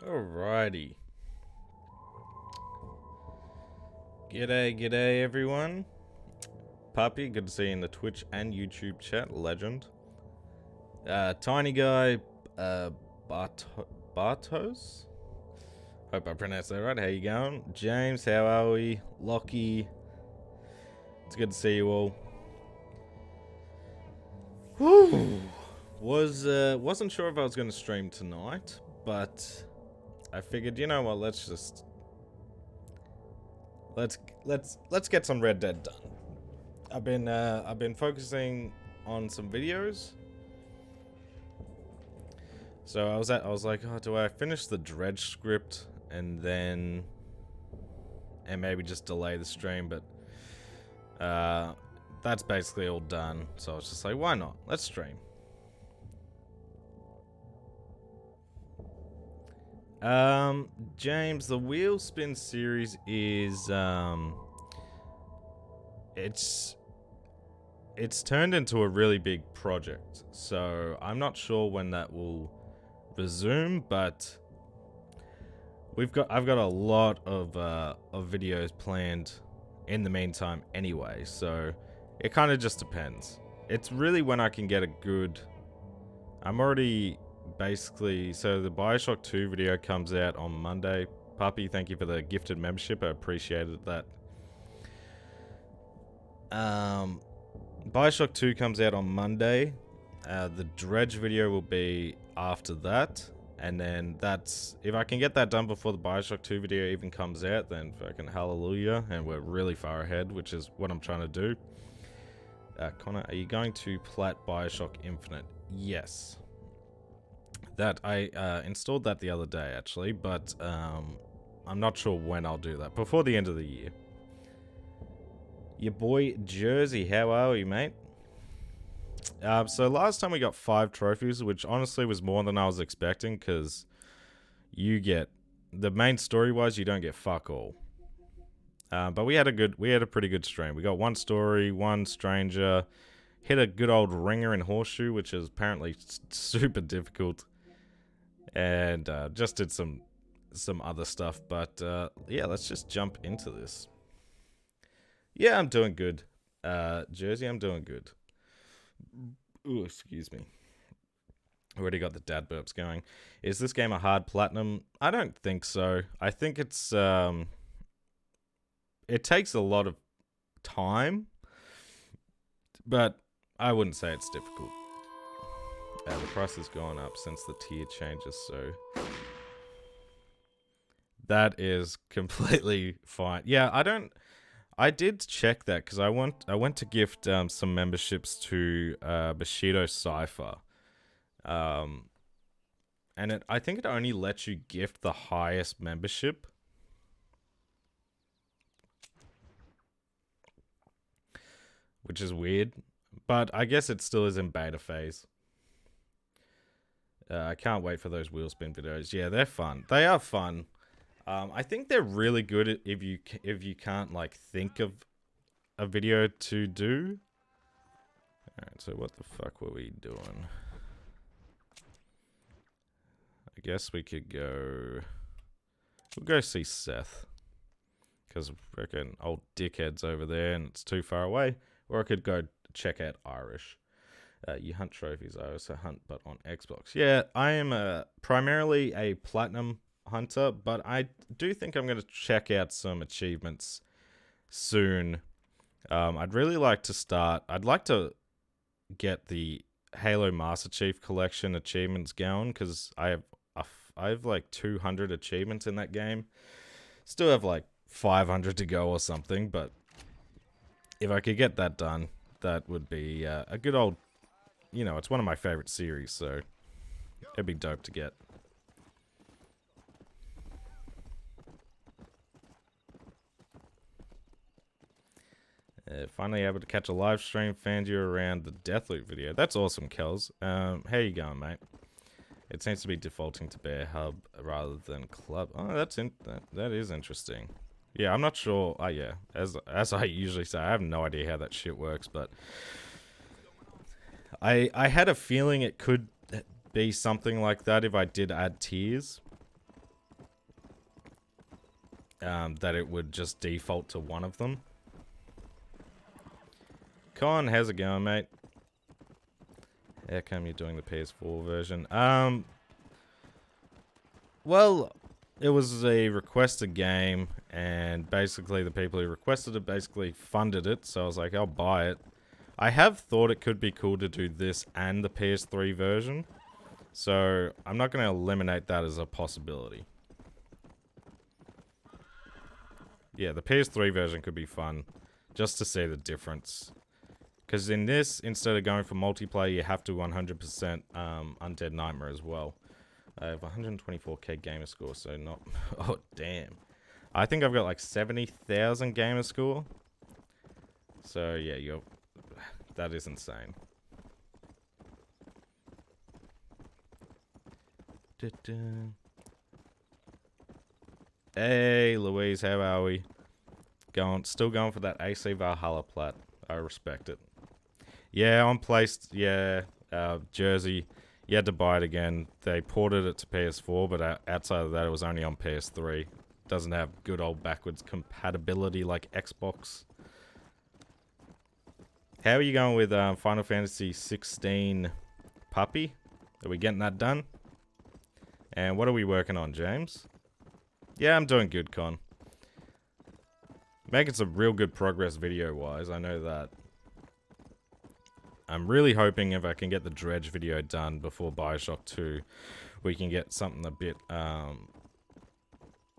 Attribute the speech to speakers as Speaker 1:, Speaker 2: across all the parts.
Speaker 1: Alrighty. G'day everyone. Puppy, good to see you in the Twitch and YouTube chat, legend. Tiny Guy, Bartos? Hope I pronounced that right. How you going? James, how are we? Lockie, it's good to see you all. Whew. Wasn't sure if I was going to stream tonight, but I figured, you know what, let's get some Red Dead done. I've been focusing on some videos. So I was like, oh, do I finish the dredge script and maybe just delay the stream? But that's basically all done. So I was just like, why not? Let's stream. James, the Wheel Spin series is it's turned into a really big project. So I'm not sure when that will resume, but I've got a lot of videos planned in the meantime anyway, so it kind of just depends. It's really when I can get a good... I'm already basically... So the Bioshock 2 video comes out on Monday. Puppy, thank you for the gifted membership. I appreciated that. Bioshock 2 comes out on Monday. The Dredge video will be after that. And then that's... If I can get that done before the Bioshock 2 video even comes out, then fucking hallelujah. And we're really far ahead, which is what I'm trying to do. Connor, are you going to plat Bioshock Infinite? Yes. That, I installed that the other day, actually. But I'm not sure when I'll do that. Before the end of the year. Your boy Jersey, how are we, mate? So last time we got 5 trophies, which honestly was more than I was expecting, because you get... The main story-wise, you don't get fuck all. But we had a pretty good stream. We got 1 story, 1 stranger, hit a good old ringer in Horseshoe, which is apparently super difficult, and just did some other stuff. But yeah, let's just jump into this. Yeah, I'm doing good. Jersey, I'm doing good. Ooh, excuse me. Already got the dad burps going. Is this game a hard platinum? I don't think so. I think it's it takes a lot of time, but I wouldn't say it's difficult. The price has gone up since the tier changes, so that is completely fine. Yeah, I did check that because I went to gift some memberships to Bushido Cypher, and I think it only lets you gift the highest membership. Which is weird, but I guess it still is in beta phase. I can't wait for those wheel spin videos. Yeah, they're fun. They are fun. I think they're really good at if you can't like think of a video to do. Alright, so what the fuck were we doing? I guess we could go... We'll go see Seth. Because freaking old dickhead's over there and it's too far away. Or I could go check out Irish. You hunt trophies. I also hunt, but on Xbox. Yeah, I am primarily a platinum hunter, but I do think I'm going to check out some achievements soon. I'd really like to start... I'd like to get the Halo Master Chief Collection achievements going, because I have like 200 achievements in that game. Still have like 500 to go or something, but if I could get that done, that would be a good old... You know, it's one of my favorite series, so it'd be dope to get. Finally able to catch a live stream. Found you around the Deathloop video. That's awesome, Kels. How you going, mate? It seems to be defaulting to Bear Hub rather than Club. Oh, that is interesting. Yeah, I'm not sure. Yeah, as I usually say, I have no idea how that shit works, but I had a feeling it could be something like that if I did add tiers. that it would just default to one of them. Con, how's it going, mate? How come you're doing the PS4 version? Well, it was a requested game, and basically the people who requested it basically funded it, so I was like, I'll buy it. I have thought it could be cool to do this and the PS3 version, so I'm not going to eliminate that as a possibility. Yeah, the PS3 version could be fun, just to see the difference. Because in this, instead of going for multiplayer, you have to 100% Undead Nightmare as well. I have 124k gamer score, so not... Oh, damn. I think I've got like 70,000 gamer score. So, yeah, that is insane. Hey, Louise, how are we? Still going for that AC Valhalla plat. I respect it. Yeah, on placed. Yeah, Jersey. You had to buy it again. They ported it to PS4, but outside of that, it was only on PS3. Doesn't have good old backwards compatibility like Xbox. How are you going with Final Fantasy 16 Puppy? Are we getting that done? And what are we working on, James? Yeah, I'm doing good, Con. Making some real good progress video-wise, I know that. I'm really hoping if I can get the Dredge video done before Bioshock 2, we can get something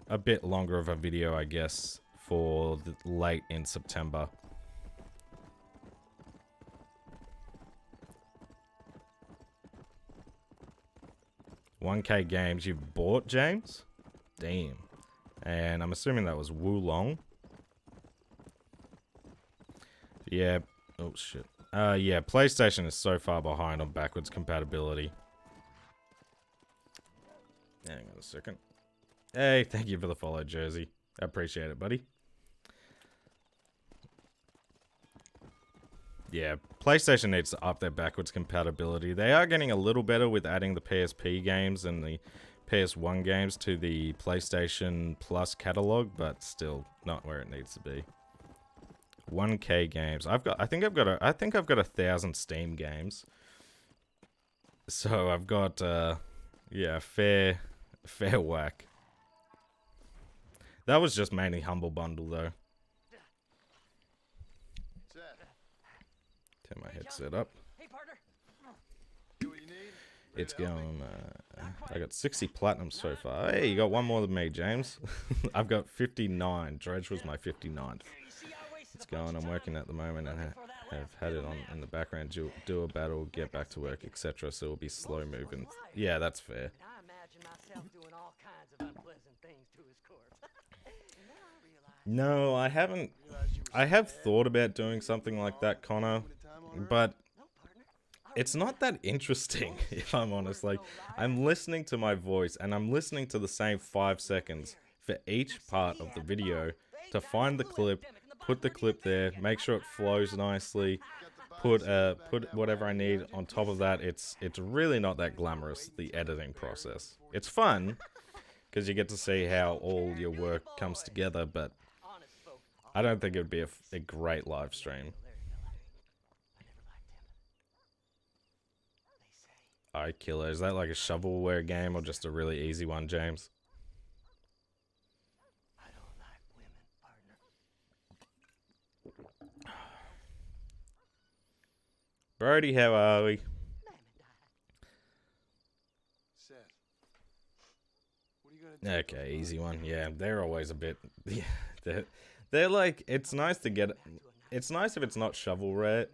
Speaker 1: a bit longer of a video, I guess, for late in September. $1K games you've bought, James? Damn. And I'm assuming that was Wulong. Yeah. Oh, shit. Yeah, PlayStation is so far behind on backwards compatibility. Hang on a second. Hey, thank you for the follow, Jersey. I appreciate it, buddy. Yeah, PlayStation needs to up their backwards compatibility. They are getting a little better with adding the PSP games and the PS1 games to the PlayStation Plus catalog, but still not where it needs to be. 1K games. I think I've got 1,000 Steam games. So I've got yeah, fair whack. That was just mainly Humble Bundle though. Turn my headset up. It's going, I got 60 platinum so far. Hey, you got one more than me, James. I've got 59. Dredge was my 59th. It's going, I'm working at the moment and have had it on in the background, do a battle, get back to work, etc. So it'll be slow moving. Yeah, that's fair. No, I haven't. I have thought about doing something like that, Connor, but it's not that interesting, if I'm honest. Like, I'm listening to my voice, and I'm listening to the same 5 seconds for each part of the video to find the clip, put the clip there, make sure it flows nicely, put whatever I need on top of that. It's really not that glamorous, the editing process. It's fun, because you get to see how all your work comes together, but I don't think it would be a great live stream. iKiller, is that like a shovelware game or just a really easy one, James?
Speaker 2: I don't like women, partner.
Speaker 1: Brody, how are we? Okay, easy one. Yeah, they're always a bit. Yeah, they're like, it's nice to get. It's nice if it's not shovelware,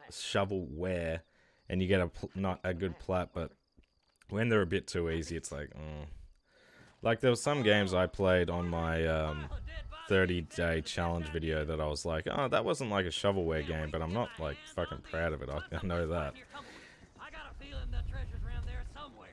Speaker 1: and you get not a good plat, but when they're a bit too easy, it's like, like there was some games I played on my 30-day challenge video that I was like, oh, that wasn't like a shovelware game, but I'm not like fucking proud of it. I know that.
Speaker 2: I got a feeling the treasure's around there somewhere.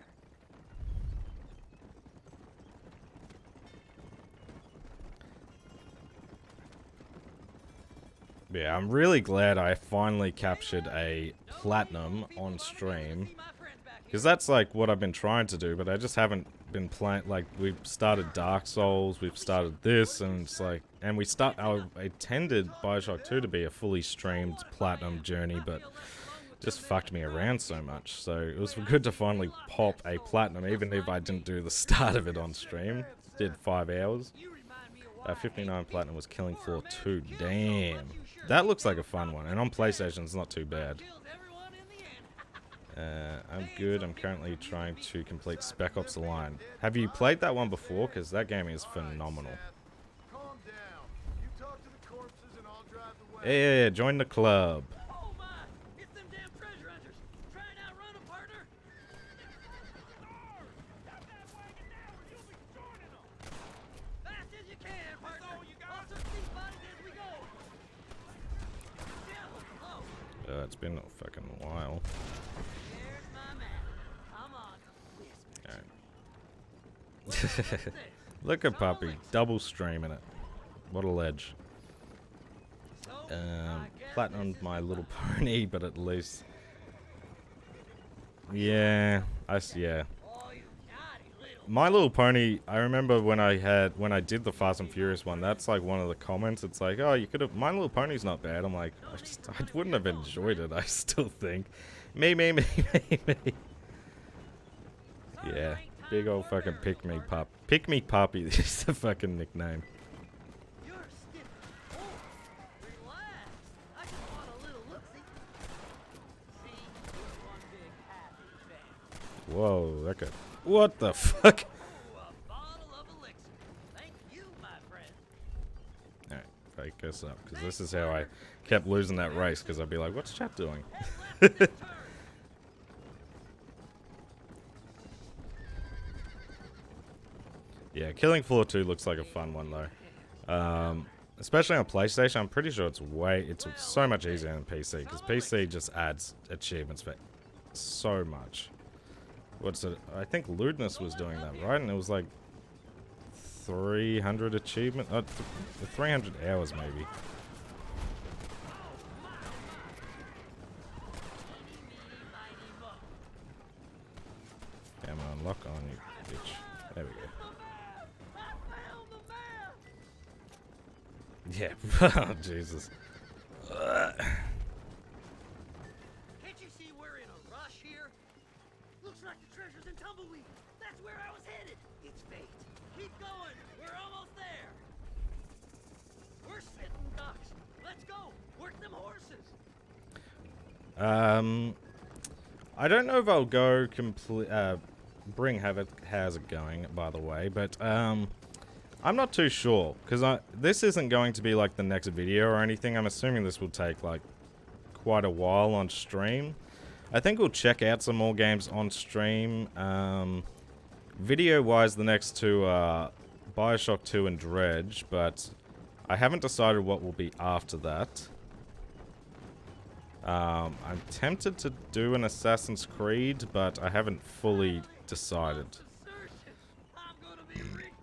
Speaker 1: Yeah, I'm really glad I finally captured a platinum on stream Because that's like what I've been trying to do, but I just haven't been playing. Like, we've started Dark Souls, we've started this, and it's like, and I intended Bioshock 2 to be a fully streamed platinum journey, but just fucked me around so much. So it was good to finally pop a platinum, even if I didn't do the start of it on stream. Did 5 hours. 59 platinum was Killing Floor 2. Damn. That looks like a fun one, and on PlayStation it's not too bad. I'm good. I'm currently trying to complete Spec Ops: The Line. Have you played that one before? Because that game is phenomenal. Yeah, join the club. It's been a fucking while. Alright. Look at Puppy, double streaming it. What a ledge. Platinumed My Little Pony, but at least... Yeah, yeah. My Little Pony, I remember when I did the Fast and Furious one, that's like one of the comments. It's like, oh, you could have, My Little Pony's not bad. I'm like, I wouldn't have enjoyed it, I still think. Me. Yeah, big old fucking pick me puppy is the fucking nickname. Whoa, that guy. What the fuck? Alright, fake us up, because this is how I kept losing that race, because I'd be like, what's chat doing? Yeah, Killing Floor 2 looks like a fun one, though. Especially on PlayStation, I'm pretty sure it's so much easier than PC, because PC just adds achievements for so much. What's it? I think Lewdness was doing that, right? And it was like 300 achievement, 300 hours maybe. Damn, unlock on you, bitch. There we go. Yeah. Oh, Jesus.
Speaker 2: Can't you see we're in a rush here? Looks like the treasure's in Tumbleweed. That's where I was headed. It's fate. Keep going. We're almost there. We're sitting ducks. Let's go. Work them horses.
Speaker 1: I don't know if I'll go bring how's it going, by the way, but I'm not too sure, because this isn't going to be like the next video or anything. I'm assuming this will take like quite a while on stream. I think we'll check out some more games on stream. Video-wise, the next two are Bioshock 2 and Dredge, but I haven't decided what will be after that. I'm tempted to do an Assassin's Creed, but I haven't fully decided.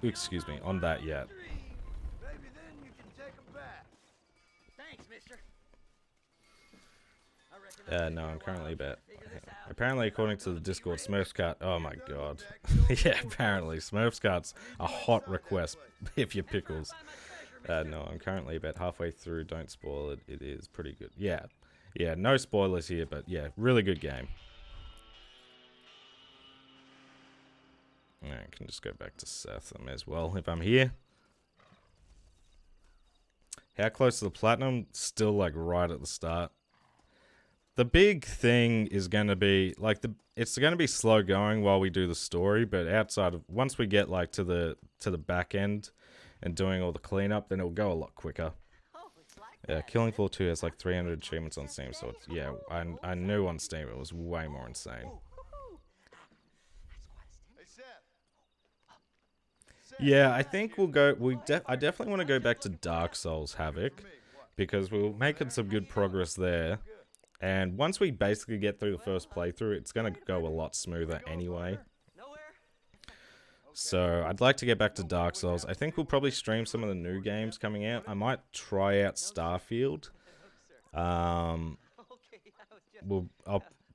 Speaker 1: Excuse me, on that yet. No, I'm currently about... Apparently, according to the Discord, Smurfscart... Oh my god. Yeah, apparently. Smurfscart's a hot request, if you're pickles. No, I'm currently about halfway through. Don't spoil it. It is pretty good. Yeah. Yeah, no spoilers here, but yeah, really good game. I can just go back to Seth. I may as well if I'm here. How close to the platinum? Still like right at the start. The big thing is going to be like it's going to be slow going while we do the story, but outside of once we get like to the back end and doing all the cleanup, then it'll go a lot quicker. Yeah, Killing Floor 2 has like 300 achievements on Steam, so it's, yeah, I knew on Steam it was way more insane. Yeah, I think we'll go. I definitely want to go back to Dark Souls Havoc because we're making some good progress there. And once we basically get through the first playthrough, it's going to go a lot smoother anyway. So I'd like to get back to Dark Souls. I think we'll probably stream some of the new games coming out. I might try out Starfield. I'll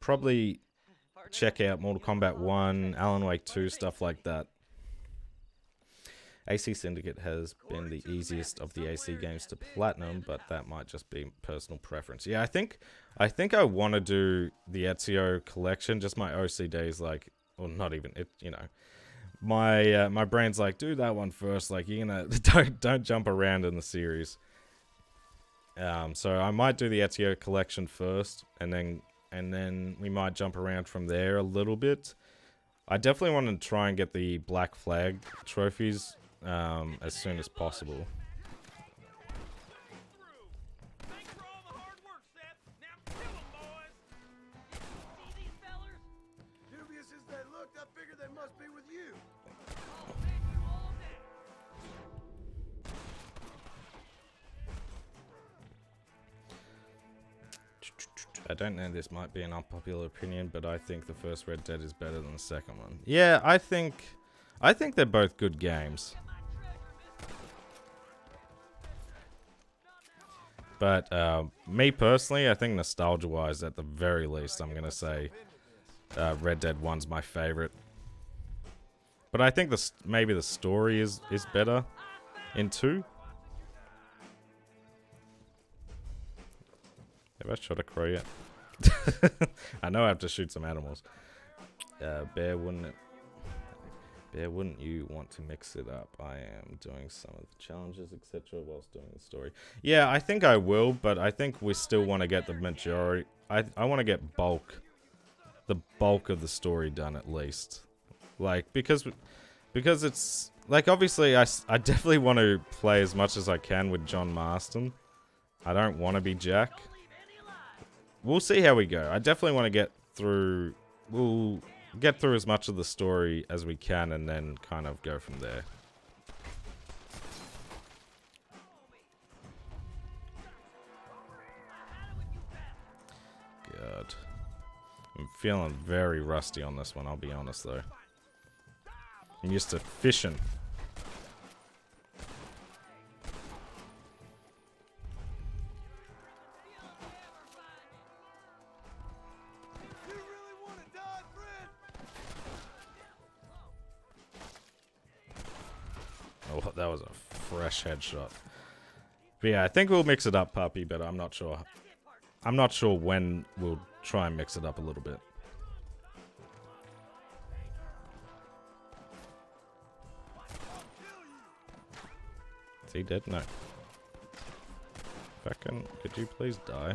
Speaker 1: probably check out Mortal Kombat 1, Alan Wake 2, stuff like that. AC Syndicate has been the easiest of the AC games to platinum, but that might just be personal preference. Yeah, I think I want to do the Ezio collection. Just my OCD is like, or not even it. You know, my brain's like, do that one first. Like, you're gonna don't jump around in the series. So I might do the Ezio collection first, and then we might jump around from there a little bit. I definitely want to try and get the Black Flag trophies as soon as possible.
Speaker 2: Dubious as they looked, I figured they must be with you.
Speaker 1: I don't know, this might be an unpopular opinion, but I think the first Red Dead is better than the second one. Yeah, I think they're both good games. But me personally, I think nostalgia-wise, at the very least, I'm gonna say Red Dead 1's my favorite. But I think maybe the story is better in 2. Have I shot a crow yet? I know I have to shoot some animals. Bear, wouldn't you want to mix it up? I am doing some of the challenges, etc., whilst doing the story. Yeah, I think I will, but I think we still want to get the majority. I want to get the bulk of the story done at least. Like, because it's like, obviously I definitely want to play as much as I can with John Marston. I don't want to be Jack. We'll see how we go. I definitely want to get through. We'll get through as much of the story as we can, and then kind of go from there. God, I'm feeling very rusty on this one. I'll be honest though. I'm used to fishing. Oh, that was a fresh headshot. But yeah, I think we'll mix it up, puppy, but I'm not sure. I'm not sure when we'll try and mix it up a little bit. Is he dead? No. Fucking, could you please die?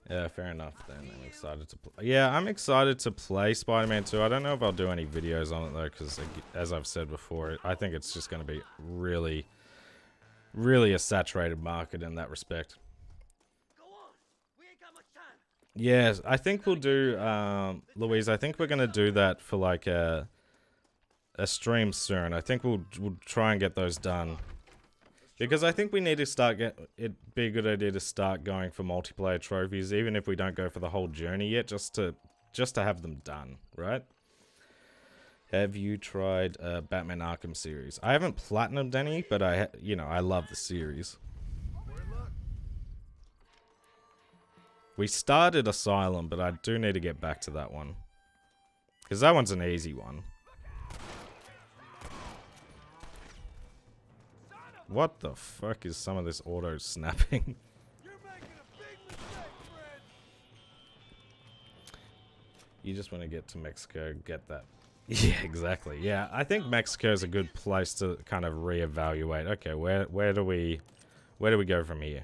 Speaker 1: Yeah, fair enough then. I'm excited to play. Yeah, I'm excited to play Spider-Man 2. I don't know if I'll do any videos on it though, because as I've said before, I think it's just going to be really, really a saturated market in that respect. Yes, I think we'll do, Louise, I think we're going to do that for like a stream soon. I think we'll try and get those done. Because I think we need to start it'd be a good idea to start going for multiplayer trophies, even if we don't go for the whole journey yet, just to have them done, right? Have you tried Batman Arkham series? I haven't platinumed any, but I love the series. We started Asylum, but I do need to get back to that one. Because that one's an easy one. What the fuck is some of this auto snapping? You just want to get to Mexico, get that. Yeah, exactly. Yeah, I think Mexico is a good place to kind of reevaluate. Okay, where do we go from here?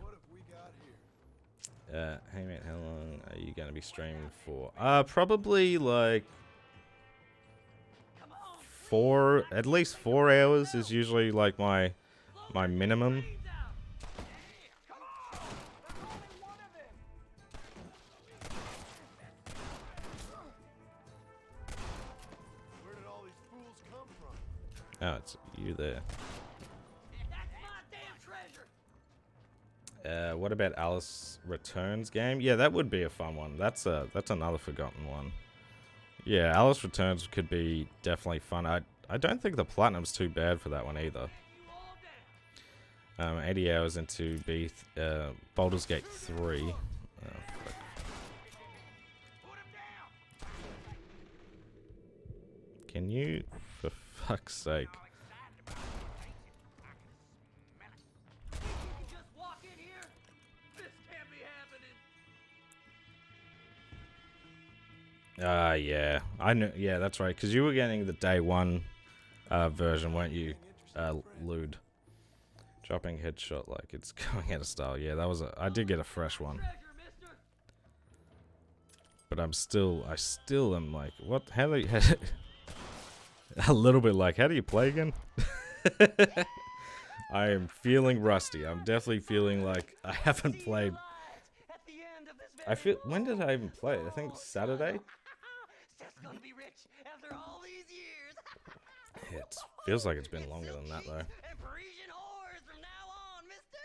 Speaker 1: Hey mate, how long are you gonna be streaming for? Probably like at least 4 hours is usually like my minimum.
Speaker 2: Where did all these fools come from?
Speaker 1: Oh, it's you there. What about Alice Returns game? Yeah, that would be a fun one. That's another forgotten one. Yeah, Alice Returns could be definitely fun. I don't think the platinum's too bad for that one either. 80 hours into Baldur's Gate 3. Can you, for fuck's sake?
Speaker 2: You can just walk in here? This can't be happening.
Speaker 1: Yeah. I know. Yeah, that's right. Because you were getting the day one version, weren't you, Lude? Dropping headshot like it's going out of style. Yeah, that was I did get a fresh one.
Speaker 2: Treasure, mister.
Speaker 1: But I still am like, what? How do you, a little bit like, how do you play again? I am feeling rusty. I'm definitely feeling like I haven't played.
Speaker 2: At the end of this
Speaker 1: I feel, when did I even play it? I think Saturday?
Speaker 2: Seth's gonna be rich after all these years.
Speaker 1: It feels like it's been longer than that, though.
Speaker 2: And Parisian whores from now on, mister.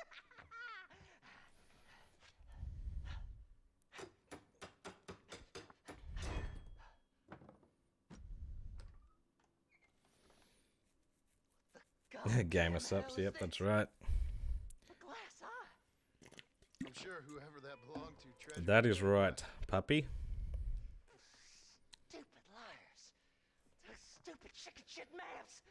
Speaker 1: Gamer subs, yep, that's right.
Speaker 2: A glass eye.
Speaker 3: I'm sure whoever that belonged to treasured
Speaker 1: That is right, puppy.
Speaker 2: Stupid liars. Those stupid chicken shit maps.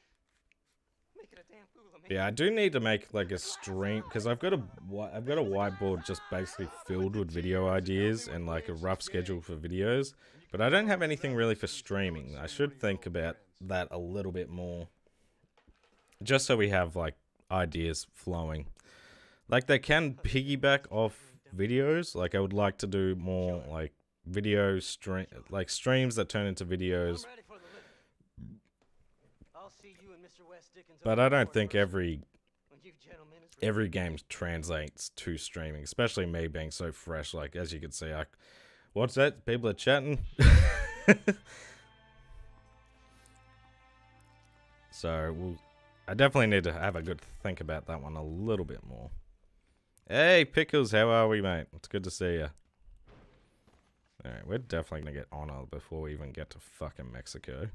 Speaker 2: Making a damn fool of me.
Speaker 1: Yeah, I do need to make like a stream because I've got a whiteboard just basically filled with video ideas and like a rough schedule for videos, but I don't have anything really for streaming. I should think about that a little bit more, just so we have like ideas flowing. Like they can piggyback off videos. Like I would like to do more like video streams that turn into videos.
Speaker 2: I'm ready for the lift. I'll see you and Mr. West Dickens
Speaker 1: But
Speaker 2: over
Speaker 1: I don't
Speaker 2: the
Speaker 1: think
Speaker 2: corner
Speaker 1: every
Speaker 2: when you gentlemen is ready.
Speaker 1: every game translates to streaming, especially me being so fresh. Like as you can see, what's that? People are chatting. So I definitely need to have a good think about that one a little bit more. Hey Pickles, how are we, mate? It's good to see you. Alright, we're definitely gonna get honor before we even get to fucking Mexico.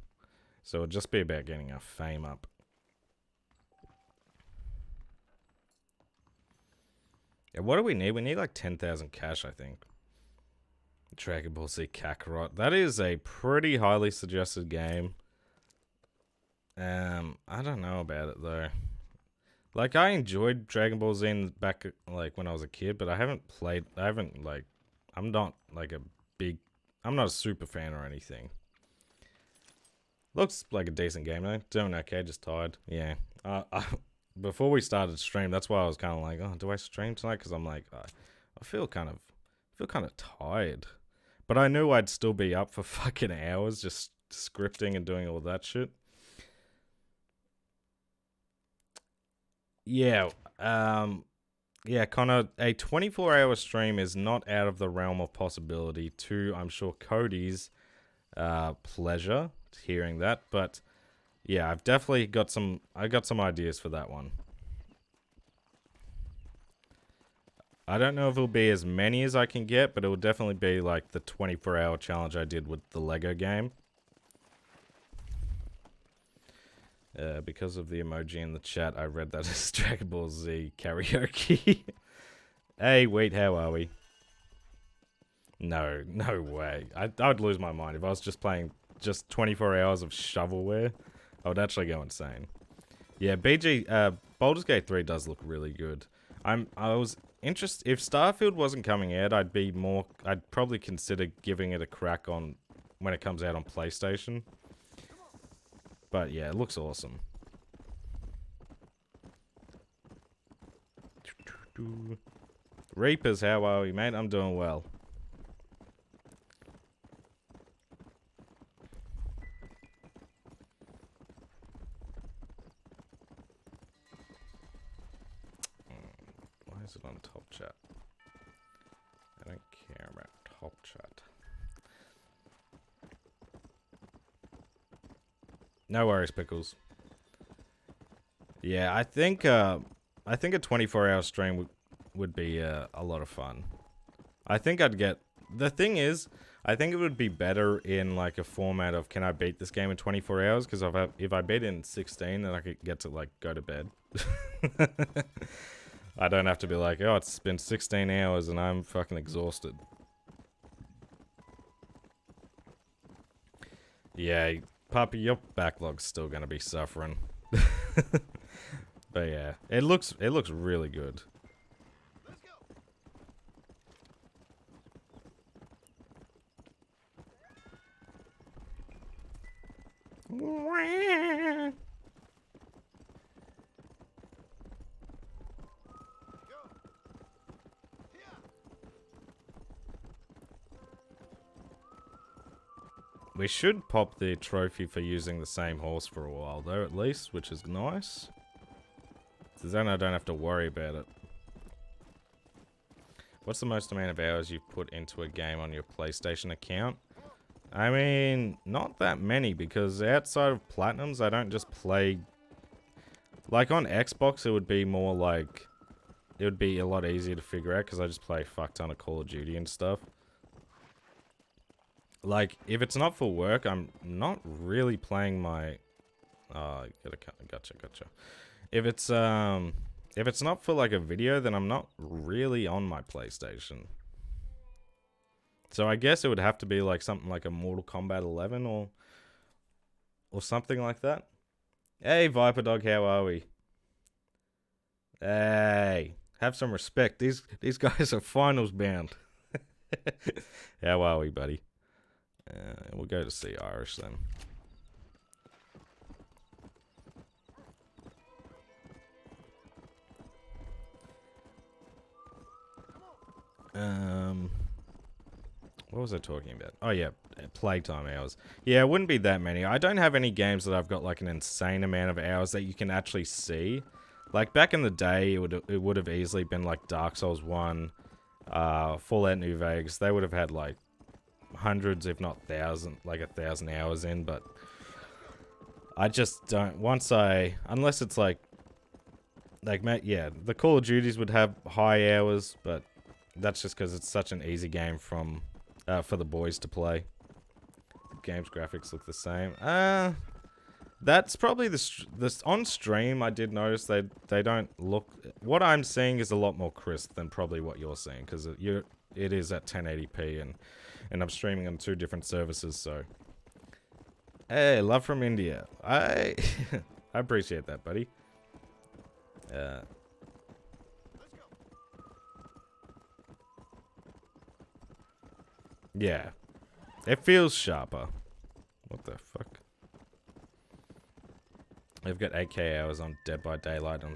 Speaker 1: So it'll just be about getting our fame up. Yeah, what do we need? We need like 10,000 cash, I think. Dragon Ball Z Kakarot. That is a pretty highly suggested game. I don't know about it though. Like I enjoyed Dragon Ball Z back like when I was a kid, but I'm not a super fan or anything. Looks like a decent game though. Doing okay, just tired. Yeah. Before we started stream, that's why I was kind of like, oh, do I stream tonight? Because I'm like, I feel kind of tired. But I knew I'd still be up for fucking hours just scripting and doing all that shit. Yeah, yeah, Connor, a 24-hour stream is not out of the realm of possibility to, I'm sure, Cody's pleasure hearing that, but yeah, I've definitely got some ideas for that one. I don't know if it'll be as many as I can get, but it will definitely be like the 24-hour challenge I did with the Lego game. Because of the emoji in the chat, I read that as Dragon Ball Z karaoke. Hey, wait, how are we? No way. I'd lose my mind if I was just playing just 24 hours of shovelware. I would actually go insane. Yeah, Baldur's Gate 3 does look really good. I was interested if Starfield wasn't coming out, I'd probably consider giving it a crack on when it comes out on PlayStation. But yeah, it looks awesome. Reapers, how are we, mate? I'm doing well. Why is it on top chat? I don't care about top chat. No worries, Pickles. Yeah, I think a 24-hour stream would be a lot of fun. I think I'd get... The thing is, I think it would be better in like a format of can I beat this game in 24 hours? Because if I beat it in 16, then I could get to like go to bed. I don't have to be like, oh, it's been 16 hours and I'm fucking exhausted. Yeah, Puppy, your backlog's still gonna be suffering. But yeah, it looks really good.
Speaker 3: Let's go. Go. Yeah.
Speaker 1: We should pop the trophy for using the same horse for a while though, at least, which is nice. So then I don't have to worry about it. What's the most amount of hours you've put into a game on your PlayStation account? I mean, not that many, because outside of Platinums, I don't just play... Like, on Xbox, it would be more like... It would be a lot easier to figure out, because I just play a fuck ton of Call of Duty and stuff. Like, if it's not for work, I'm not really playing my... Gotcha. If it's not for, like, a video, then I'm not really on my PlayStation. So I guess it would have to be like something like a Mortal Kombat 11 or something like that. Hey, Viper Dog, how are we? Hey, have some respect. These guys are finals bound. How are we, buddy? We'll go to see Irish then. What was I talking about? Oh yeah, playtime hours. Yeah, it wouldn't be that many. I don't have any games that I've got like an insane amount of hours that you can actually see. Like back in the day, it would have easily been like Dark Souls 1, Fallout New Vegas. They would have had like hundreds, if not thousands, like 1,000 hours in. But I just don't. Unless it's like, yeah, the Call of Duties would have high hours, but that's just because it's such an easy game for the boys to play. Game's graphics look the same. That's probably this on stream. I did notice they don't look. What I'm seeing is a lot more crisp than probably what you're seeing, because it is at 1080p and I'm streaming on 2 different services. So, hey, love from India. I appreciate that, buddy. Yeah. It feels sharper. What the fuck? I've got 8k hours on Dead by Daylight on...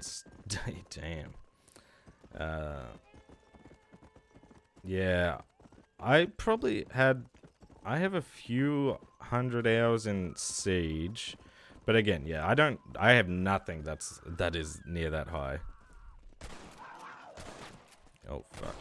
Speaker 1: Damn. Yeah. I have a few hundred hours in Siege. But again, yeah, I have nothing that is near that high. Oh, fuck.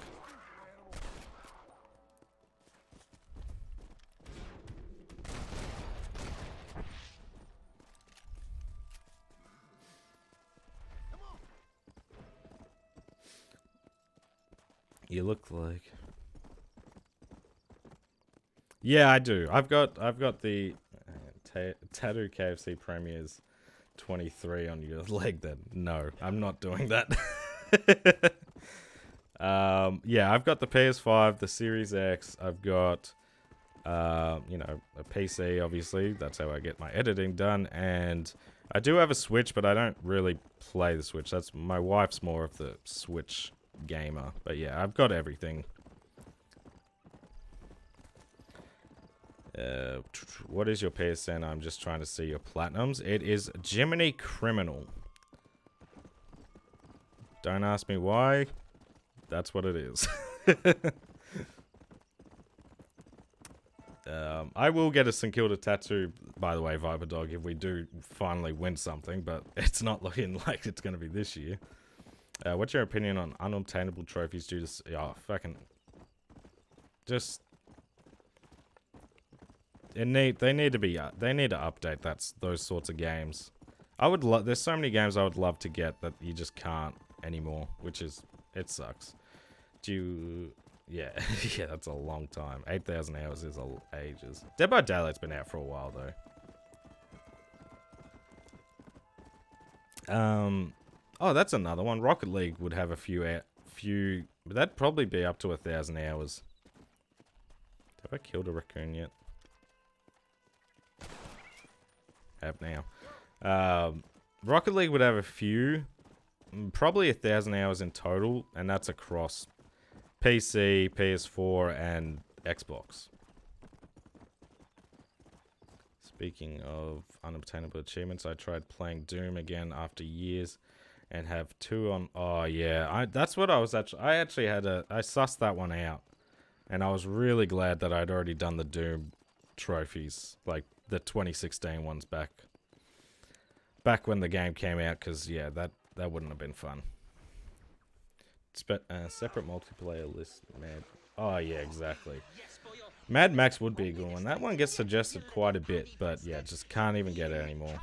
Speaker 1: You look like... Yeah, I do. I've got the Tattoo KFC Premiers 23 on your leg then. No, I'm not doing that. Yeah, I've got the PS5, the Series X. I've got, you know, a PC, obviously. That's how I get my editing done. And I do have a Switch, but I don't really play the Switch. My wife's more of the Switch gamer. But yeah, I've got everything. What is your PSN? I'm just trying to see your platinums. It is Jiminy Criminal. Don't ask me why. That's what it is. I will get a St. Kilda tattoo, by the way, Viper Dog, if we do finally win something, but it's not looking like it's going to be this year. What's your opinion on unobtainable trophies due to... Oh, fucking... Just... They need to update those sorts of games. There's so many games I would love to get that you just can't anymore, which is... It sucks. Yeah, yeah, that's a long time. 8,000 hours is ages. Dead by Daylight's been out for a while, though. Oh, that's another one. Rocket League would have a few, but that'd probably be up to 1,000 hours. Have I killed a raccoon yet? have now. Rocket League would have a few, probably 1,000 hours in total, and that's across PC, PS4, and Xbox. Speaking of unobtainable achievements, I tried playing Doom again after years, and have 2 on. Oh yeah, that's what I was actually. I actually had I sussed that one out, and I was really glad that I'd already done the Doom trophies, like the 2016 ones back when the game came out, because yeah, that wouldn't have been fun. Separate multiplayer list, man. Oh yeah, exactly. Mad Max would be a good one. That one gets suggested quite a bit, but yeah, just can't even get it anymore.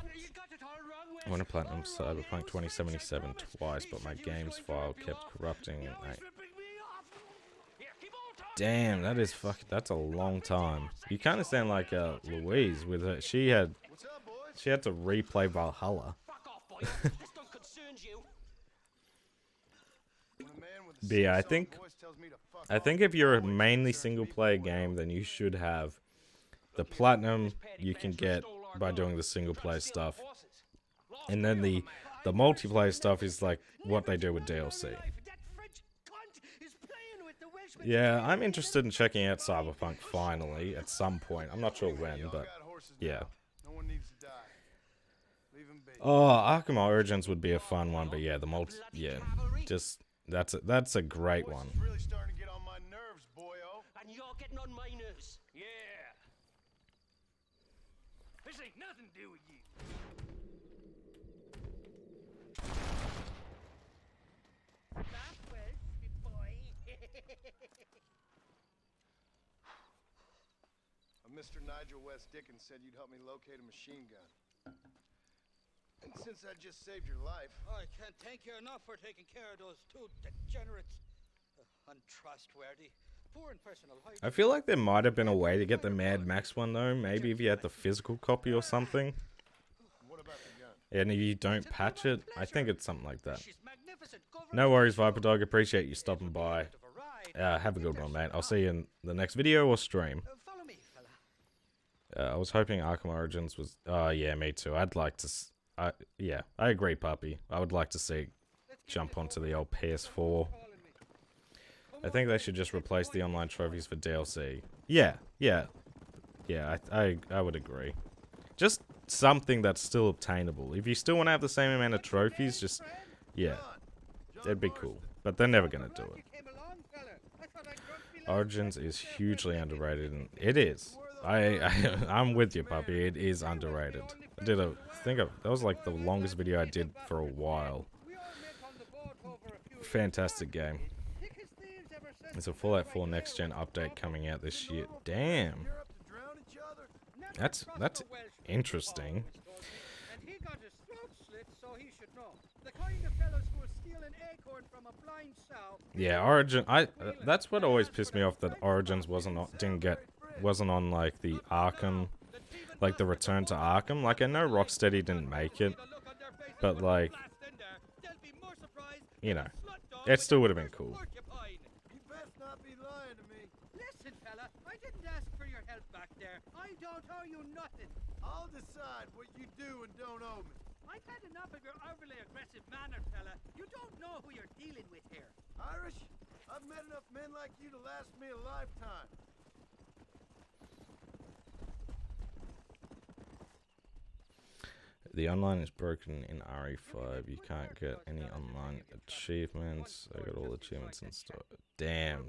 Speaker 1: I want to platinum Cyberpunk 2077 twice, but my games file kept corrupting. And damn, that's a long time. You kind of sound like Louise with her. She had to replay Valhalla. But yeah, I think if you're a mainly single player game, then you should have the platinum you can get by doing the single player stuff. And then the multiplayer stuff is like what they do with DLC. Yeah, I'm interested in checking out Cyberpunk finally at some point. I'm not sure when, but yeah. Oh, Arkham Origins would be a fun one, but yeah, just that's a great one.
Speaker 3: Really starting to get on my nerves, boyo.
Speaker 2: And you're getting on my nerves. Yeah. This ain't nothing to do with you. Laugh well, sweet boy.
Speaker 3: Mr. Nigel West Dickens said you'd help me locate a machine gun. And since I just saved your life...
Speaker 4: I can't thank you enough for taking care of those 2 degenerates. Untrustworthy. Poor and personal.
Speaker 1: I feel like there might have been a way to get the Mad Max one, though. Maybe if you had the physical copy or something.
Speaker 3: What about the gun?
Speaker 1: And if you don't patch it, I think it's something like that. No worries, Viper Dog. Appreciate you stopping by. Have a good one, mate. I'll see you in the next video or stream.
Speaker 4: Follow me, fella.
Speaker 1: I was hoping Arkham Origins was... Oh, yeah, me too. I'd like to... yeah, I agree, Puppy. I would like to see jump onto the old PS4. I think they should just replace the online trophies for DLC. Yeah, I would agree. Just something that's still obtainable. If you still want to have the same amount of trophies, just... Yeah, it'd be cool. But they're never going to do it. Origins is hugely underrated, and it is. I'm with you, Puppy. It is underrated. That was like the longest video I did for a while. Fantastic game. There's a Fallout 4 next gen update coming out this year. Damn. That's interesting. Yeah, Origin. That's what always pissed me off, that Origins wasn't on like the Arkham, like the Return to Arkham. Like, I know Rocksteady didn't make it, but like, you know, it still would have been cool.
Speaker 3: You best not be lying to me.
Speaker 4: Listen, fella, I didn't ask for your help back there. I don't owe you nothing.
Speaker 3: I'll decide what you do and don't owe me.
Speaker 4: I've had enough of your overly aggressive manner, fella. You don't know who you're dealing with here.
Speaker 3: Irish, I've met enough men like you to last me a lifetime.
Speaker 1: The online is broken in RE5. You can't get any online achievements. I got all achievements and stuff. Damn,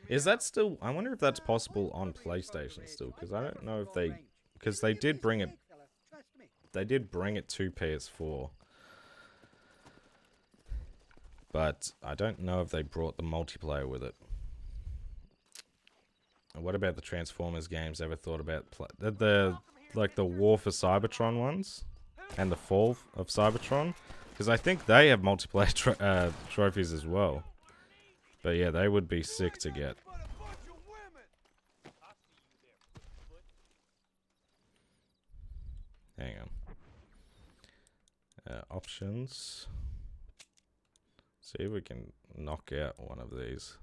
Speaker 1: is that still... I wonder if that's possible on PlayStation still, because I don't know if they... Because they did bring it... They did bring it to PS4. But I don't know if they brought the multiplayer with it. And what about the Transformers games? Ever thought about like the War for Cybertron ones? And the Fall of Cybertron? Because I think they have multiplayer trophies as well. But yeah, they would be sick to get. Hang on. Options. See if we can knock out one of these.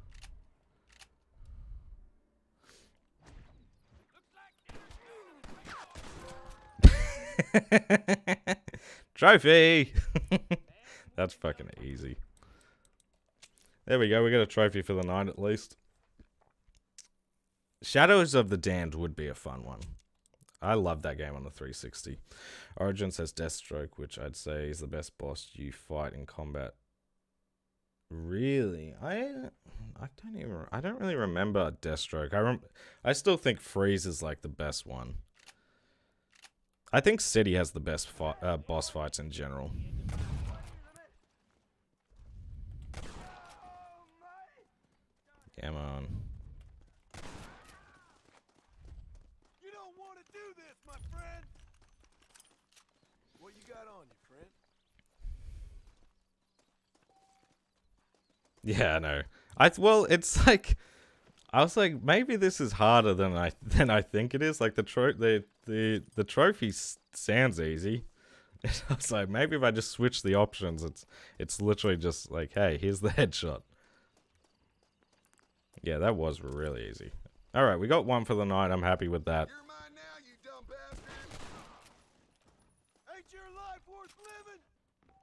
Speaker 1: Trophy! That's fucking easy. There we go, we got a trophy for the night at least. Shadows of the Damned would be a fun one. I love that game on the 360. Origin says Deathstroke, which I'd say is the best boss you fight in combat. Really? I don't really remember Deathstroke. I still think Freeze is like the best one. I think City has the best boss fights in general. Come on.
Speaker 3: You don't want to do this, my friend. What you got on you, friend?
Speaker 1: Yeah, I know. Well, it's like I was like, maybe this is harder than I think it is. Like the trophy sounds easy. I was like, maybe if I just switch the options, it's literally just like, hey, here's the headshot. Yeah, that was really easy. All right, we got one for the night. I'm happy with that.
Speaker 3: You're mine now, you dumb bastard. Ain't your life worth living?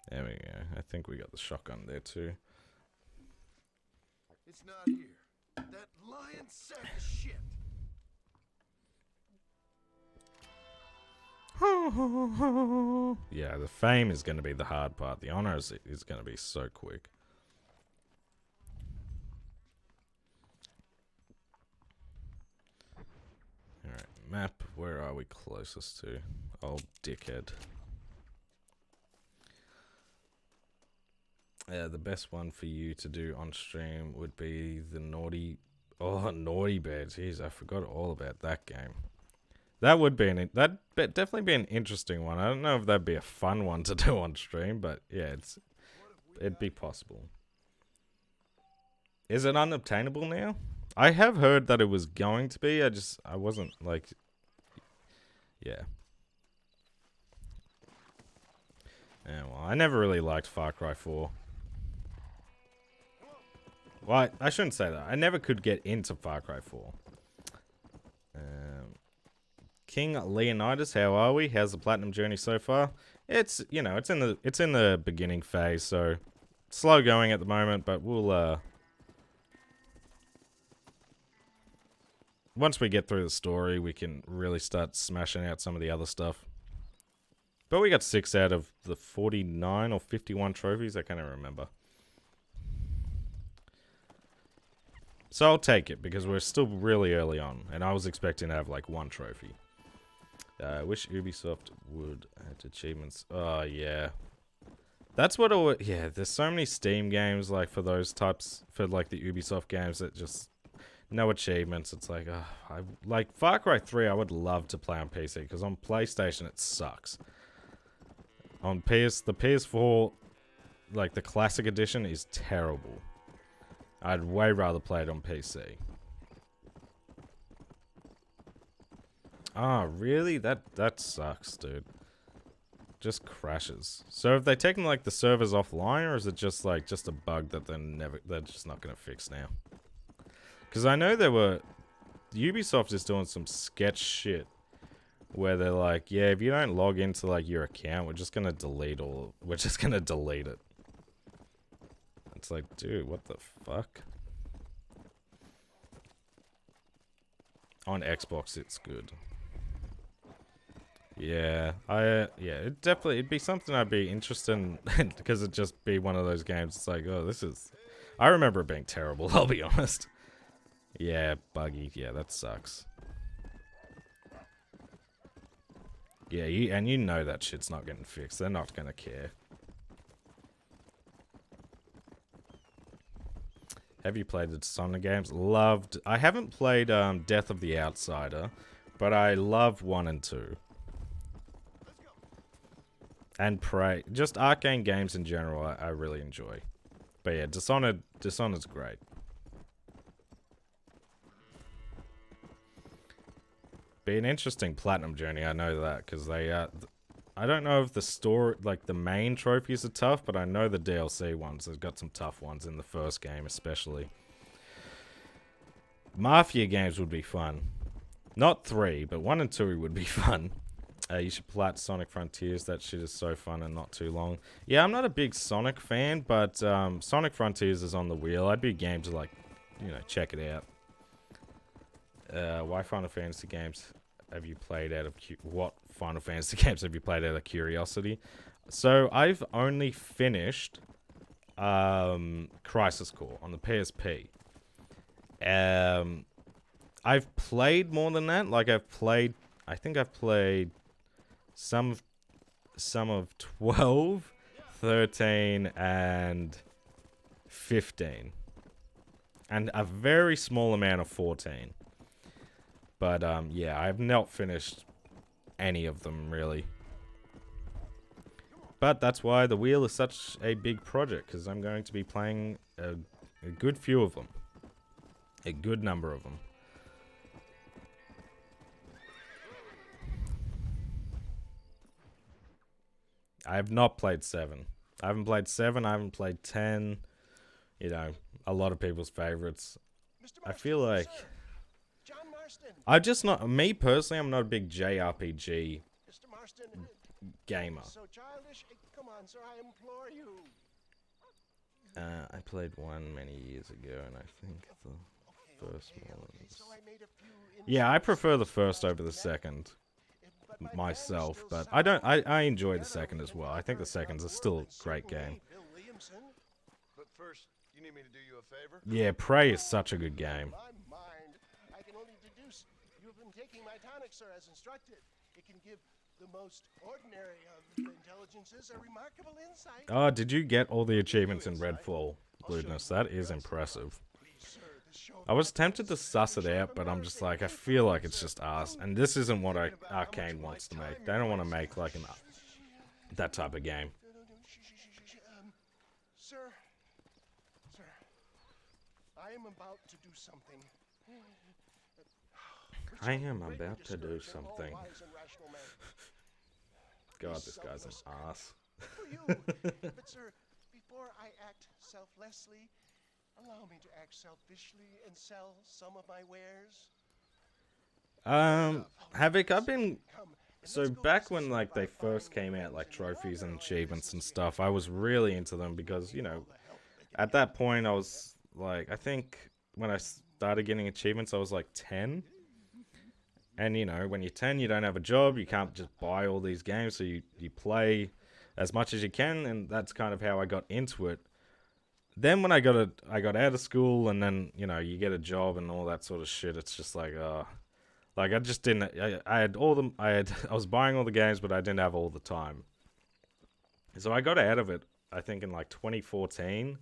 Speaker 1: There we go. I think we got the shotgun there too.
Speaker 3: It's not here. That lion sack of shit.
Speaker 1: Yeah, the fame is going to be the hard part. The honor is going to be so quick. Alright, map. Where are we closest to? Old dickhead. Yeah, the best one for you to do on stream would be the Naughty... Oh, Naughty Bear. Jeez, I forgot all about that game. That would be that'd definitely be an interesting one. I don't know if that'd be a fun one to do on stream, but yeah, it'd be possible. Is it unobtainable now? I have heard that it was going to be. I wasn't like, yeah. Yeah, well, I never really liked Far Cry 4. Well, I shouldn't say that. I never could get into Far Cry 4. King Leonidas, how are we? How's the platinum journey so far? It's, you know, it's in the beginning phase, so slow going at the moment, but we'll once we get through the story, we can really start smashing out some of the other stuff. But we got 6 out of the 49 or 51 trophies, I can't even remember. So I'll take it, because we're still really early on, and I was expecting to have like 1 trophy. I wish Ubisoft would add achievements. Oh, yeah. That's what yeah, there's so many Steam games, like, for those types, for, like, the Ubisoft games that just, no achievements. It's like, like, Far Cry 3, I would love to play on PC, because on PlayStation, it sucks. On the PS4, like, the Classic Edition is terrible. I'd way rather play it on PC. Ah, really? That sucks, dude. Just crashes. So have they taken like the servers offline, or is it just like just a bug that they're just not gonna fix now? Because I know Ubisoft is doing some sketch shit where they're like, yeah, if you don't log into like your account, we're just gonna delete it. It's like, dude, what the fuck? On Xbox, it's good. Yeah, it'd be something I'd be interested in, because it'd just be one of those games. It's like, oh, I remember it being terrible, I'll be honest. Yeah, buggy. Yeah, that sucks. Yeah, you know that shit's not getting fixed. They're not gonna care. Have you played the Dishonored games? Loved. I haven't played Death of the Outsider, but I love 1 and 2. And Prey. Just Arcane games in general, I really enjoy. But yeah, Dishonored's great. Be an interesting platinum journey, I know that, because they I don't know if the story, like the main trophies are tough, but I know the DLC ones, they've got some tough ones in the first game especially. Mafia games would be fun. Not 3, but 1 and 2 would be fun. You should plat Sonic Frontiers. That shit is so fun and not too long. Yeah, I'm not a big Sonic fan, but Sonic Frontiers is on the wheel. I'd be game to, like, you know, check it out. Why Final Fantasy games have you played out of... What Final Fantasy games have you played out of curiosity? So, I've only finished Crisis Core on the PSP. I've played more than that. Like, I think I've played some of 12, 13, and 15. And a very small amount of 14. But, yeah, I've not finished any of them, really. But that's why the wheel is such a big project, because I'm going to be playing a good few of them. A good number of them. I have not played 7. I haven't played 7, I haven't played 10. You know, a lot of people's favorites. I feel like... I'm just not... Me, personally, I'm not a big JRPG gamer.
Speaker 3: So childish. Come on, sir, I implore you.
Speaker 1: I played one many years ago, and I think the first one...
Speaker 3: So I made a few
Speaker 1: Yeah, I prefer the first over the second. Myself, but I enjoy the second as well. I think the second's still a great game.
Speaker 3: But first, you need me to do you a favor?
Speaker 1: Yeah, Prey is such a good game.
Speaker 3: My mind. I can only deduce you have been taking my tonic, sir, as instructed. It can give the most ordinary of intelligences a remarkable insight.
Speaker 1: Oh, did you get all the achievements in Redfall, Lewdness? That is impressive. I was tempted to suss it out, but I'm just like, I feel like it's just ass. And this isn't what Arcane wants to make. They don't want to make like that type of game.
Speaker 3: Sir, I am about to do something.
Speaker 1: I am about to do something. God, this guy's an ass.
Speaker 3: But sir, before I act selflessly, allow me to act selfishly and sell some of my wares.
Speaker 1: Havoc, I've been... So back when, like, they first came out, like, trophies and achievements and stuff, I was really into them because, you know, at that point I was, like, I think when I started getting achievements, I was, like, 10. And, you know, when you're 10, you don't have a job, you can't just buy all these games, so you play as much as you can, and that's kind of how I got into it. Then when I got out of school, and then, you know, you get a job and all that sort of shit, it's just like, like I just didn't, I had all them, I was buying all the games, but I didn't have all the time. So I got out of it, I think in like 2014.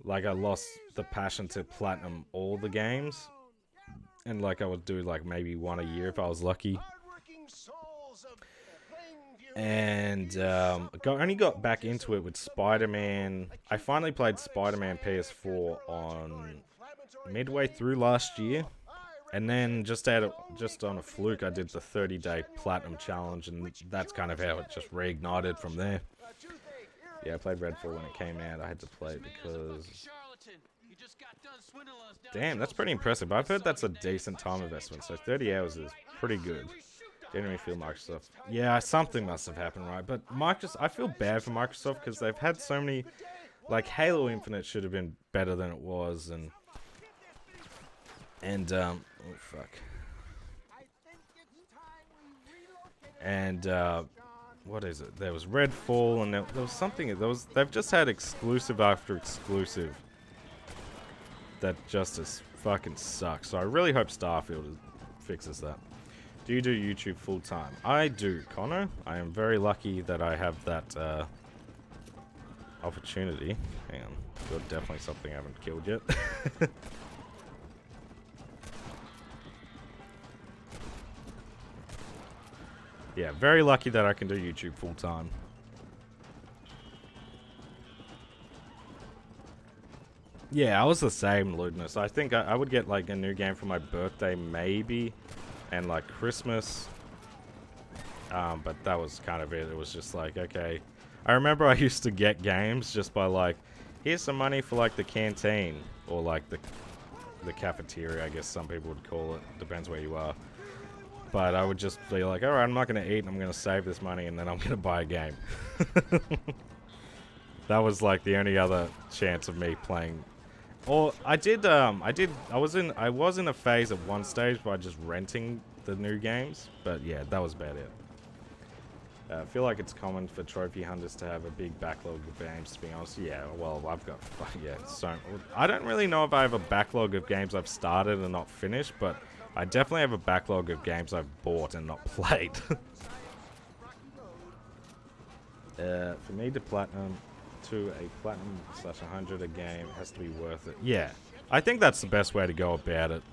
Speaker 1: Like I lost the passion to platinum all the games. And like I would do like maybe one a year if I was lucky. And only got back into it with Spider-Man. I finally played Spider-Man PS4 on midway through last year. And then just on a fluke, I did the 30-day platinum challenge, and that's kind of how it just reignited from there. Yeah, I played Redfall when it came out. I had to play it because... Damn, that's pretty impressive. I've heard that's a decent time investment, so 30 hours is pretty good. Didn't really feel Microsoft. Yeah, something must have happened, right? But Microsoft, I feel bad for Microsoft because they've had so many... Like, Halo Infinite should have been better than it was, and... oh, fuck. And, what is it? There was Redfall, and there was something... They've just had exclusive after exclusive. That just is fucking sucks. So I really hope Starfield fixes that. Do you do YouTube full time? I do, Connor. I am very lucky that I have that opportunity. Hang on. Got definitely something I haven't killed yet. Yeah, very lucky that I can do YouTube full time. Yeah, I was the same, Lewdness. I think I would get like a new game for my birthday, maybe, and like Christmas. But that was kind of it. It was just like, okay. I remember I used to get games just by like, here's some money for like the canteen, or like the cafeteria, I guess some people would call it. Depends where you are. but I would just be like, alright, I'm not going to eat, and I'm going to save this money, and then I'm going to buy a game. That was like the only other chance of me playing. Or I was in a phase at one stage by just renting the new games, but yeah, that was about it. I feel like it's common for trophy hunters to have a big backlog of games, to be honest. Yeah, well, I've got, yeah, so... I don't really know if I have a backlog of games I've started and not finished, but I definitely have a backlog of games I've bought and not played. For me to platinum to a platinum / 100 a game has to be worth it. Yeah, I think that's the best way to go about it.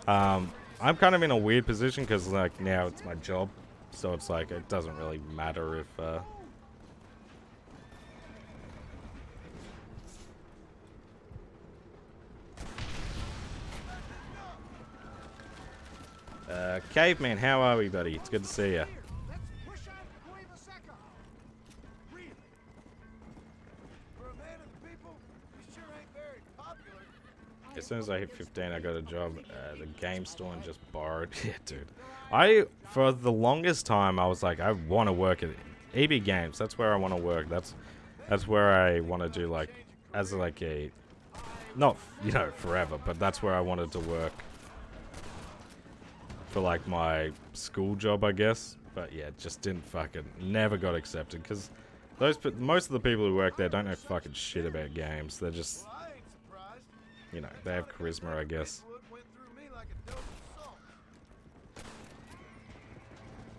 Speaker 1: I'm kind of in a weird position because, like, now it's my job. So it's like, it doesn't really matter if, Caveman, how are we, buddy? It's good to see you. As soon as I hit 15, I got a job at the game store and just borrowed. Yeah, dude. For the longest time, I was like, I want to work at EB Games. That's where I want to work. That's where I want to do, like, as like a, not, you know, forever, but that's where I wanted to work for, like, my school job, I guess. But yeah, just didn't never got accepted because most of the people who work there don't know fucking shit about games. They're just, you know, they have charisma, I guess.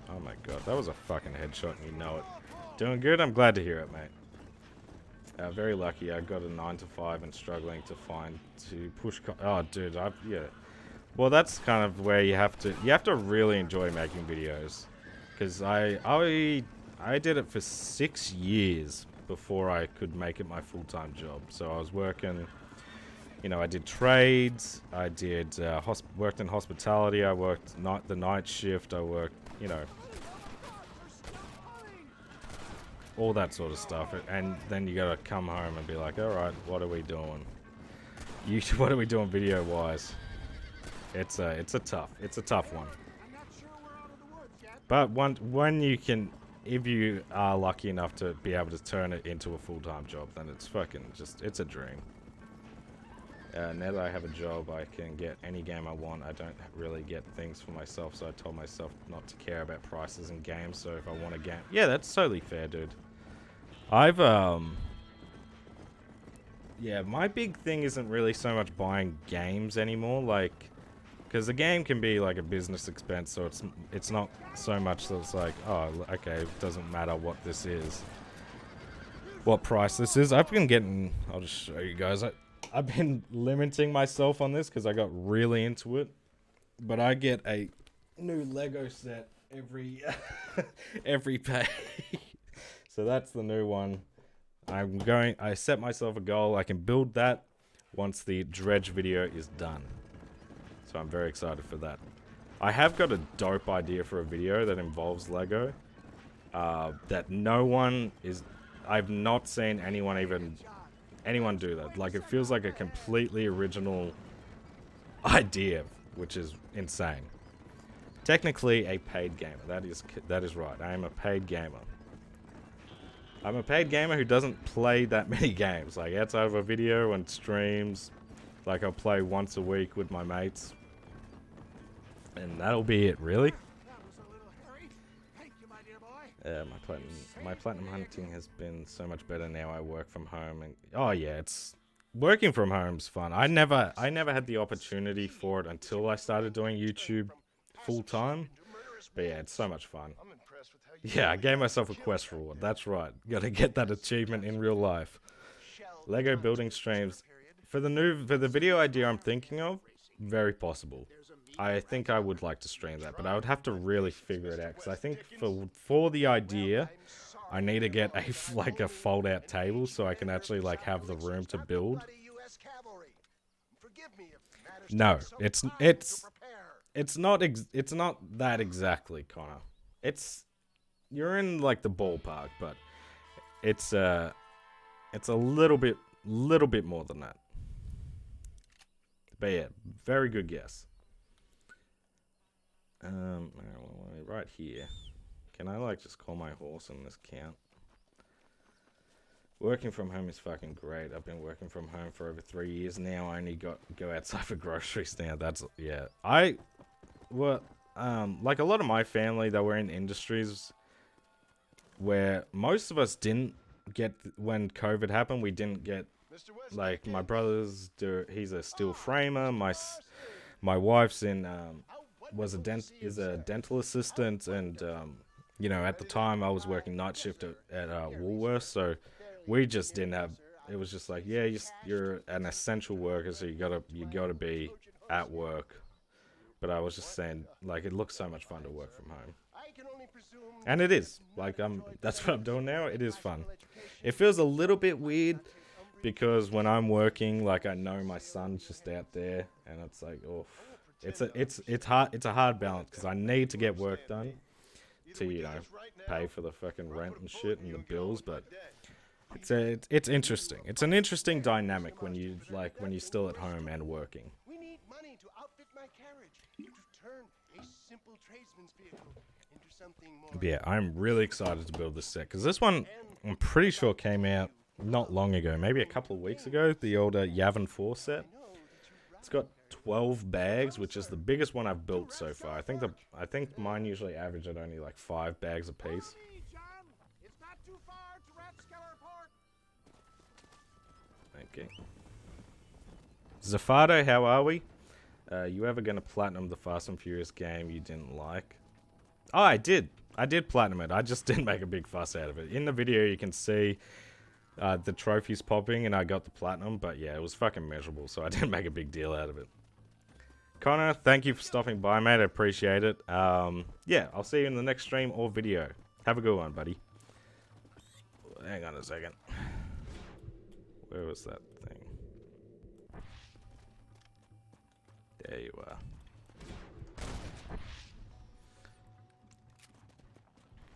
Speaker 1: Oh my god, that was a fucking headshot and you know it. Doing good? I'm glad to hear it, mate. Very lucky. I got a 9 to 5 and struggling to push. Oh, dude, yeah. Well, that's kind of where you have to really enjoy making videos, because I did it for 6 years before I could make it my full-time job. So I was working. You know, I did trades, I did, worked in hospitality, I worked the night shift, I worked, you know, all that sort of stuff. And then you gotta come home and be like, alright, what are we doing? What are we doing video-wise? It's a tough one. But when you can, if you are lucky enough to be able to turn it into a full-time job, then it's fucking it's a dream. Now that I have a job, I can get any game I want. I don't really get things for myself, so I told myself not to care about prices in games. So if I want a game... Yeah, that's totally fair, dude. Yeah, my big thing isn't really so much buying games anymore, like... Because the game can be like a business expense, so it's not so much that it's like, oh, okay, it doesn't matter what this is. What price this is. I've been getting... I'll just show you guys. I've been limiting myself on this because I got really into it. But I get a new Lego set every pay. So that's the new one. I set myself a goal. I can build that once the dredge video is done. So I'm very excited for that. I have got a dope idea for a video that involves Lego. That no one is... I've not seen anyone do that. Like, it feels like a completely original idea, which is insane. Technically a paid gamer. That is right. I am a paid gamer. I'm a paid gamer who doesn't play that many games. Like, outside of a video and streams, like, I'll play once a week with my mates. And that'll be it, really. My platinum hunting has been so much better now. I work from home, and oh yeah, it's working from home's fun. I never had the opportunity for it until I started doing YouTube full time. But yeah, it's so much fun. Yeah, I gave myself a quest reward. That's right. Gotta get that achievement in real life. Lego building streams for the video idea I'm thinking of. Very possible. I think I would like to stream that, but I would have to really figure it out, because I think for the idea, I need to get a fold-out table so I can actually like have the room to build. No, it's not that exactly, Connor. You're in like the ballpark, but it's a little bit more than that. But yeah, very good guess. Right here. Can I like just call my horse on this count? Working from home is fucking great. I've been working from home for over 3 years now. I only go outside for groceries now. That's yeah. Like a lot of my family that were in industries where most of us didn't get when COVID happened. We didn't get like my brother's. He's a steel framer. My wife's in is a dental assistant, and you know, at the time I was working night shift at Woolworths, so we just didn't have. It was just like, yeah, you're an essential worker, so you gotta be at work. But I was just saying, like, it looks so much fun to work from home, and it is. Like, that's what I'm doing now. It is fun. It feels a little bit weird because when I'm working, like, I know my son's just out there, and it's like, oh, it's hard. It's a hard balance because I need to get work done to, you know, pay for the fucking rent and shit and the bills, but it's interesting. It's an interesting dynamic when you're still at home and working.
Speaker 3: We need money to outfit my carriage, to turn a simple tradesman's vehicle into something more.
Speaker 1: But yeah, I'm really excited to build this set because this one I'm pretty sure came out not long ago, maybe a couple of weeks ago. The older Yavin 4 set. It's got 12 bags, which is the biggest one I've built so far. I think mine usually average at only like 5 bags a piece. Okay. Zafado, how are we? You ever gonna platinum the Fast and Furious game you didn't like? Oh, I did. I did platinum it. I just didn't make a big fuss out of it. In the video, you can see the trophies popping, and I got the platinum. But yeah, it was fucking miserable, so I didn't make a big deal out of it. Connor, thank you for stopping by, mate. I appreciate it. Yeah, I'll see you in the next stream or video. Have a good one, buddy. Hang on a second. Where was that thing? There you are.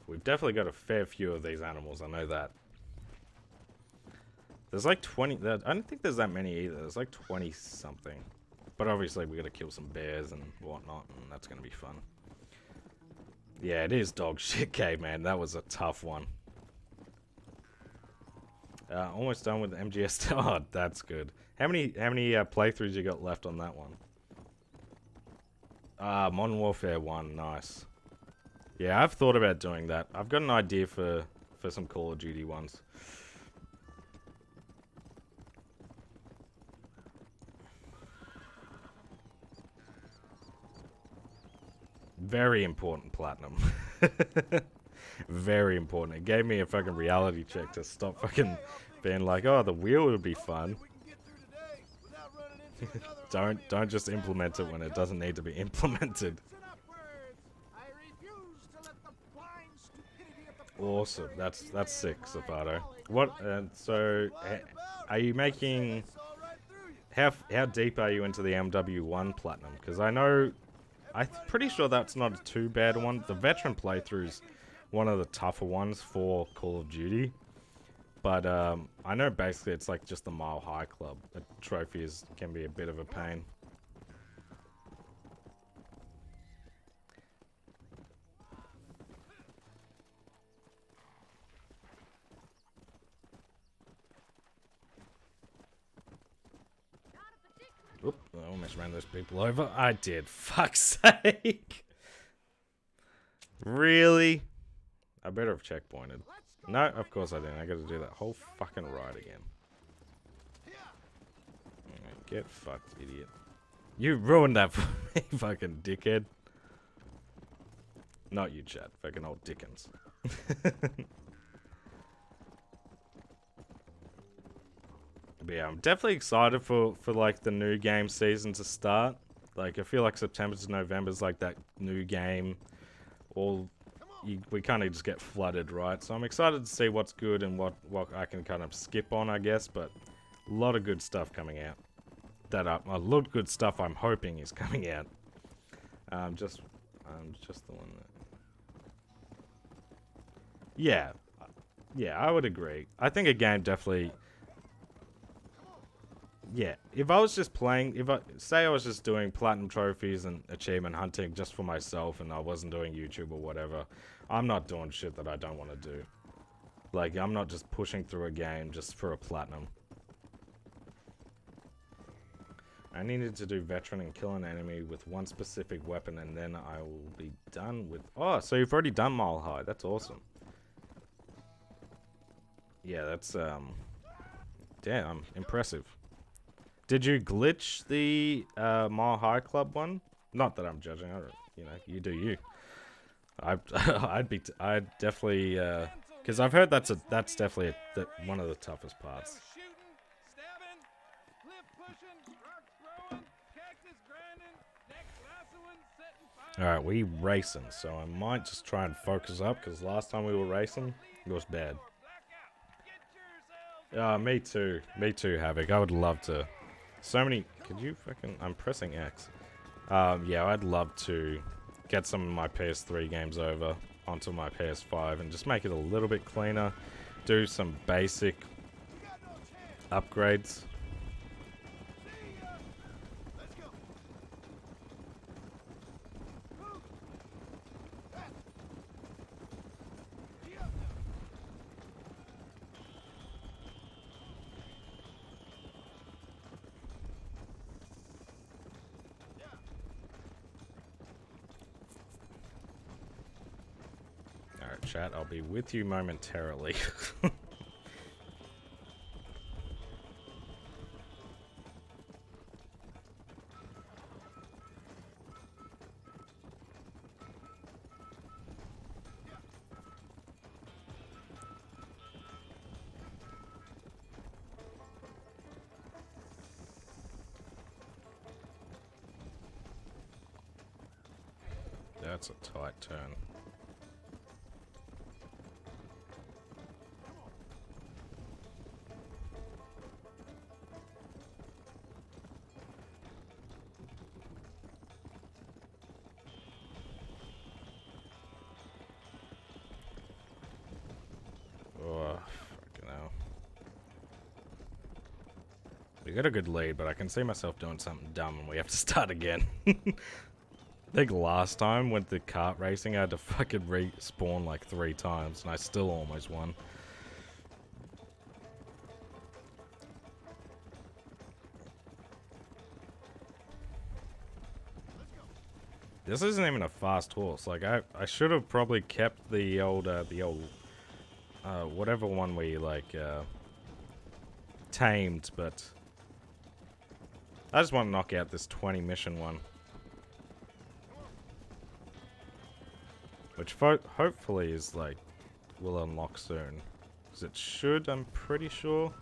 Speaker 1: We've definitely got a fair few of these animals, I know that. There's like 20, I don't think there's that many either. There's like 20 something. But obviously we gotta kill some bears and whatnot, and that's gonna be fun. Yeah, it is dog shit, caveman. That was a tough one. Almost done with the MGS. Oh, that's good. How many playthroughs you got left on that one? Modern Warfare 1, nice. Yeah, I've thought about doing that. I've got an idea for some Call of Duty ones. Very important platinum. Very important. It gave me a fucking reality check to stop fucking being like, oh, the wheel would be fun. Don't just implement it when it doesn't need to be implemented. Awesome. That's sick, Zapato. What? So, are you making? How deep are you into the MW1 platinum? Because I know, I'm pretty sure that's not a too bad one. The veteran playthrough's one of the tougher ones for Call of Duty. But I know basically it's like just the Mile High Club. The trophies can be a bit of a pain. Oop, I almost ran those people over. I did. Fuck's sake. Really? I better have checkpointed. No, of course I didn't. I gotta do that whole fucking ride again. Right, get fucked, idiot. You ruined that for me, fucking dickhead. Not you, Chad. Fucking old Dickens. But yeah, I'm definitely excited for like the new game season to start. Like, I feel like September to November is like that new game. We kind of just get flooded, right? So I'm excited to see what's good and what I can kind of skip on, I guess. But a lot of good stuff coming out. A lot of good stuff I'm hoping is coming out. Just the one that. Yeah, I would agree. I think a game definitely. yeah, if I was just playing, if I say I was just doing platinum trophies and achievement hunting just for myself and I wasn't doing YouTube or whatever, I'm not doing shit that I don't want to do. Like, I'm not just pushing through a game just for a platinum. I needed to do veteran and kill an enemy with one specific weapon and then I will be done with... Oh, so you've already done Mile High. That's awesome. Yeah, that's, damn, impressive. Did you glitch the Mile High Club one? Not that I'm judging. You know, you do you. I'd definitely, because I've heard that's definitely one of the toughest parts. Alright, we racing, so I might just try and focus up, because last time we were racing, it was bad. Me too, Havoc. I would love to. So many, could you fucking, I'm pressing X. Yeah, I'd love to get some of my PS3 games over onto my PS5 and just make it a little bit cleaner. Do some basic upgrades. Alright, chat, I'll be with you momentarily. That's a tight turn. Oh, fucking hell. We got a good lead, but I can see myself doing something dumb and we have to start again. I think last time with the kart racing, I had to fucking respawn like 3 times, and I still almost won. This isn't even a fast horse. Like, I should have probably kept the old, whatever one we, like, tamed, but I just want to knock out this 20 mission one. Which hopefully is, like, will unlock soon. Because it should, I'm pretty sure.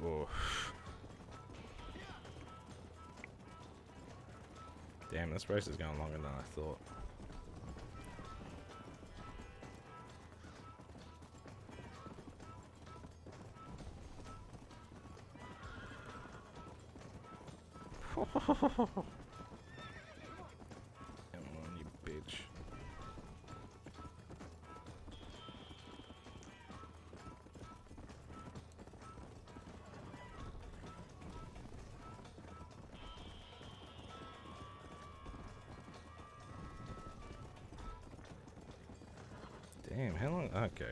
Speaker 1: Oh. Damn, this race is going longer than I thought. Come on, you bitch. Damn, how long? Okay.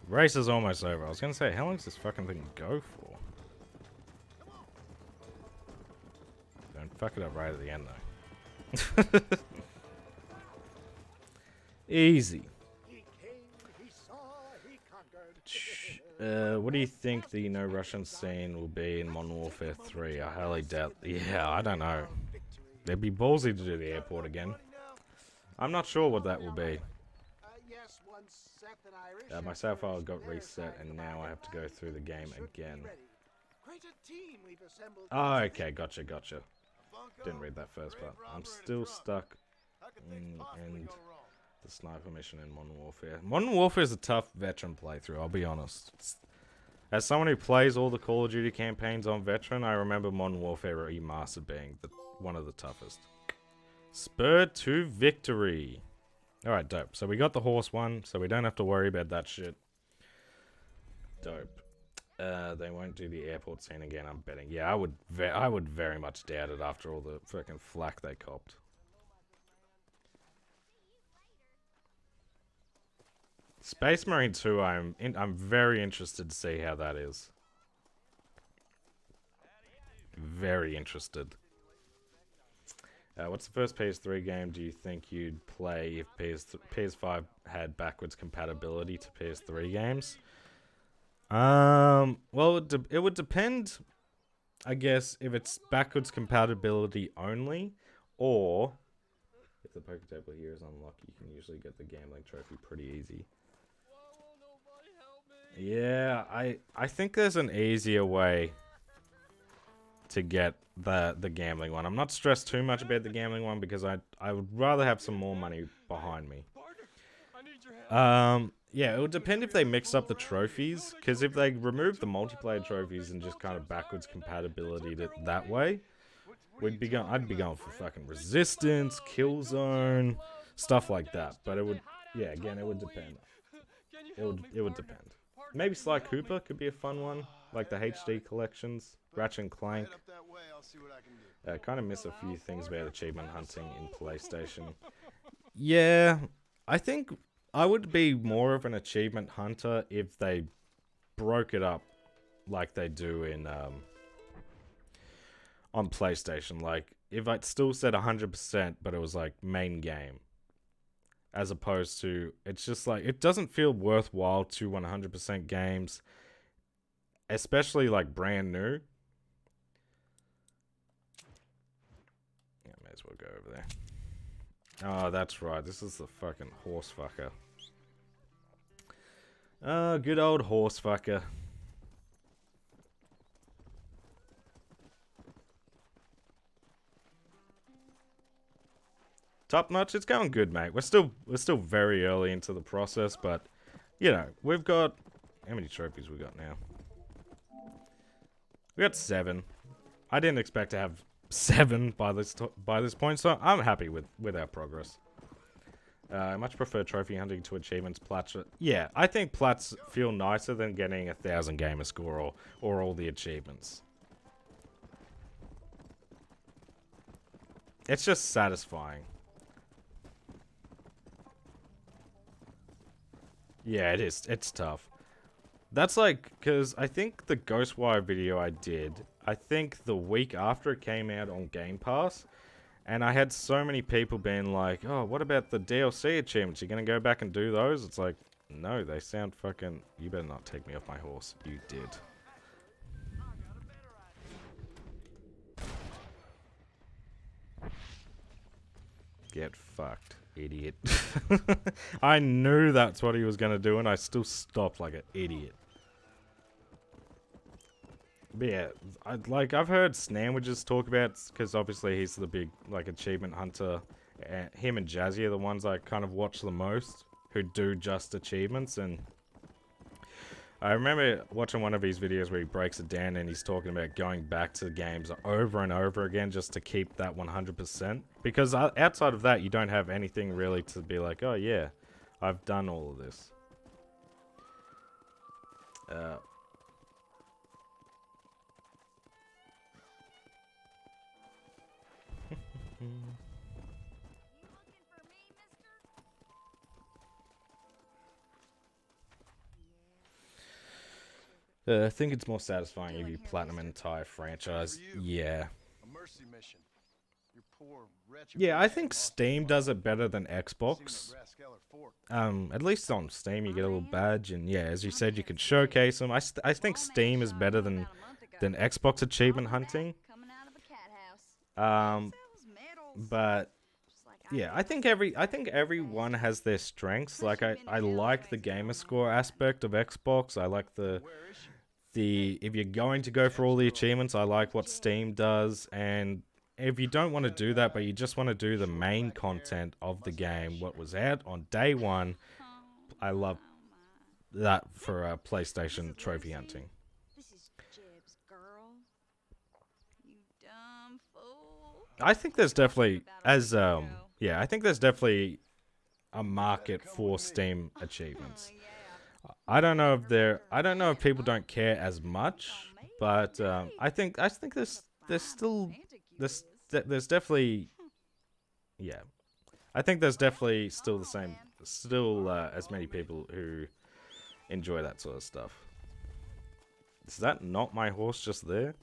Speaker 1: Race is almost over. I was gonna say, how long does this fucking thing go for? Don't fuck it up right at the end, though. Easy. What do you think the no Russian scene will be in Modern Warfare 3? I highly doubt. Yeah, I don't know. They'd be ballsy to do the airport again. I'm not sure what that will be. My save file got reset and now I have to go through the game again. Oh, okay, gotcha. Didn't read that first part. I'm still stuck in the sniper mission in Modern Warfare. Modern Warfare is a tough veteran playthrough, I'll be honest. As someone who plays all the Call of Duty campaigns on veteran, I remember Modern Warfare Remastered being one of the toughest. Spur to victory. Alright, dope. So we got the horse one, so we don't have to worry about that shit. Dope. They won't do the airport scene again, I'm betting. Yeah, I would very much doubt it after all the freaking flack they copped. Space Marine 2, I'm very interested to see how that is. Very interested. What's the first PS3 game do you think you'd play if PS5 had backwards compatibility to PS3 games? Well, it would depend, I guess, if it's backwards compatibility only, or if the poker table here is unlocked, you can usually get the gambling trophy pretty easy. Yeah, I think there's an easier way to get the gambling one. I'm not stressed too much about the gambling one because I would rather have some more money behind me. Yeah, it would depend if they mix up the trophies, because if they remove the multiplayer trophies and just kind of backwards compatibility that way, I'd be going for fucking Resistance, Killzone, stuff like that. But it would, yeah, again, it would depend. It would depend. Maybe Sly Cooper could be a fun one, like the HD collections, Ratchet and Clank. I kind of miss a few things about achievement hunting in PlayStation. Yeah, I think I would be more of an achievement hunter if they broke it up like they do in on PlayStation. Like, if it still said 100%, but it was like main game. As opposed to, it's just like, it doesn't feel worthwhile to 100% games, especially like brand new. Yeah, may as well go over there. Oh, that's right. This is the fucking horse fucker. Oh, good old horse fucker. Top notch. It's going good, mate. We're still very early into the process, but you know, we've got, how many trophies we got now? We got 7. I didn't expect to have 7 by this point, so I'm happy with our progress. I much prefer trophy hunting to achievements. Plats. Yeah, I think plats feel nicer than getting 1,000 gamer score or all the achievements. It's just satisfying. Yeah, it is. It's tough. That's like, because I think the Ghostwire video I did, I think the week after it came out on Game Pass, and I had so many people being like, oh, what about the DLC achievements? You gonna go back and do those? It's like, no, they sound fucking, you better not take me off my horse. You did. Get fucked, idiot. I knew that's what he was gonna do, and I still stopped like an idiot. But yeah, I've heard Sandwiches talk about, because obviously he's the big like achievement hunter. Him and Jazzy are the ones I kind of watch the most, who do just achievements. And I remember watching one of his videos where he breaks it down and he's talking about going back to games over and over again just to keep that 100%. Because outside of that, you don't have anything really to be like, oh yeah, I've done all of this. I think it's more satisfying if you platinum an entire franchise. Yeah.
Speaker 3: A mercy mission. Your poor, wretched
Speaker 1: Yeah, I think Steam does it better than Xbox. At least on Steam you get a little badge, and yeah, as you said, you can showcase them. I think Steam is better than Xbox achievement hunting. But yeah, I think everyone has their strengths. Like I like the gamer score aspect of Xbox. I like the if you're going to go for all the achievements, I like what Steam does. And if you don't want to do that, but you just want to do the main content of the game, what was out on day one, I love that for PlayStation trophy hunting.
Speaker 5: This is Jib's girl. You dumb fool.
Speaker 1: I think there's definitely, I think there's definitely a market
Speaker 3: Come
Speaker 1: for
Speaker 3: with me.
Speaker 1: Steam achievements.
Speaker 5: Yeah.
Speaker 1: I don't know if people don't care as much, but I think there's still there's definitely yeah. I think there's definitely still the same as many people who enjoy that sort of stuff. Is that not my horse just there?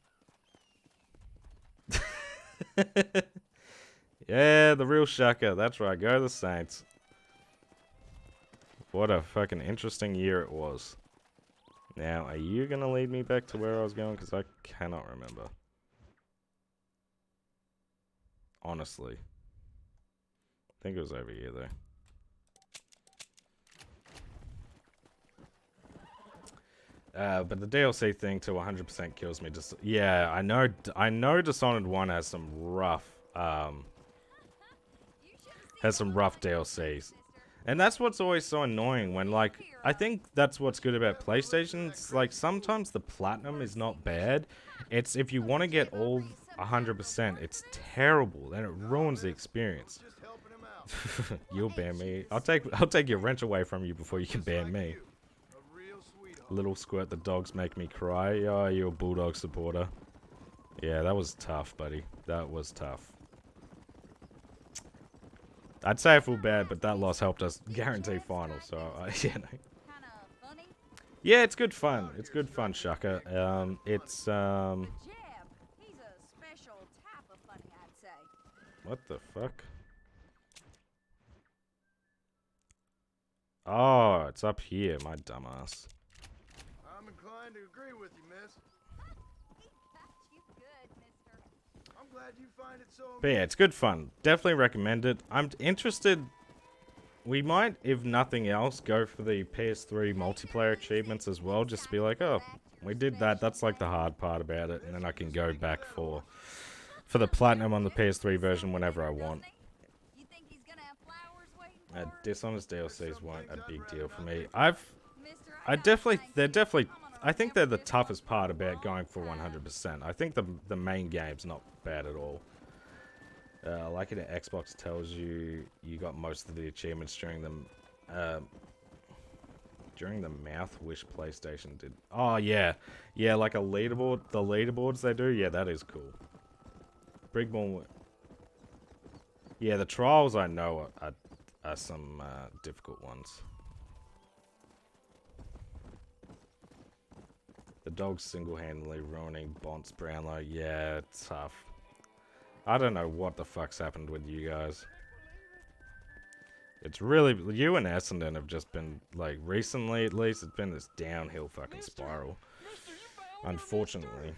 Speaker 1: Yeah, the real Shaka. That's right. Go the Saints. What a fucking interesting year it was. Now, are you going to lead me back to where I was going? Because I cannot remember. Honestly. I think it was over here, though. But the DLC thing to 100% kills me. Just yeah, I know Dishonored 1 has some rough DLCs. And that's what's always so annoying when, like, I think that's what's good about PlayStation. It's like sometimes the platinum is not bad. It's if you want to get all 100%, it's terrible and it ruins the experience.
Speaker 3: Just helping him out.
Speaker 1: You'll ban me. I'll take your wrench away from you before you can ban me.
Speaker 3: A real sweetheart.
Speaker 1: Little Squirt, the dogs make me cry. Oh, you're a Bulldog supporter. Yeah, that was tough, buddy. That was tough. I'd say I feel bad, but that loss helped us guarantee final, so yeah, no. Yeah, it's good fun. It's good fun, Shaka. It's
Speaker 5: Jeb, he's a special type of funny, I'd say.
Speaker 1: what the fuck? Oh, it's up here, my dumbass.
Speaker 3: I'm inclined to agree with you, miss.
Speaker 5: He got you good, mister.
Speaker 3: I'm glad you find it so
Speaker 1: But yeah, it's good fun. Definitely recommend it. I'm interested. We might, if nothing else, go for the PS3 multiplayer achievements as well. Just to be like, oh, we did that. That's like the hard part about it, and then I can go back for the platinum on the PS3 version whenever I want.
Speaker 5: You think he's gonna have flowers waiting for us?
Speaker 1: Dishonored DLCs weren't a big deal for me.
Speaker 5: Mister,
Speaker 1: I think they're the toughest part about going for 100%. I think the main game's not bad at all. Like it, Xbox tells you got most of the achievements during the Mouth Wish PlayStation did. Oh yeah, like a leaderboard. The leaderboards they do, yeah, that is cool. Brigborn. Yeah, the trials I know are some difficult ones. The dog's single-handedly ruining Bont's Brownlow. Yeah, it's tough. I don't know what the fuck's happened with you guys. It's really... You and Essendon have just been, like, recently at least, it's been this downhill fucking spiral. Unfortunately.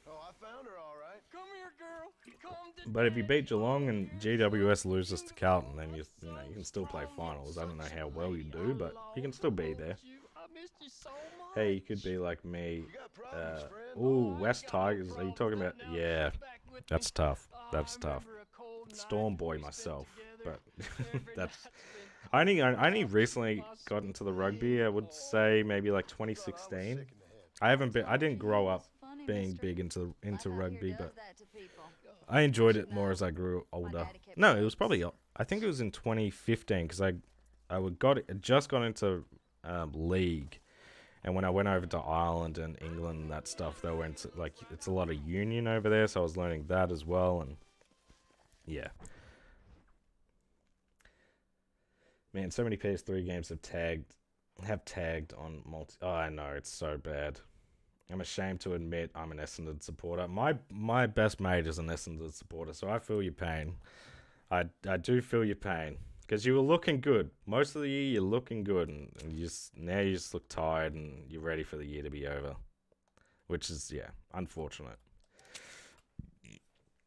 Speaker 3: Oh, I found her all right.
Speaker 2: Come here, girl. Come to
Speaker 1: But if you beat Geelong and GWS loses to Carlton, then you know you can still play finals. I don't know how well you do, but you can still be there.
Speaker 2: I missed you so much.
Speaker 1: Hey, you could be like me.
Speaker 3: You got problems, friend?
Speaker 1: Ooh, West Tigers. Are you talking about? Yeah, that's tough. That's tough. Storm Boy myself, but that's. I only recently got into the rugby. I would say maybe like 2016. I didn't grow up being big into rugby, but I enjoyed it more as I grew older. No, it was probably, I think it was in 2015 because I just got into league, and when I went over to Ireland and England and that stuff, they went to, like, it's a lot of union over there, so I was learning that as well, and yeah. Man, so many PS3 games have tagged on multi. Oh, I know, it's so bad. I'm ashamed to admit I'm an Essendon supporter. My best mate is an Essendon supporter, so I feel your pain. I do feel your pain. Because you were looking good. Most of the year, you're looking good. And now you just look tired and you're ready for the year to be over. Which is, yeah, unfortunate.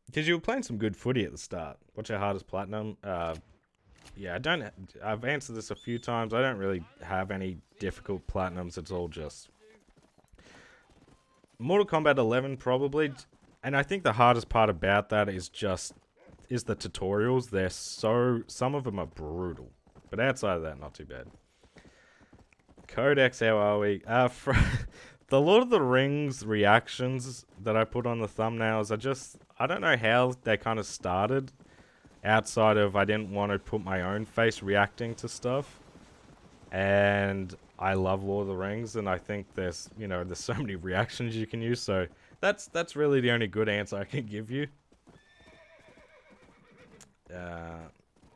Speaker 1: Because you were playing some good footy at the start. What's your hardest platinum? Yeah, I've answered this a few times. I don't really have any difficult platinums. It's all just Mortal Kombat 11 probably. And I think the hardest part about that is the tutorials. Some of them are brutal, but outside of that, not too bad. Codex, how are we? The Lord of the Rings reactions that I put on the thumbnails, I don't know how they kind of started. outside of I didn't want to put my own face reacting to stuff. And I love Lord of the Rings, and I think there's, you know, there's so many reactions you can use, so that's really the only good answer I can give you.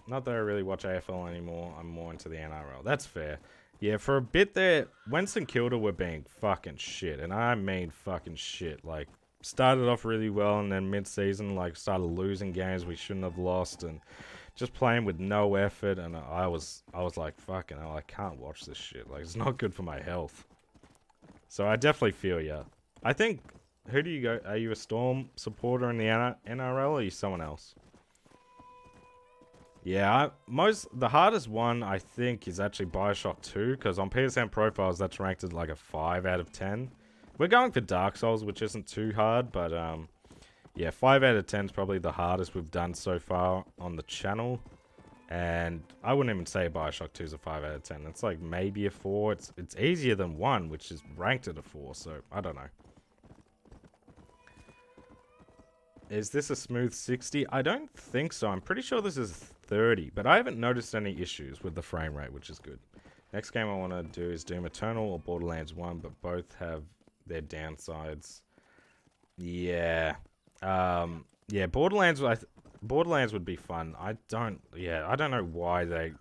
Speaker 1: Not that I really watch AFL anymore, I'm more into the NRL. That's fair. Yeah, for a bit there, when St Kilda were being fucking shit, and I mean fucking shit, like, started off really well, and then mid-season, like, started losing games we shouldn't have lost, and just playing with no effort, and I was like, fucking hell, I can't watch this shit. Like, it's not good for my health. So I definitely feel ya. I think, who do you go? Are you a Storm supporter in the NRL, or are you someone else? Yeah, the hardest one I think is actually Bioshock 2, because on PSN profiles that's ranked at like a 5 out of 10. We're going for Dark Souls, which isn't too hard, but yeah, 5 out of 10 is probably the hardest we've done so far on the channel. And I wouldn't even say Bioshock 2 is a 5 out of 10. It's like maybe a 4. It's easier than 1, which is ranked at a 4, so I don't know. Is this a smooth 60? I don't think so. I'm pretty sure this is 30, but I haven't noticed any issues with the frame rate, which is good. Next game I want to do is Doom Eternal or Borderlands 1, but both have their downsides. Yeah. Yeah, Borderlands would be fun. I don't know why I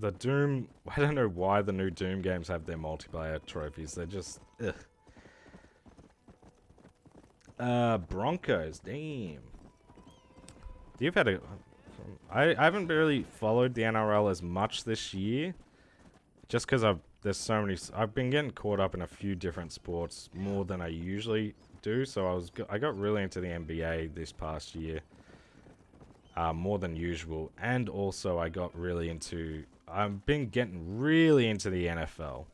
Speaker 1: don't know why the new Doom games have their multiplayer trophies. They're just, ugh. Broncos, damn. You've had I haven't really followed the NRL as much this year, just because I've been getting caught up in a few different sports more than I usually do. So I got really into the NBA this past year, more than usual, and also I've been getting really into the NFL.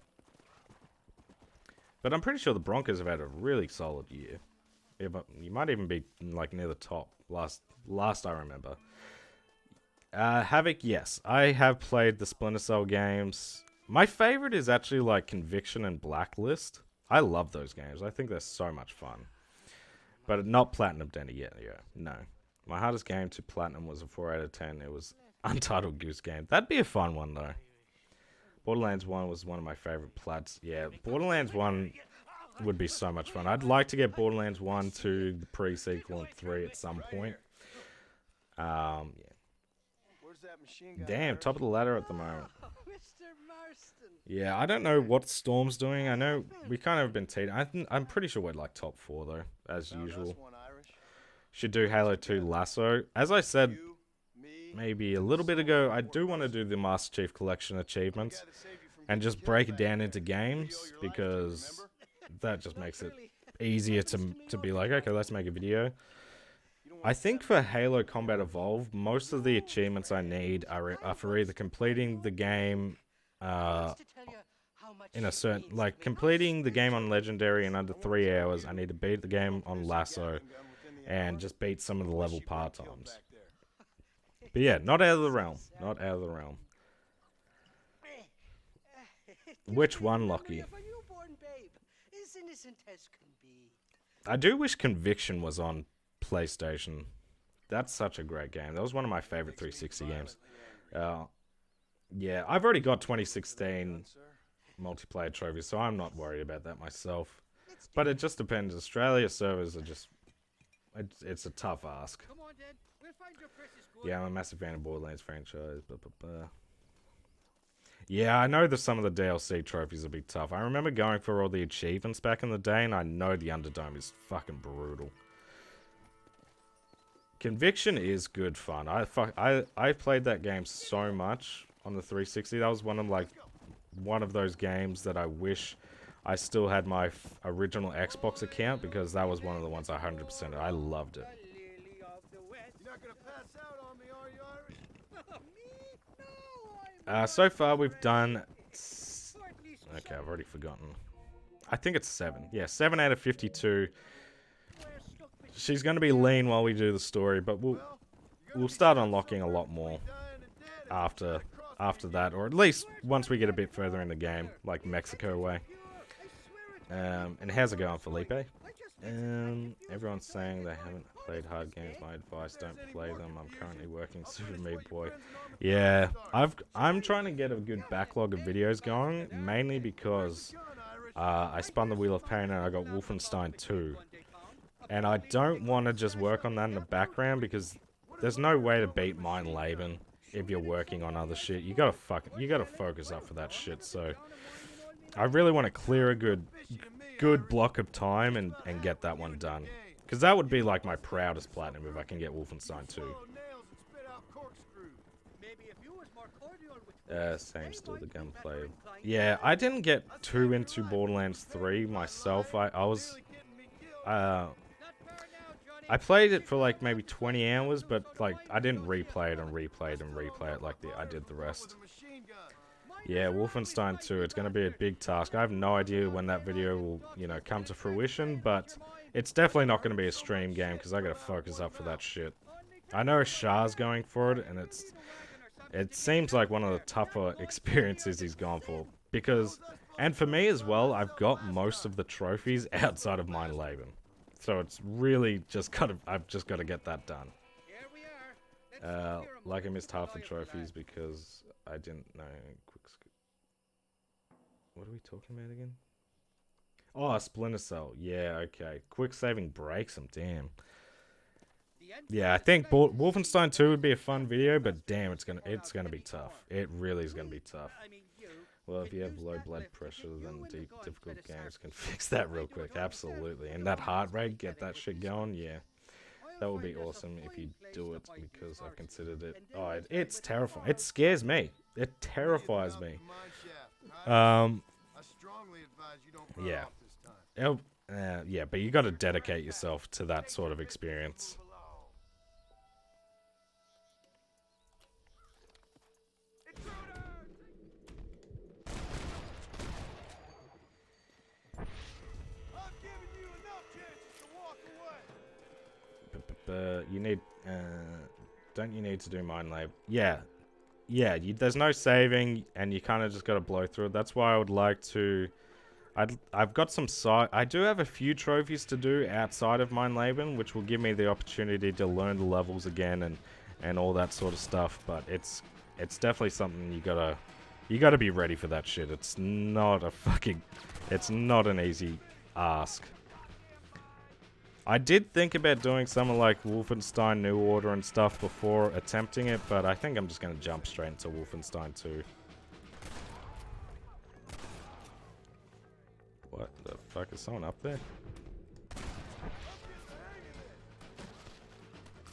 Speaker 1: But I'm pretty sure the Broncos have had a really solid year. Yeah, but you might even be like near the top last I remember. Havoc, yes. I have played the Splinter Cell games. My favorite is actually like Conviction and Blacklist. I love those games. I think they're so much fun. But not Platinum Denny yet, yeah. No. My hardest game to Platinum was a 4 out of 10. It was Untitled Goose Game. That'd be a fun one, though. Borderlands 1 was one of my favorite plats. Yeah, Borderlands 1 would be so much fun. I'd like to get Borderlands 1 to the pre-sequel and 3 at some point. Yeah. Damn, top of the ladder at the moment. Yeah, I don't know what Storm's doing. I know we kind of have been teetering. I'm pretty sure we're like top 4 though, as usual. Should do Halo 2 Lasso. As I said maybe a little bit ago, I do want to do the Master Chief Collection achievements and just break it down into games, because that just makes it easier to be like, okay, let's make a video. I think for Halo Combat Evolved, most of the achievements I need are for either completing the game in a certain, like completing the game on Legendary in under 3 hours. I need to beat the game on Lasso and just beat some of the level part times. But yeah, not out of the realm. Not out of the realm. Which one, Lockie? I do wish Conviction was on PlayStation. That's such a great game. That was one of my favorite 360 games. Yeah, I've already got 2016 multiplayer trophies, so I'm not worried about that myself. But it just depends. Australia servers are just... It's a tough ask. Yeah, I'm a massive fan of Borderlands franchise. Yeah, I know that some of the DLC trophies will be tough. I remember going for all the achievements back in the day, and I know the Underdome is fucking brutal. Conviction is good fun. I played that game so much on the 360. That was one of those games that I wish I still had my original Xbox account, because that was one of the ones I 100%. I loved it. So far we've done... Okay, I've already forgotten. I think it's 7. Yeah, 7 out of 52. She's going to be lean while we do the story, but we'll start unlocking a lot more after that, or at least once we get a bit further in the game, like Mexico way. And how's it going, Felipe? Everyone's saying they haven't... played hard games. My advice: don't play them. I'm currently working Super Meat Boy. Yeah, I'm trying to get a good backlog of videos going, mainly because I spun the Wheel of Pain and I got Wolfenstein 2, and I don't want to just work on that in the background because there's no way to beat Mein Leben if you're working on other shit. You gotta focus up for that shit. So I really want to clear a good block of time and get that one done. Because that would be like my proudest platinum if I can get Wolfenstein 2. Same, still the gunplay. Yeah, I didn't get too into Borderlands 3 myself. I played it for like maybe 20 hours, but like I didn't replay it like I did the rest. Yeah, Wolfenstein 2, it's going to be a big task. I have no idea when that video will, come to fruition, but it's definitely not going to be a stream game because I got to focus up for that shit. I know Shah's going for it, and it seems like one of the tougher experiences he's gone for. And for me as well, I've got most of the trophies outside of Mein Leben. So it's really I've just got to get that done. Like I missed half the trophies because I didn't know. What are we talking about again? Oh, Splinter Cell. Yeah, okay. Quick saving breaks them, damn. Yeah, I think Wolfenstein 2 would be a fun video, but damn, it's gonna be tough. It really is gonna be tough. Well, if you have low blood pressure, then difficult games can fix that real quick. Absolutely. And that heart rate, get that shit going, yeah. That would be awesome if you do it because I've considered it. Oh, it's terrifying. It scares me. It terrifies me. Yeah. Yeah, but you got to dedicate yourself to that sort of experience. You need, don't you need to do Mein Leben? Yeah, there's no saving, and you kind of just got to blow through it. That's why I would like to, I've got some I do have a few trophies to do outside of Mein Leben, which will give me the opportunity to learn the levels again and all that sort of stuff, but it's definitely something you gotta be ready for that shit. It's not an easy ask. I did think about doing something like Wolfenstein New Order and stuff before attempting it, but I think I'm just going to jump straight into Wolfenstein 2. What the fuck? Is someone up there?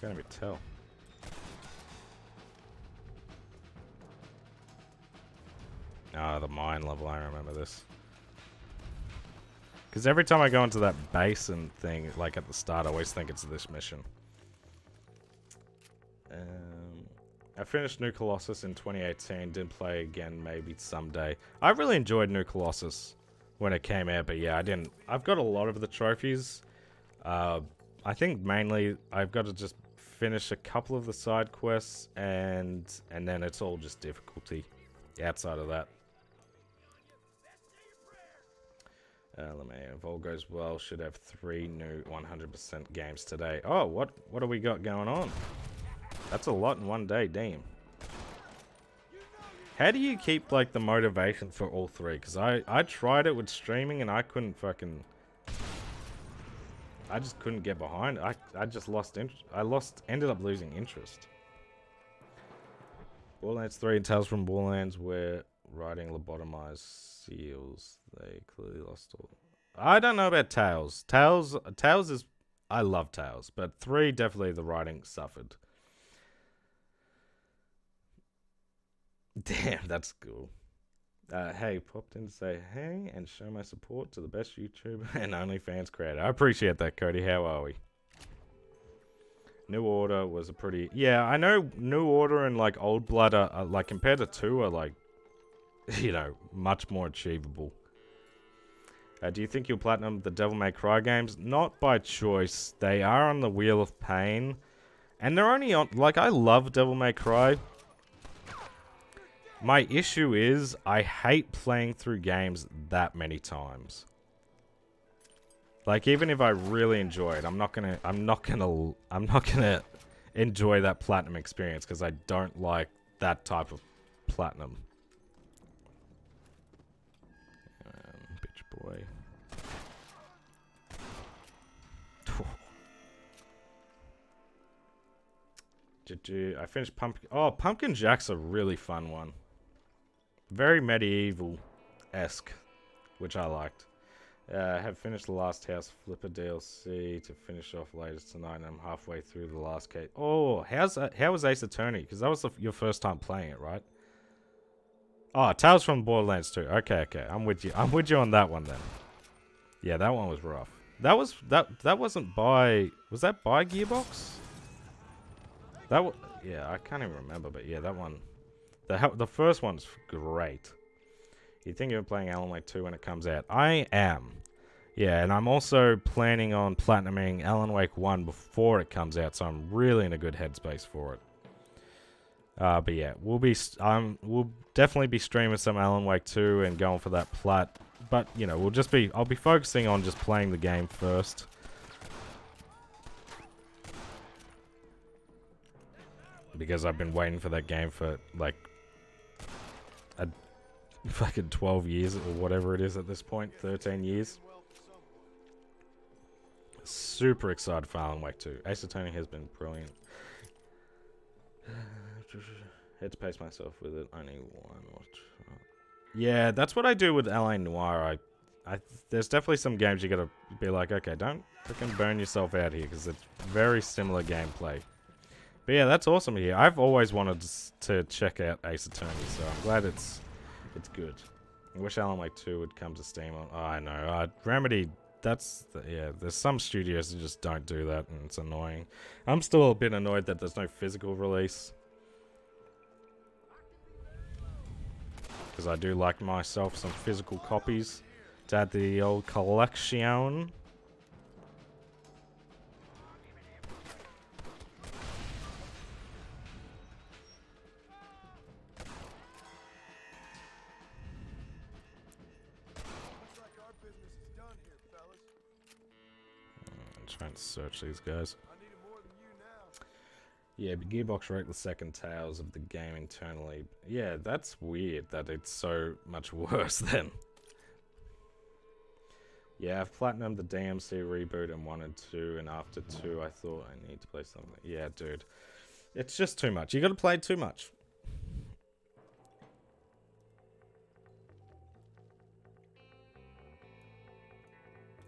Speaker 1: Can't even tell. Ah, the mine level, I remember this. Because every time I go into that basin thing, like at the start, I always think it's this mission. I finished New Colossus in 2018, didn't play again maybe someday. I really enjoyed New Colossus when it came out, but yeah, I've got a lot of the trophies. I think mainly I've got to just finish a couple of the side quests, and then it's all just difficulty outside of that. If all goes well, should have 3 new 100% games today. Oh, what do we got going on? That's a lot in one day, damn. How do you keep like the motivation for all 3? Because I tried it with streaming and I couldn't fucking... I just couldn't get behind it. I just lost interest. Ended up losing interest. Borderlands 3 and Tales from Borderlands were riding lobotomized seals. They clearly lost all. I don't know about Tales. Tales is... I love Tales, but 3 definitely the writing suffered. Damn, that's cool. Hey, popped in to say hey and show my support to the best YouTuber and OnlyFans creator. I appreciate that, Cody. How are we? New Order was a pretty... Yeah, I know New Order and like Old Blood are like compared to 2 are like, you know, much more achievable. Do you think you'll platinum the Devil May Cry games? Not by choice. They are on the Wheel of Pain. And they're only on... Like, I love Devil May Cry. My issue is I hate playing through games that many times. Like, even if I really enjoy it, I'm not gonna enjoy that platinum experience because I don't like that type of platinum. Bitch boy. I finished Pumpkin. Oh, Pumpkin Jack's a really fun one. Very medieval-esque, which I liked. I have finished the last House Flipper DLC to finish off later tonight, and I'm halfway through the last case. Oh, how was Ace Attorney? Because that was your first time playing it, right? Oh, Tales from Borderlands 2. Okay, I'm with you. I'm with you on that one then. Yeah, that one was rough. That wasn't by. Was that by Gearbox? Yeah, I can't even remember, but yeah, that one. The first one's great. You think you're playing Alan Wake 2 when it comes out? I am. Yeah, and I'm also planning on platinuming Alan Wake 1 before it comes out, so I'm really in a good headspace for it. But yeah, we'll definitely be streaming some Alan Wake 2 and going for that plat. But you know, I'll be focusing on just playing the game first. Because I've been waiting for that game for like a fucking 12 years or whatever it is at this point, 13 years. Super excited for Alan Wake 2. Ace Attorney has been brilliant. Had to pace myself with it. Only one more try. Yeah, that's what I do with LA Noire. There's definitely some games you gotta be like, okay, don't freaking burn yourself out here because it's very similar gameplay. But yeah, that's awesome here. I've always wanted to check out Ace Attorney, so I'm glad it's good. I wish Alan Wake 2 would come to Steam. Oh, I know. Remedy, yeah, there's some studios that just don't do that, and it's annoying. I'm still a bit annoyed that there's no physical release. Because I do like myself some physical copies to add to the old collection. Trying to search these guys. Yeah, but Gearbox ranked the second Tales of the game internally. Yeah, that's weird that it's so much worse then. Yeah, I've platinumed the DMC reboot and 1 and 2, and after 2 I thought I need to play something. Yeah, dude. It's just too much. You gotta play too much.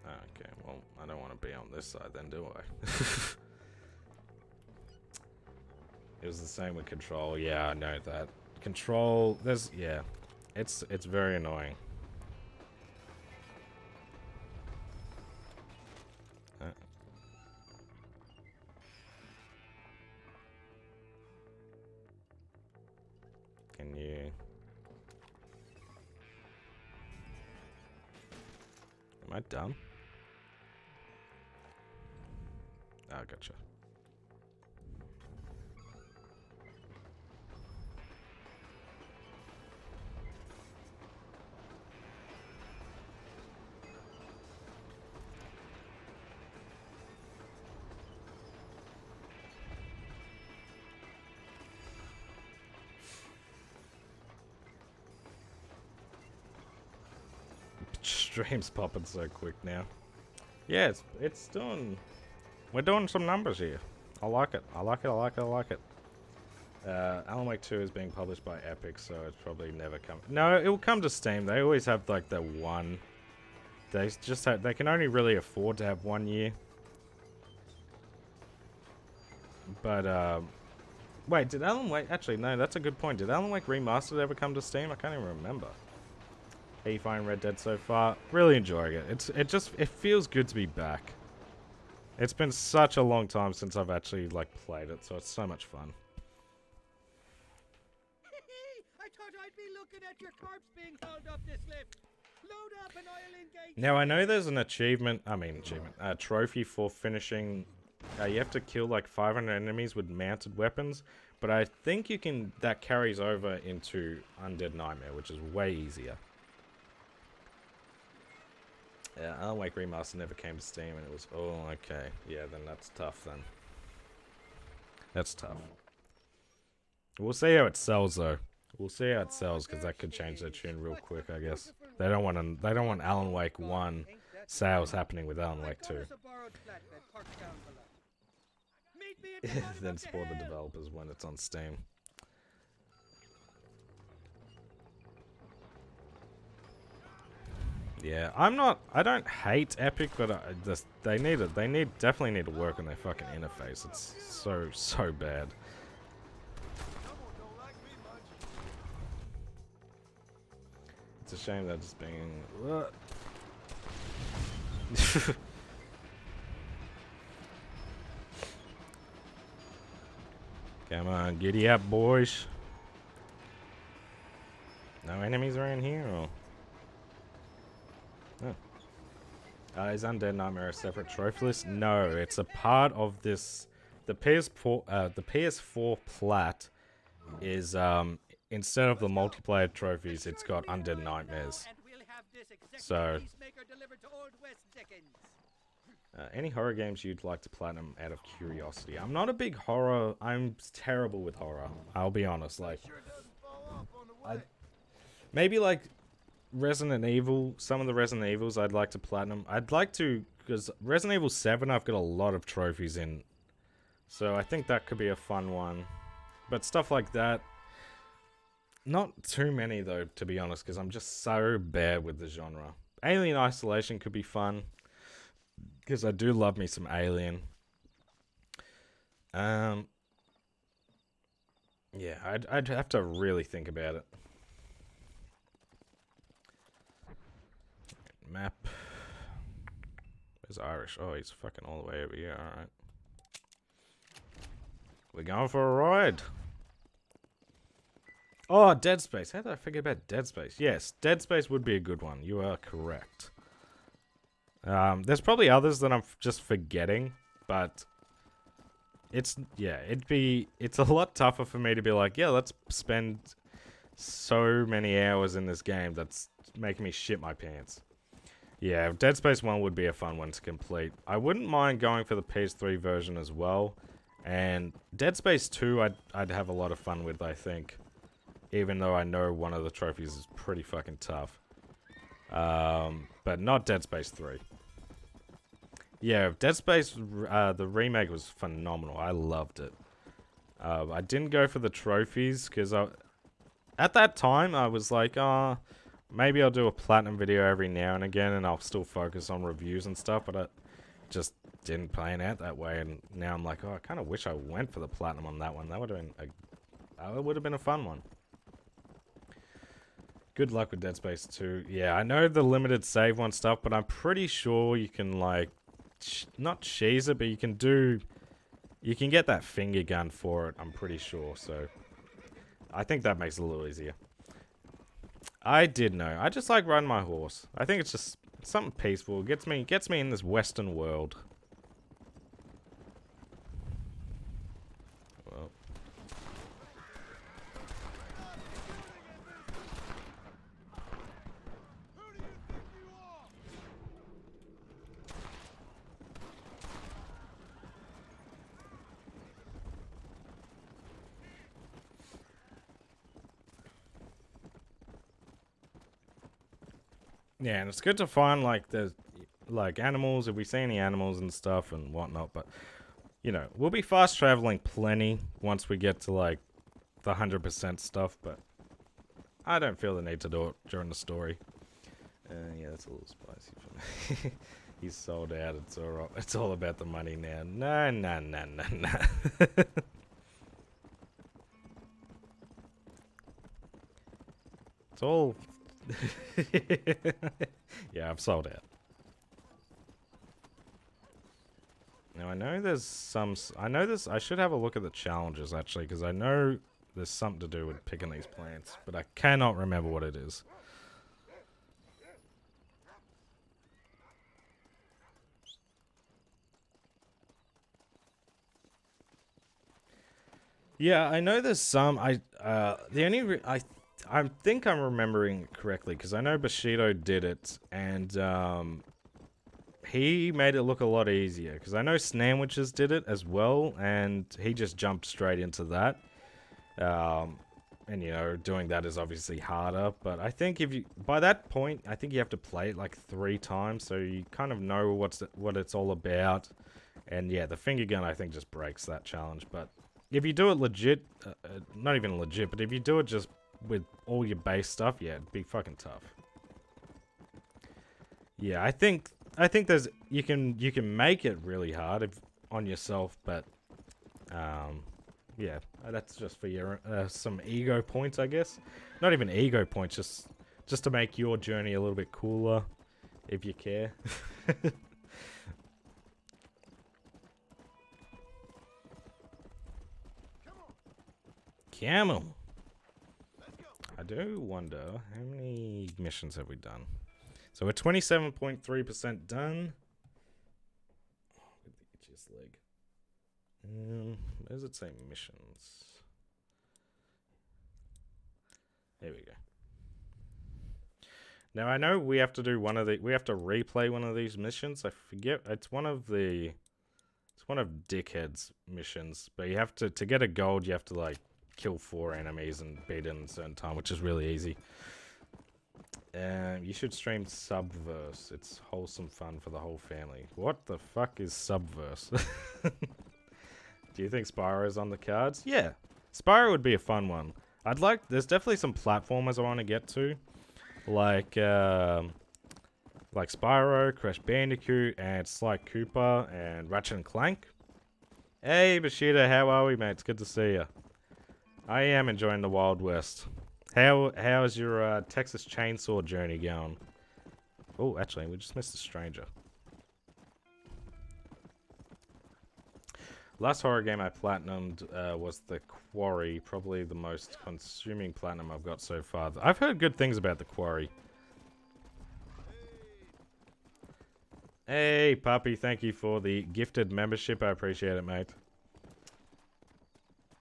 Speaker 1: Okay, well, I don't want to be on this side then, do I? It was the same with Control. Yeah, I know that. Control, yeah. It's very annoying. Can you... Am I dumb? Ah, gotcha. Stream's popping so quick now. Yeah, it's doing... We're doing some numbers here. I like it. I like it. Alan Wake 2 is being published by Epic, so it's probably never come... No, it will come to Steam. They always have, like, the one... They just have... They can only really afford to have 1 year. But, wait, did Alan Wake... Actually, no, that's a good point. Did Alan Wake Remastered ever come to Steam? I can't even remember. How you find Red Dead so far? Really enjoying it. It feels good to be back. It's been such a long time since I've actually, like, played it, so it's so much fun.
Speaker 4: I thought I'd be looking at your corpse being hauled up this lift. Load up an oil engage.
Speaker 1: Now, I know there's an a trophy for finishing... you have to kill, like, 500 enemies with mounted weapons, but I think that carries over into Undead Nightmare, which is way easier. Yeah, Alan Wake Remaster never came to Steam, and it was, oh, okay. Yeah, then that's tough, then. That's tough. We'll see how it sells, though. We'll see how it sells, because that could change their tune real quick, I guess. They don't want Alan Wake 1 sales happening with Alan Wake 2. Then spoil the developers when it's on Steam. Yeah, I don't hate Epic, but they definitely need to work on their fucking interface. It's so bad. It's a shame that it's being. Come on, giddy up, boys. No enemies around here, or? Oh. Is Undead Nightmare a separate trophy list? No, it's a part of this. The PS4 Plat is instead of the multiplayer trophies, it's got Undead Nightmares. So, any horror games you'd like to platinum out of curiosity? I'm not a big horror. I'm terrible with horror. I'll be honest. Like, maybe like Resident Evil. Some of the Resident Evils I'd like to platinum. I'd like to, because Resident Evil 7 I've got a lot of trophies in. So I think that could be a fun one. But stuff like that, not too many though, to be honest, because I'm just so bad with the genre. Alien Isolation could be fun, because I do love me some Alien. Yeah, I'd have to really think about it. Map. Where's Irish? Oh, he's fucking all the way over here. Alright. We're going for a ride. Oh, Dead Space. How did I forget about Dead Space? Yes, Dead Space would be a good one. You are correct. There's probably others that I'm just forgetting, but it's a lot tougher for me to be like, yeah, let's spend so many hours in this game that's making me shit my pants. Yeah, Dead Space 1 would be a fun one to complete. I wouldn't mind going for the PS3 version as well. And Dead Space 2 I'd have a lot of fun with, I think. Even though I know one of the trophies is pretty fucking tough. But not Dead Space 3. Yeah, Dead Space, the remake was phenomenal. I loved it. I didn't go for the trophies, because at that time I was like, maybe I'll do a platinum video every now and again, and I'll still focus on reviews and stuff, but I just didn't plan out that way, and now I'm like, I kind of wish I went for the platinum on that one. That would have been a fun one. Good luck with Dead Space 2. Yeah, I know the limited save one stuff, but I'm pretty sure you can, like, not cheese it, but you can get that finger gun for it, I'm pretty sure, so I think that makes it a little easier. I did know. I just like riding my horse. I think it's just something peaceful. It gets me in this Western world. Well. Yeah, and it's good to find, like, there's, like, animals, if we see any animals and stuff and whatnot, but, you know, we'll be fast traveling plenty once we get to, like, the 100% stuff, but I don't feel the need to do it during the story. Yeah, that's a little spicy for me. He's sold out, it's all about the money now. No. It's all... Yeah, I've sold out. Now I know there's some. I should have a look at the challenges actually, because I know there's something to do with picking these plants, but I cannot remember what it is. Yeah, I know there's some. I think I'm remembering correctly, because I know Bushido did it, and he made it look a lot easier because I know Sandwiches did it as well, and he just jumped straight into that. And you know, doing that is obviously harder, but I think if you by that point, I think you have to play it like 3 times, so you kind of know what it's all about. And yeah, the finger gun I think just breaks that challenge. But if you do it legit, not even legit, but if you do it just with all your base stuff, yeah, it'd be fucking tough. Yeah, I think there's you can make it really hard on yourself, but yeah, that's just for your some ego points, I guess. Not even ego points, just to make your journey a little bit cooler, if you care. Camel. I do wonder how many missions have we done. So we're 27.3% done. With the itchiest leg. Where does it say missions? There we go. Now I know we have to do we have to replay one of these missions. I forget it's one of Dickhead's missions, but you have to get a gold, you have to like kill 4 enemies and beat it in a certain time, which is really easy. You should stream Subverse. It's wholesome fun for the whole family. What the fuck is Subverse? Do you think Spyro's on the cards? Yeah, Spyro would be a fun one. There's definitely some platformers I want to get to, like Spyro, Crash Bandicoot, and Sly Cooper, and Ratchet and Clank. Hey, Bashida, how are we, mate? It's good to see you. I am enjoying the Wild West. How's your Texas Chainsaw journey going? Oh, actually, we just missed a stranger. Last horror game I platinumed was The Quarry, probably the most consuming platinum I've got so far. I've heard good things about The Quarry. Hey, Puppy, thank you for the gifted membership. I appreciate it, mate.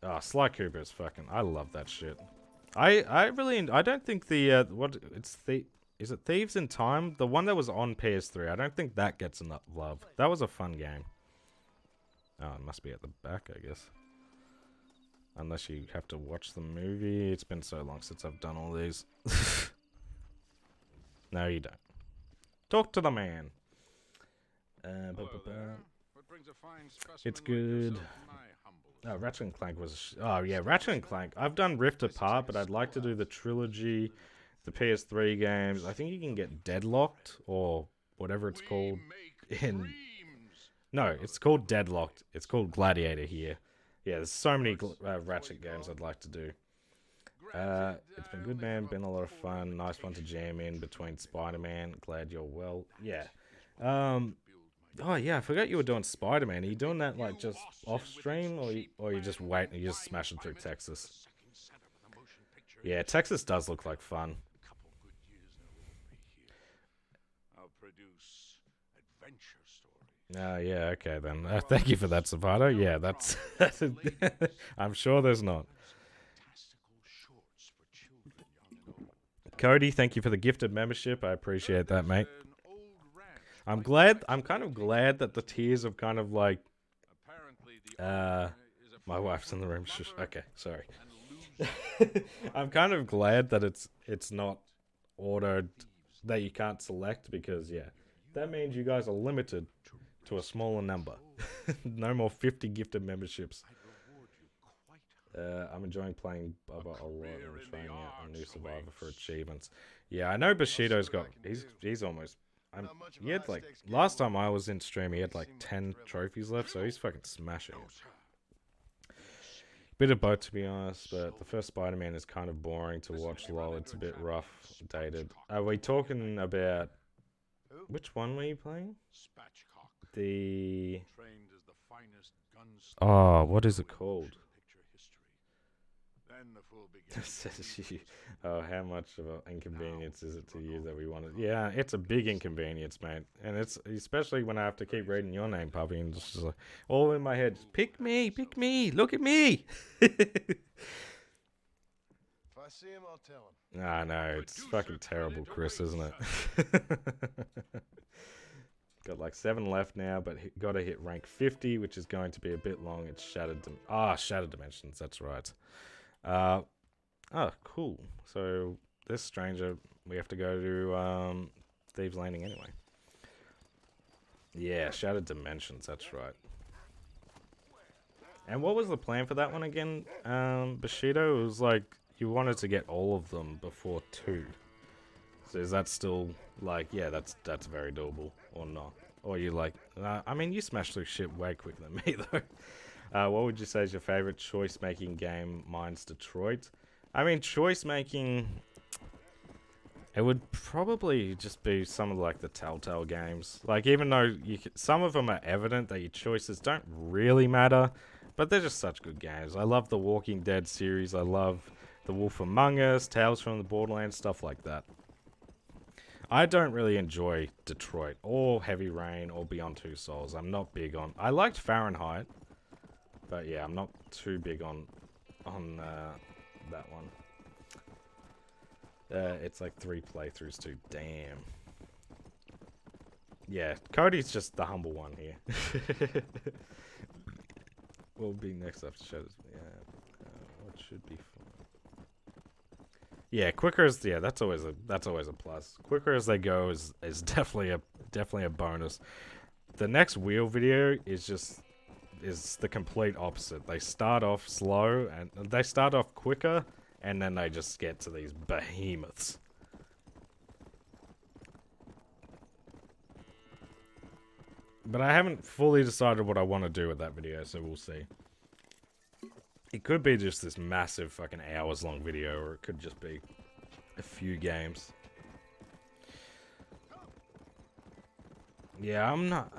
Speaker 1: Oh, Sly Cooper is fucking... I love that shit. I don't think the... Is it Thieves in Time? The one that was on PS3. I don't think that gets enough love. That was a fun game. Oh, it must be at the back, I guess. Unless you have to watch the movie. It's been so long since I've done all these. No, you don't. Talk to the man. It's good. Oh, Ratchet and Clank was... Oh, yeah, Ratchet and Clank. I've done Rift Apart, but I'd like to do the trilogy, the PS3 games. I think you can get Deadlocked, or whatever it's called in... No, it's called Deadlocked. It's called Gladiator here. Yeah, there's so many Ratchet games I'd like to do. It's been good, man. Been a lot of fun. Nice one to jam in between Spider-Man. Glad you're well. Yeah. Oh, yeah, I forgot you were doing Spider-Man. Are you doing that, like, just off-stream, or you just wait and you just smash it through Texas? Yeah, Texas does look like fun. Yeah, okay then. Thank you for that, Savato. Yeah, that's... I'm sure there's not. Cody, thank you for the gifted membership. I appreciate that, mate. I'm kind of glad that the tiers have kind of like... my wife's in the room. Okay, sorry. I'm kind of glad that it's not ordered, that you can't select, because, yeah, that means you guys are limited to a smaller number. No more 50 gifted memberships. I'm enjoying playing Bubba a lot and trying out a new Survivor for achievements. Yeah, I know Bushido's got... He's almost... he had like... Last time I was in stream, he had like 10 trophies left, so he's fucking smashing it. Bit of both, to be honest, but the first Spider-Man is kind of boring to watch, lol. It's a bit rough, dated. Are we talking about... Which one were you playing? The... Oh, what is it called? Oh, how much of an inconvenience is it to you that we wanted? Yeah, it's a big inconvenience, mate. And it's especially when I have to keep reading your name, Puppy, and just like, all in my head, just, pick me, look at me.
Speaker 3: If I see him, I'll tell him.
Speaker 1: Ah, no, it's fucking terrible, Chris, isn't it? Got like like 7 left now, but got to hit rank 50, which is going to be a bit long. It's Shattered Dimensions, that's right. Oh, cool. So this stranger, we have to go to Thieves Landing anyway. Yeah, Shattered Dimensions, that's right. And what was the plan for that one again, Bushido? It was like you wanted to get all of them before 2. So is that still like, yeah, that's very doable, or not? Or you like, I mean, you smash through shit way quicker than me though. What would you say is your favorite choice-making game? Mine's Detroit. I mean, choice-making, it would probably just be some of like the Telltale games. Like, even though some of them are evident that your choices don't really matter, but they're just such good games. I love the Walking Dead series. I love The Wolf Among Us, Tales from the Borderlands, stuff like that. I don't really enjoy Detroit or Heavy Rain or Beyond Two Souls. I'm not big on... I liked Fahrenheit, but yeah, I'm not too big on that one. It's like 3 playthroughs too. Damn. Yeah, Cody's just the humble one here. We'll be next after Shadows. Yeah, what should be fun? Yeah, quicker is that's always a plus. Quicker as they go is definitely a bonus. The next wheel video is the complete opposite. They start off slow and they start off quicker, and then they just get to these behemoths. But I haven't fully decided what I want to do with that video, so we'll see. It could be just this massive fucking hours-long video, or it could just be a few games. Yeah, I'm not...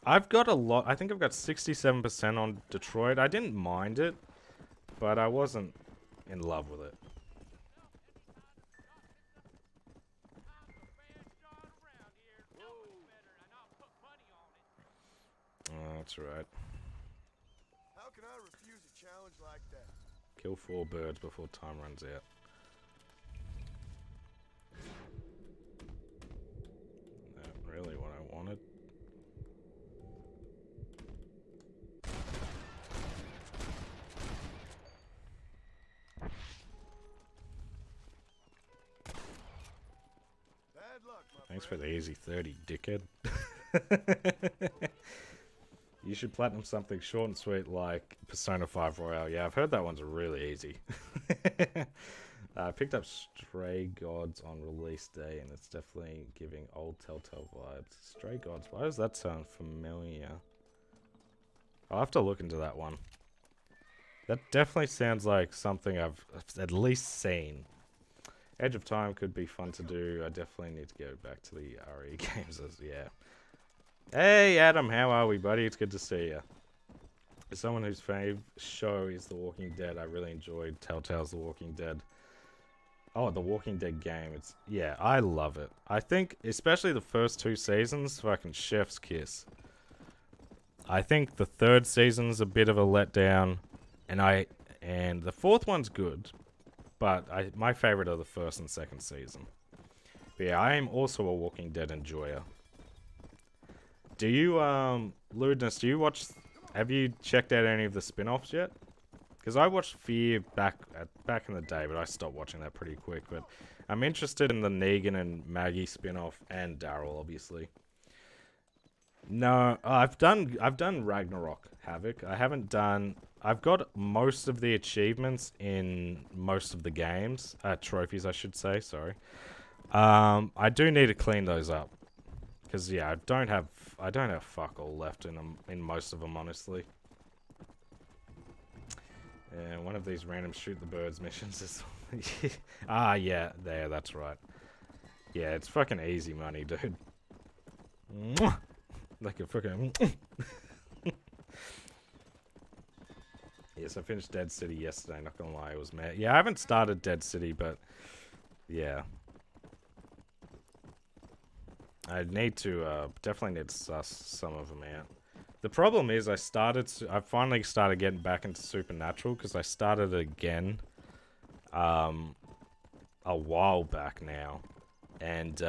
Speaker 1: I've got a lot... I think I've got 67% on Detroit. I didn't mind it, but I wasn't in love with it. Oh, that's right.
Speaker 3: How can I refuse a challenge like that?
Speaker 1: Kill 4 birds before time runs out. Not really what I wanted.
Speaker 3: Bad luck, my
Speaker 1: Thanks for
Speaker 3: friend.
Speaker 1: the easy 30, dickhead. You should platinum something short and sweet like Persona 5 Royale. Yeah, I've heard that one's really easy. I picked up Stray Gods on release day, and it's definitely giving old Telltale vibes. Stray Gods, why does that sound familiar? I'll have to look into that one. That definitely sounds like something I've at least seen. Edge of Time could be fun to do. I definitely need to go back to the RE games yeah. Hey Adam, how are we, buddy? It's good to see you. As someone whose fave show is The Walking Dead, I really enjoyed Telltale's The Walking Dead. Oh, The Walking Dead game. Yeah, I love it. I think, especially the first 2 seasons, fucking chef's kiss. I think the 3rd season's a bit of a letdown, and the 4th one's good, but my favorite are the 1st and 2nd season. But yeah, I am also a Walking Dead enjoyer. Do you, Lewdness, have you checked out any of the spin-offs yet? Because I watched Fear back in the day, but I stopped watching that pretty quick. But I'm interested in the Negan and Maggie spin-off, and Daryl, obviously. No, I've done Ragnarok Havoc. I've got most of the achievements in most of the games, trophies, I should say. Sorry. I do need to clean those up. Because yeah, I don't have fuck all left in most of them, honestly. Yeah, one of these random shoot the birds missions is... yeah, that's right. Yeah, it's fucking easy money, dude. Mwah! Like a fucking... Yes, I finished Dead City yesterday, not gonna lie, it was mad. Yeah, I haven't started Dead City, but... Yeah. I need to, definitely need to suss some of them out. The problem is I finally started getting back into Supernatural, because I started again, a while back now. And,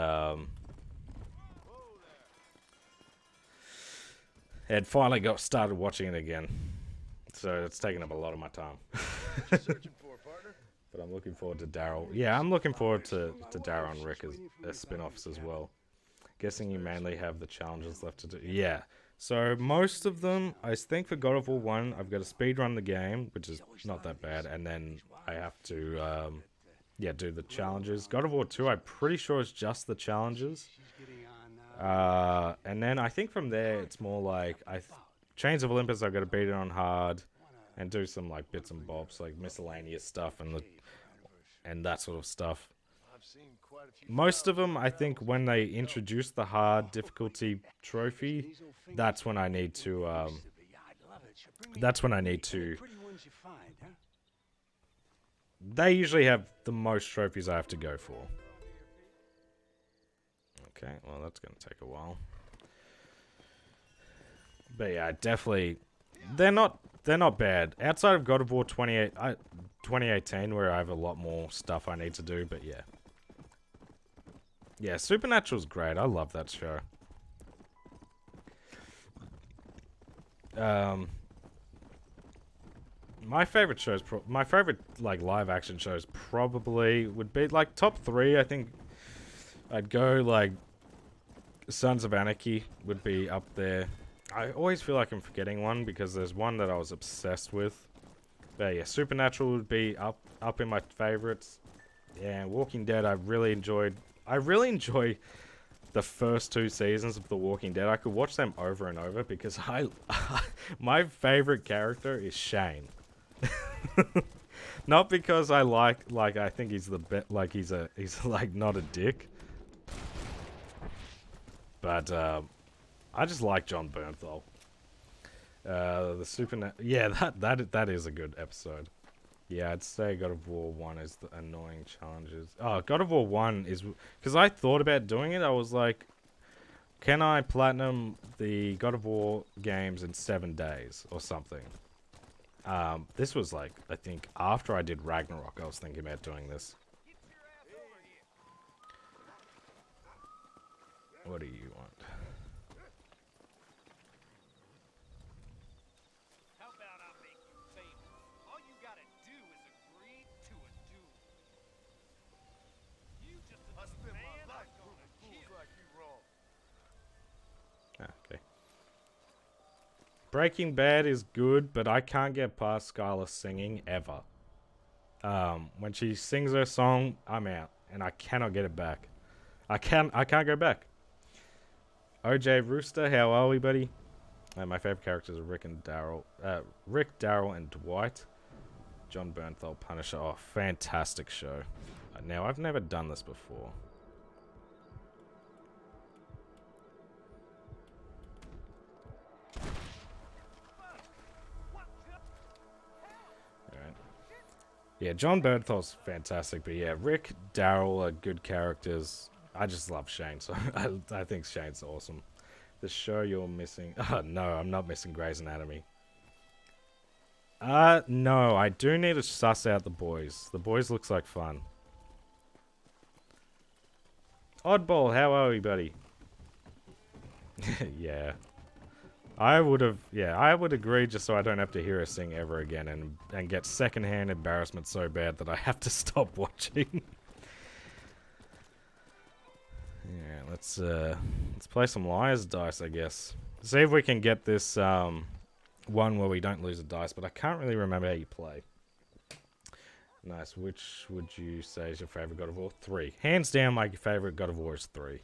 Speaker 1: And finally got started watching it again. So it's taken up a lot of my time.
Speaker 3: What you searching for, partner?
Speaker 1: But I'm looking forward to Daryl. Yeah, I'm looking forward to Daryl and Rick as spin-offs as well. Guessing you mainly have the challenges left to do. Yeah. So most of them, I think for God of War 1, I've got to speedrun the game, which is not that bad. And then I have to, do the challenges. God of War 2, I'm pretty sure it's just the challenges. And then I think from there, it's more like, Chains of Olympus, I've got to beat it on hard. And do some like bits and bobs, like miscellaneous stuff and that sort of stuff. Most of them, I think, when they introduce the hard difficulty trophy, that's when I need to. They usually have the most trophies I have to go for. Okay, well that's gonna take a while. But yeah, definitely, they're not bad. Outside of God of War 2018, where I have a lot more stuff I need to do, but yeah. Yeah, Supernatural's great. I love that show. My favorite shows, my favorite like live action shows probably would be like top 3. I think I'd go like Sons of Anarchy would be up there. I always feel like I'm forgetting one because there's one that I was obsessed with. But yeah, Supernatural would be up in my favorites. Yeah, and Walking Dead I really enjoy the first 2 seasons of The Walking Dead. I could watch them over and over because my favorite character is Shane. Not because I I think he's the best, like he's like not a dick. But I just like John Bernthal. That is a good episode. Yeah, I'd say God of War 1 is the annoying challenges. Oh, God of War 1 is... Because I thought about doing it. I was like, can I platinum the God of War games in 7 days or something? This was like, I think, after I did Ragnarok, I was thinking about doing this. What do you want? Okay. Breaking Bad is good, but I can't get past Skylar singing ever. When she sings her song, I'm out, and I cannot get it back. I can't go back. OJ Rooster, how are we, buddy? My favorite characters are Rick, Daryl, and Dwight. John Bernthal, Punisher. Oh, fantastic show. Now, I've never done this before. Alright. Yeah, John Bernthal's fantastic, but yeah, Rick, Daryl are good characters. I just love Shane, so I think Shane's awesome. The show you're missing... Oh, no, I'm not missing Grey's Anatomy. No, I do need to suss out The Boys. The Boys looks like fun. Oddball, how are we, buddy? Yeah. I would agree just so I don't have to hear her sing ever again and get secondhand embarrassment so bad that I have to stop watching. Yeah, let's play some liar's dice, I guess. See if we can get this one where we don't lose a dice, but I can't really remember how you play. Nice. Which would you say is your favorite God of War? 3. Hands down, my favorite God of War is 3.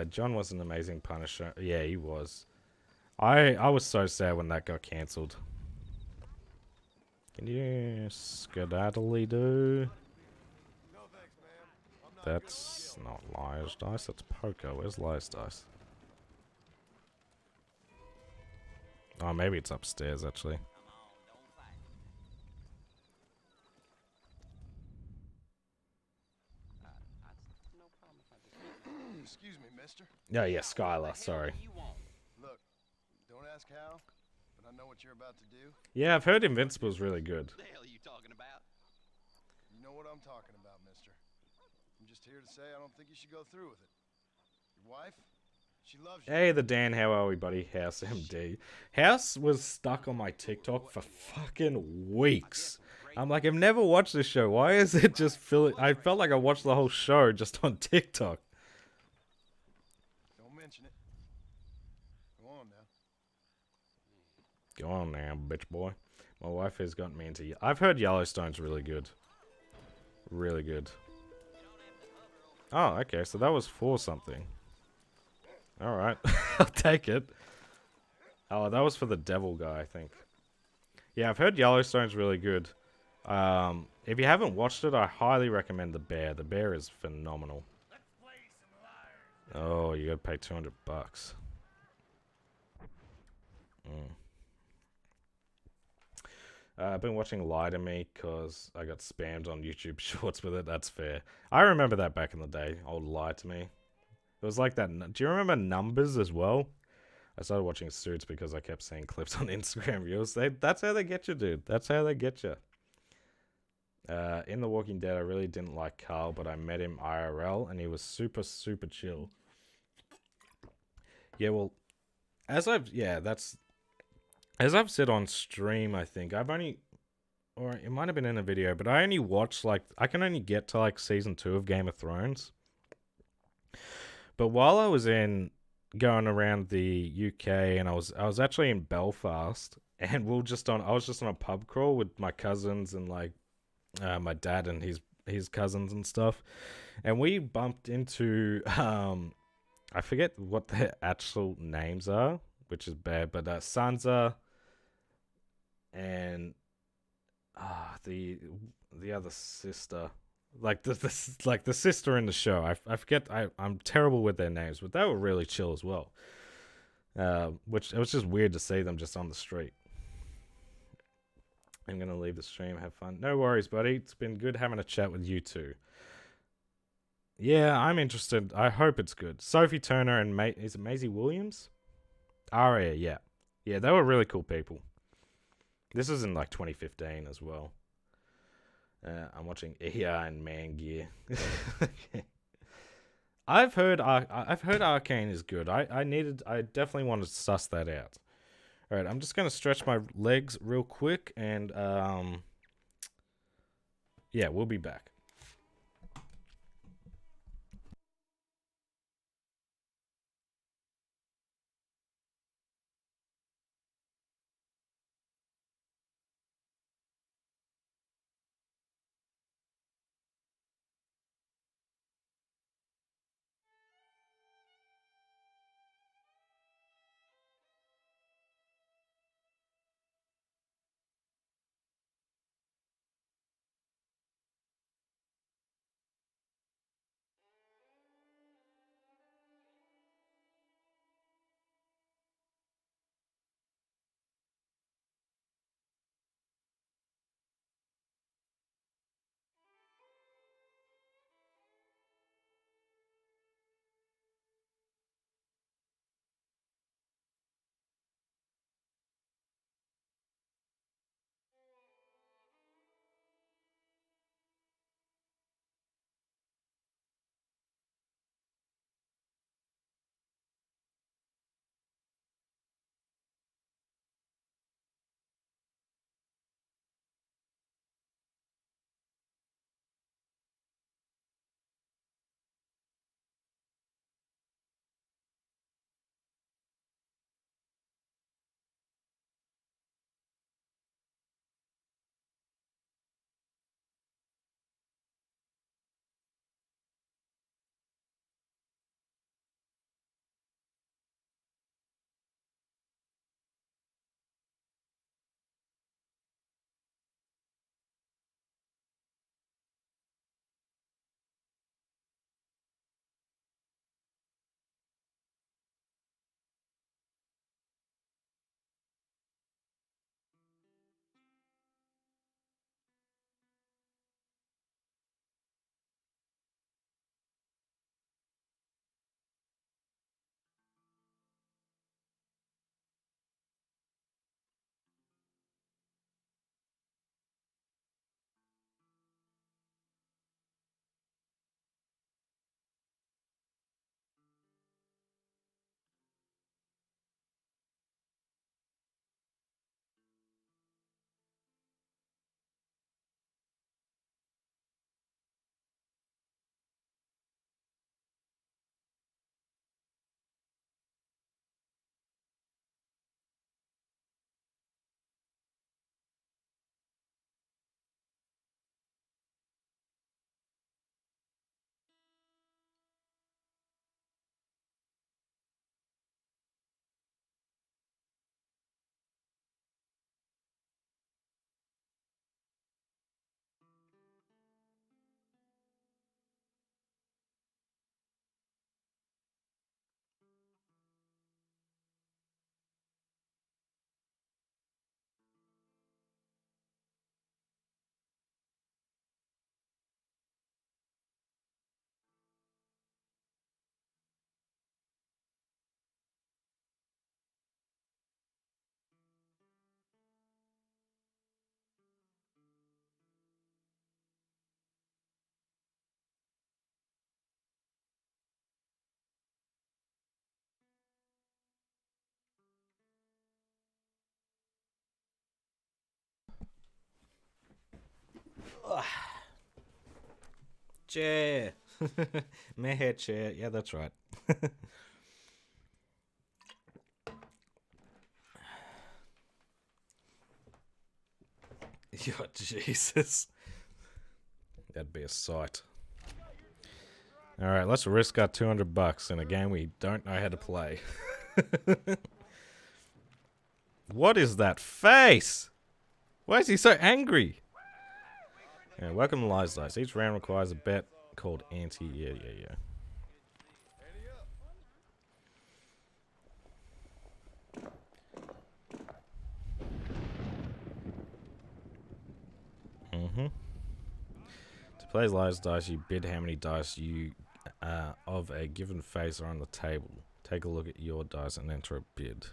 Speaker 1: John was an amazing Punisher. Yeah, he was. I was so sad when that got cancelled. Can you skedaddly do? That's not liar's dice, that's poker. Where's liar's dice? Oh, maybe it's upstairs, actually.
Speaker 3: Excuse me, mister.
Speaker 1: Oh, yeah, Skylar, sorry.
Speaker 3: Look, don't ask how, but I know what you're about to do.
Speaker 1: Yeah, I've heard Invincible's really good.
Speaker 2: The hell are you talking about?
Speaker 3: You know what I'm talking about, mister. I'm just here to say I don't think you should go through with it. Your wife, She loves you.
Speaker 1: Hey, the Dan, how are we, buddy? House MD. House was stuck on my TikTok for fucking weeks. I'm like, I've never watched this show. Why is it just filling? I felt like I watched the whole show just on TikTok.
Speaker 3: Don't mention it. Go on now.
Speaker 1: Go on now, bitch boy. My wife has gotten me into. I've heard Yellowstone's really good. Really good. Oh, okay. So that was for something. All right, I'll take it. Oh, that was for the devil guy, I think. Yeah, I've heard Yellowstone's really good. If you haven't watched it, I highly recommend The Bear. The Bear is phenomenal. Oh, you gotta pay $200. I've been watching Lie to Me because I got spammed on YouTube Shorts with it. That's fair. I remember that back in the day. Old Lie to Me. It was like that. Do you remember Numbers as well? I started watching Suits because I kept seeing clips on Instagram reels. That's how they get you, dude. That's how they get you. In The Walking Dead, I really didn't like Carl, but I met him IRL, and he was super, super chill. Yeah, well, as I've said on stream, I think or it might have been in a video, but I only watched I can only get to season 2 of Game of Thrones. But while I was going around the UK, and I was actually in Belfast, and I was just on a pub crawl with my cousins and my dad and his cousins and stuff, and we bumped into I forget what their actual names are, which is bad, but Sansa and the other sister. The sister in the show. I forget. I'm terrible with their names, but they were really chill as well. Which it was just weird to see them just on the street. I'm gonna leave the stream. Have fun. No worries, buddy. It's been good having a chat with you two. Yeah, I'm interested. I hope it's good. Sophie Turner and is it Maisie Williams? Aria, yeah, they were really cool people. This is in 2015 as well. I'm watching ER and Man Gear. I've heard Arcane is good. I definitely want to suss that out. All right, I'm just gonna stretch my legs real quick, and yeah, we'll be back. Chair. Meh chair. Yeah, that's right. Oh, Jesus. That'd be a sight. Alright, let's risk our $200 in a game we don't know how to play. What is that face? Why is he so angry? Yeah, welcome to Lies Dice. Each round requires a bet called anti. Yeah. To play Lies Dice, you bid how many dice you of a given face are on the table. Take a look at your dice and enter a bid.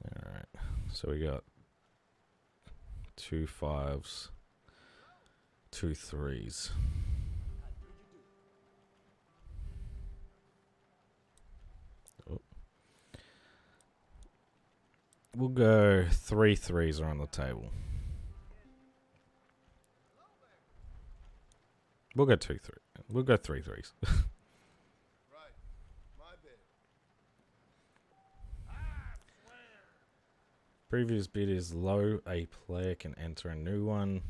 Speaker 1: Alright, so we got 2 5s, 2 3s. Oh. We'll go 3 3s are on the table. We'll go 2 3. We'll go 3 3s.
Speaker 3: Right. My bid.
Speaker 1: Previous bid is low. A player can enter a new one.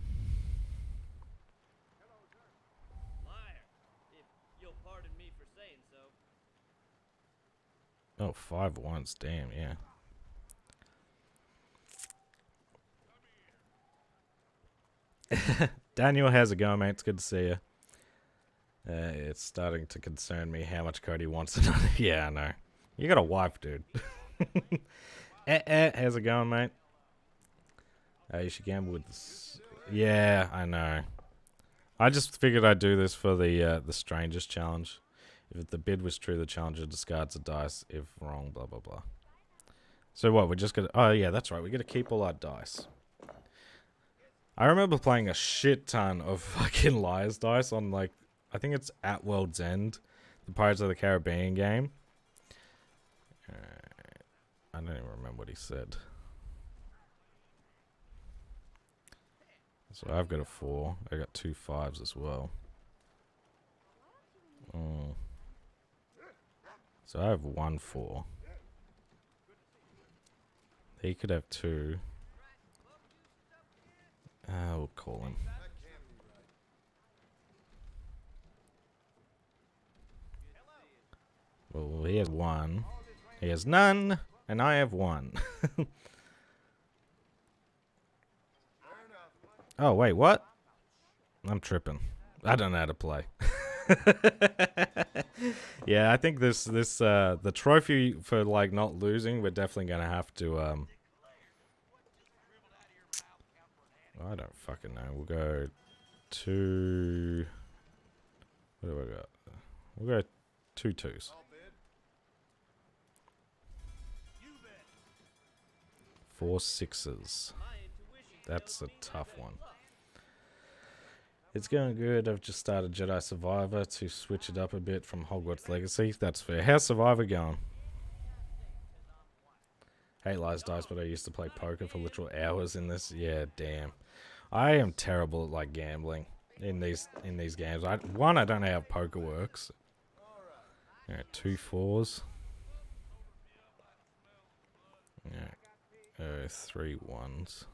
Speaker 2: Liar, if you'll pardon me for saying so.
Speaker 1: Oh, 5 once. Damn, yeah. Daniel, how's it going, mate? It's good to see you. It's starting to concern me how much Cody wants to know. Yeah, I know. You got a wife, dude. How's it going, mate? You should gamble with this. Yeah, I know. I just figured I'd do this for the strangest challenge. If the bid was true, the challenger discards a dice. If wrong, blah blah blah. So what? We're just gonna. Oh yeah, that's right. We got to keep all our dice. I remember playing a shit ton of fucking Liar's Dice on, like, I think it's At World's End, the Pirates of the Caribbean game. I don't even remember what he said. So I've got a 4. I got 2 5s as well. So I have 1 4. He could have 2. We'll call him. Well, he has 1. He has none, and I have 1. Oh, wait, what? I'm tripping. I don't know how to play. Yeah, I think this the trophy for, like, not losing, we're definitely gonna have to I don't fucking know. We'll go 2. What do I got? We'll go 2 2s. 4 6s. That's a tough one. It's going good. I've just started Jedi Survivor to switch it up a bit from Hogwarts Legacy. That's fair. How's Survivor going? Hate Lies Dice, but I used to play poker for literal hours in this. Yeah, damn. I am terrible at, like, gambling in these games. I don't know how poker works. Yeah, 2 4s. Yeah, 3 1s.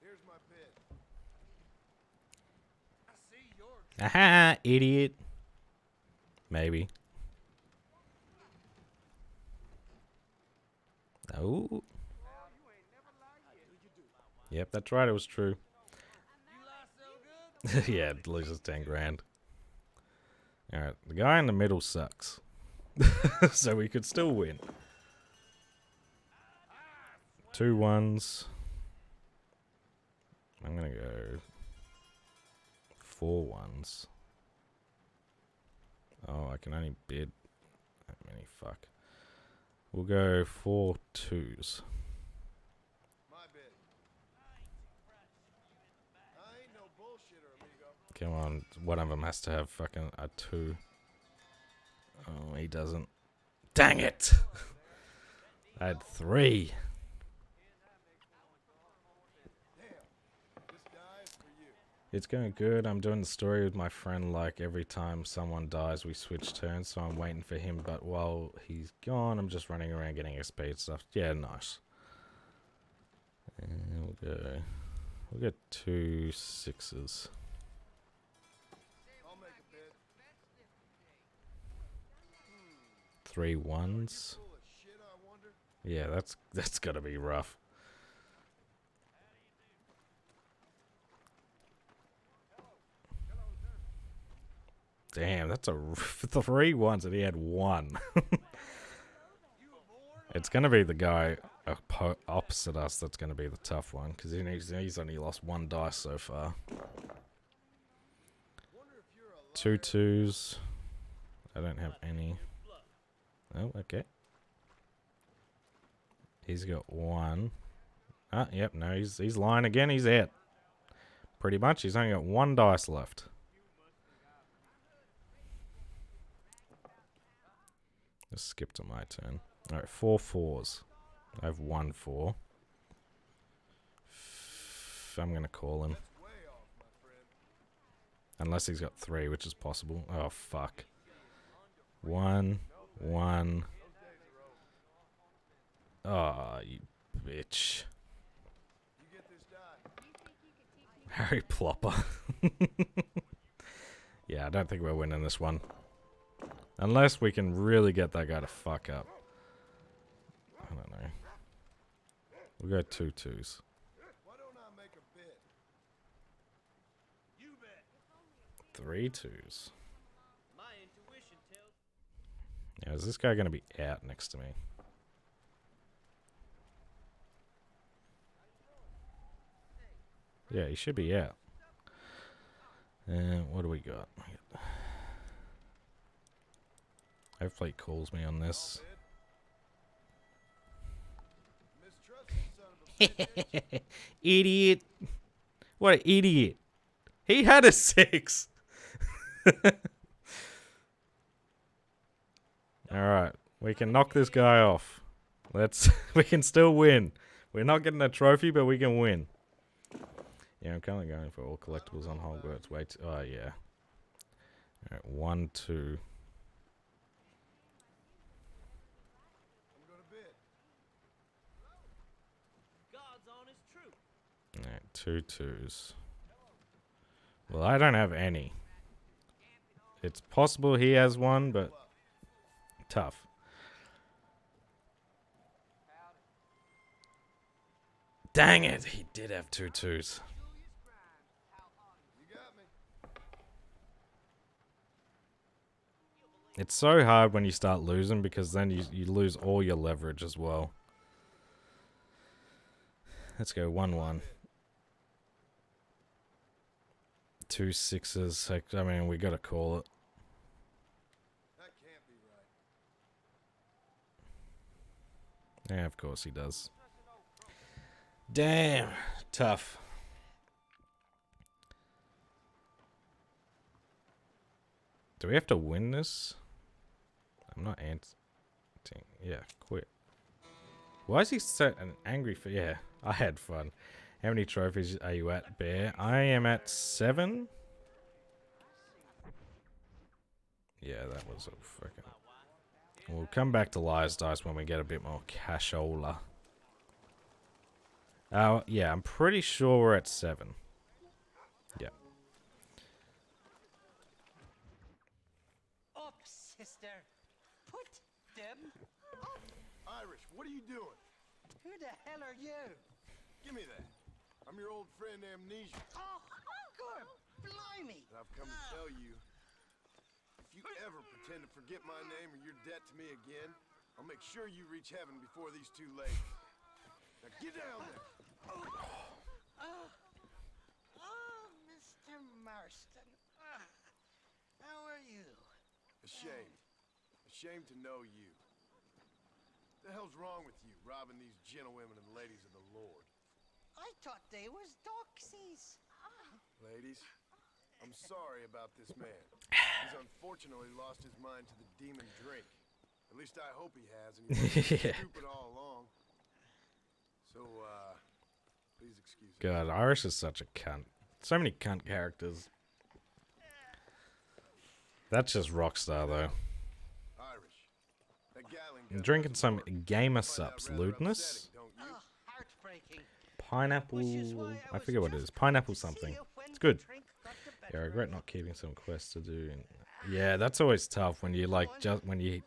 Speaker 3: Here's my bid.
Speaker 1: Aha, idiot. Maybe. Oh. Yep, that's right. It was true. Yeah, it loses 10 grand. Alright, the guy in the middle sucks. So we could still win. 2 1s. I'm gonna go 4 1s. Oh, I can only bid that many. Fuck. We'll go 4 2s.
Speaker 3: My bid. I ain't no bullshitter, amigo.
Speaker 1: Come on, one of them has to have fucking a 2. Oh, he doesn't. Dang it! I had 3. It's going good. I'm doing the story with my friend. Like every time someone dies, we switch turns. So I'm waiting for him. But while he's gone, I'm just running around getting XP and stuff. Yeah, nice. And we'll get 2 6s.
Speaker 3: I'll make a bid.
Speaker 1: 3 1s.
Speaker 3: Full of shit, I wonder.
Speaker 1: Yeah, that's gotta be rough. Damn, that's a 3 1s and he had 1. It's gonna be the guy opposite us that's gonna be the tough one because he's only lost 1 dice so far. 2 2s. I don't have any. Oh, okay. He's got 1. Ah, yep, no, he's lying again. He's out. Pretty much, he's only got 1 dice left. Just skip to my turn. Alright, 4 4s. I have 1 4. I'm gonna call him. Unless he's got 3, which is possible. Oh, fuck. 1 1. Oh, you bitch. Harry Plopper. Yeah, I don't think we're winning this one. Unless we can really get that guy to fuck up. I don't know. We'll go 2 2s.
Speaker 3: Why don't I make a bid? You bet.
Speaker 1: 3 2s.
Speaker 2: My intuition tells.
Speaker 1: Yeah, is this guy going to be out next to me? Yeah, he should be out. And what do we got? Hopefully he calls me on this. Idiot. What an idiot. He had a 6. Alright, we can knock this guy off. We can still win. We're not getting a trophy, but we can win. Yeah, I'm currently going for all collectibles on Hogwarts. Wait, oh yeah. Alright, 1 2.
Speaker 2: God's honest truth.
Speaker 1: Alright, 2 2s. Well, I don't have any. It's possible he has 1, but tough. Dang it, he did have 2 2s. It's so hard when you start losing because then you lose all your leverage as well. Let's go 1 1. 2 6s. I mean, we gotta call it.
Speaker 3: That can't be right.
Speaker 1: Yeah, of course he does. Damn, tough. Do we have to win this? I'm not answering. Yeah, quit. Why is he so angry for? Yeah, I had fun. How many trophies are you at, Bear? I am at 7. Yeah, that was a freaking. We'll come back to Liar's Dice when we get a bit more cashola. Yeah, I'm pretty sure we're at 7. Yeah.
Speaker 2: Up, sister. Put them up.
Speaker 3: Irish, what are you doing?
Speaker 2: Who the hell are you?
Speaker 3: Give me that. I'm your old friend Amnesia.
Speaker 2: Oh, good. Blimey.
Speaker 3: And I've come to tell you, if you ever pretend to forget my name or your debt to me again, I'll make sure you reach heaven before these 2 ladies. Now get down there.
Speaker 2: Oh, Mr. Marston. How are you?
Speaker 3: Ashamed. Ashamed to know you. What the hell's wrong with you, robbing these gentlewomen and ladies of the Lord?
Speaker 2: I thought they was doxies.
Speaker 3: Ladies, I'm sorry about this man. He's unfortunately lost his mind to the demon drink. At least I hope he has, and he wasn't stupid all along. So, please excuse me.
Speaker 1: God, Irish is such a cunt. So many cunt characters. That's just Rockstar, though.
Speaker 3: Irish. That Gatling
Speaker 1: I'm
Speaker 3: gun
Speaker 1: drinking
Speaker 3: doesn't
Speaker 1: some
Speaker 3: work.
Speaker 1: Gamer
Speaker 3: Find that
Speaker 1: Sups.
Speaker 3: rather
Speaker 1: Lewdness?
Speaker 3: upsetting, don't you?
Speaker 4: Heartbreaking.
Speaker 1: Pineapple... I forget what it is. Pineapple something. It's good. Yeah, I regret not keeping some quests to do. Yeah, that's always tough when you, like, just... When you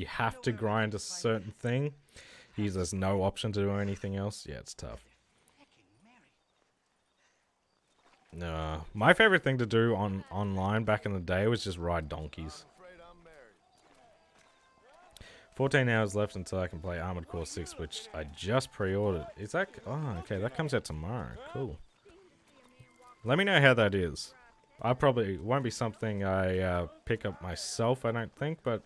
Speaker 1: have to grind a certain thing. There's no option to do anything else. Yeah, it's tough. No, my favorite thing to do online back in the day was just ride donkeys.
Speaker 3: I'm afraid I'm married.
Speaker 1: 14 hours left until I can play Armored Core 6, which I just pre-ordered. Is that... Oh, okay, that comes out tomorrow. Cool. Let me know how that is. I probably... won't be something I pick up myself, I don't think, but...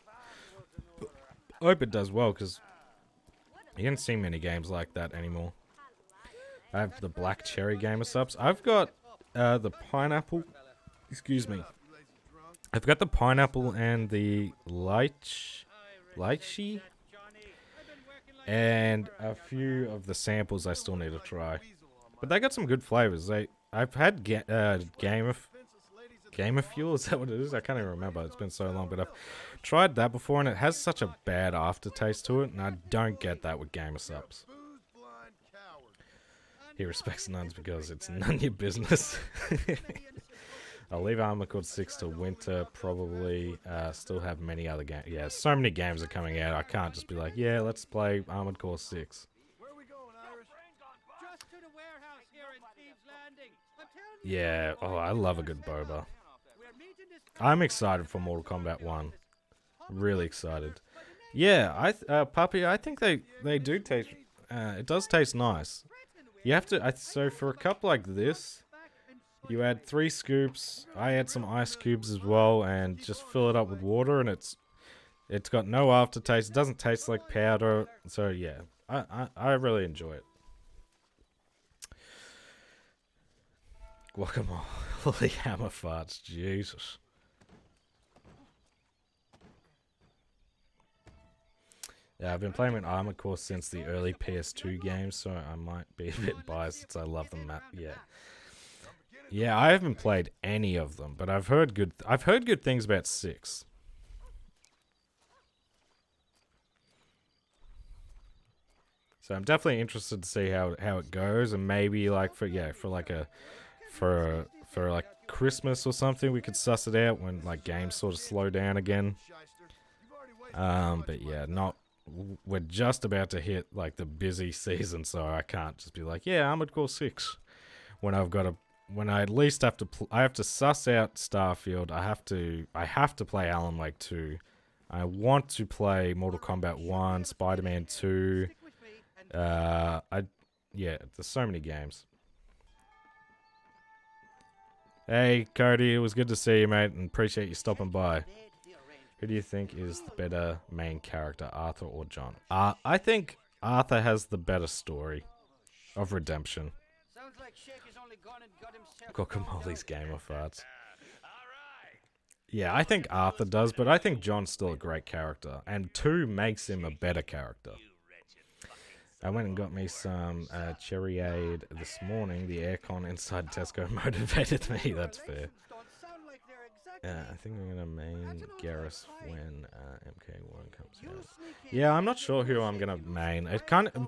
Speaker 1: I hope it does well, because... you don't see many games like that anymore. I have the Black Cherry Gamer Subs. I've got the pineapple... Excuse me. I've got the pineapple and the lychee, and a few of the samples I still need to try. But they got some good flavors. I've had Gamer Fuel, is that what it is? I can't even remember. It's been so long, but I've tried that before, and it has such a bad aftertaste to it, and I don't get that with Gamer Subs. He respects nuns because it's none of your business. I'll leave Armored Core 6 till winter, probably. Still have many other games. Yeah, so many games are coming out. I can't just be like, yeah, let's play Armored Core 6.
Speaker 3: Where are we going, Irish?
Speaker 4: Just to the warehouse here in Thieves Landing. I'm telling you.
Speaker 1: Yeah, oh, I love a good boba. I'm excited for Mortal Kombat 1. Really excited. Yeah, Puppy, I think they do taste... it does taste nice. You have to... so for a cup like this... you add 3 scoops. I add some ice cubes as well, and just fill it up with water. And it's got no aftertaste. It doesn't taste like powder. So yeah, I really enjoy it. Guacamole, holy hammer farts, Jesus. Yeah, I've been playing with Armored Core since the early PS2 games, so I might be a bit biased since I love them. Yeah. Yeah, I haven't played any of them, but I've heard good things about 6. So I'm definitely interested to see how it goes, and maybe like for Christmas or something we could suss it out when like games sort of slow down again. But yeah, we're just about to hit like the busy season, so I can't just be like, yeah, Armored Core 6 when I at least have to I have to suss out Starfield. I have to play Alan Wake 2. I want to play Mortal Kombat 1, Spider-Man 2. Yeah, there's so many games. Hey Cody, it was good to see you, mate, and appreciate you stopping by. Who do you think is the better main character, Arthur or John? I think Arthur has the better story of redemption. Guacamole's gamer farts. Yeah, I think Arthur does, but I think John's still a great character. And 2 makes him a better character. I went and got me some Cherryade this morning. The aircon inside Tesco motivated me. That's fair. I think I'm going to main Garrus when MK1 comes out. Yeah, I'm not sure who I'm going to main.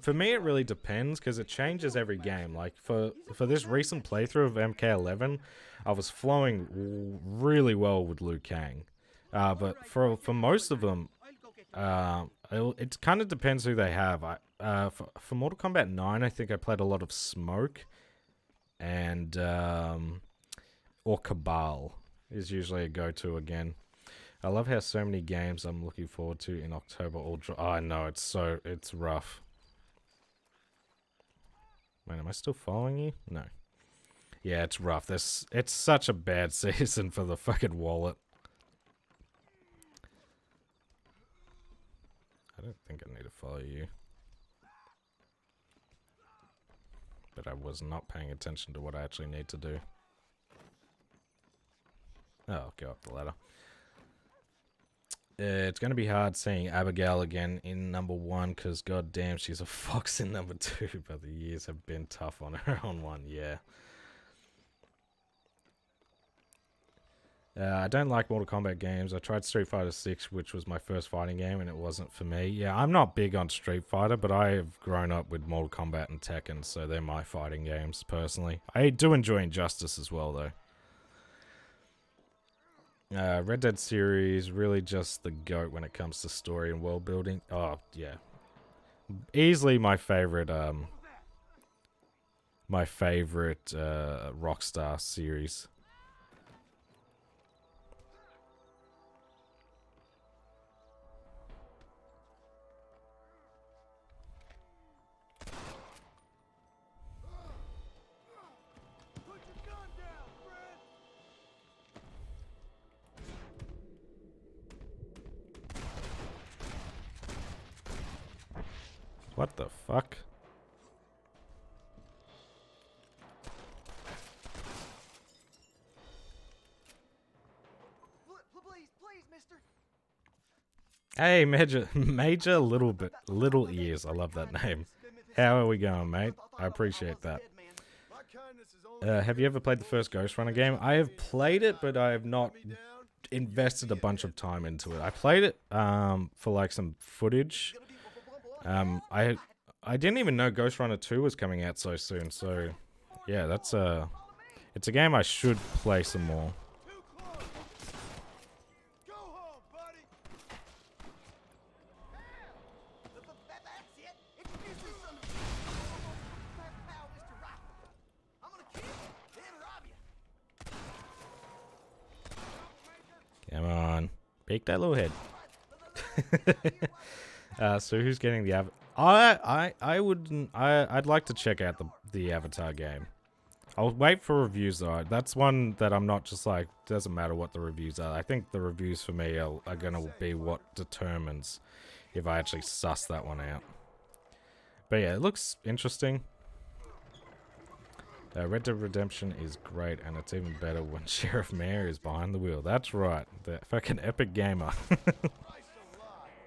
Speaker 1: For me, it really depends because it changes every game. Like, for this recent playthrough of MK11, I was flowing really well with Liu Kang. But for most of them, it kind of depends who they have. For Mortal Kombat 9, I think I played a lot of Smoke and or Cabal is usually a go-to again. I love how so many games I'm looking forward to in October I know, it's rough. Man, am I still following you? No. Yeah, it's rough. It's such a bad season for the fucking wallet. I don't think I need to follow you. But I was not paying attention to what I actually need to do. Oh, I'll go up the ladder. It's going to be hard seeing Abigail again in number 1 because goddamn, she's a fox in number 2. But the years have been tough on her on 1, yeah. I don't like Mortal Kombat games. I tried Street Fighter 6, which was my first fighting game, and it wasn't for me. Yeah, I'm not big on Street Fighter, but I have grown up with Mortal Kombat and Tekken, so they're my fighting games, personally. I do enjoy Injustice as well, though. Red Dead series, really just the GOAT when it comes to story and world building. Oh, yeah. Easily my favorite, Rockstar series. What the fuck?
Speaker 2: Please, mister.
Speaker 1: Hey, Major Little Ears. I love that name. How are we going, mate? I appreciate that. Have you ever played the first Ghost Runner game? I have played it, but I have not invested a bunch of time into it. I played it for like some footage. I didn't even know Ghost Runner 2 was coming out so soon. So yeah, it's a game I should play some more. Come on, peek that little head. So who's getting the I'd like to check out the Avatar game. I'll wait for reviews though. That's one that I'm not just like, doesn't matter what the reviews are. I think the reviews for me are gonna be what determines if I actually suss that one out. But yeah, it looks interesting. Red Dead Redemption is great, and it's even better when Sheriff Mayor is behind the wheel. That's right, the fucking epic gamer.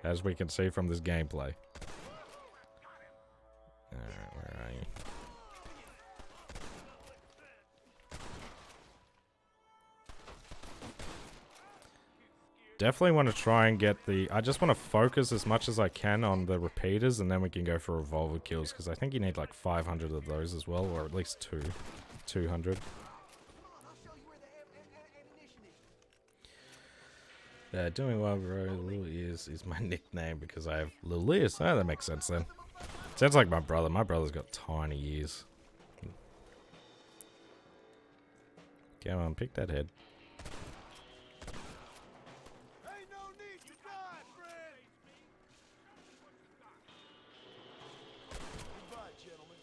Speaker 1: As we can see from this gameplay. Alright, where are you? Definitely want to try and get I just want to focus as much as I can on the repeaters, and then we can go for revolver kills, because I think you need like 500 of those as well, or at least 200. Doing well, bro. Little Ears is my nickname because I have little ears. Oh, that makes sense then. Sounds like my brother. My brother's got tiny ears. Come on, pick that head.
Speaker 3: Ain't no need to die, friend. Goodbye, gentlemen.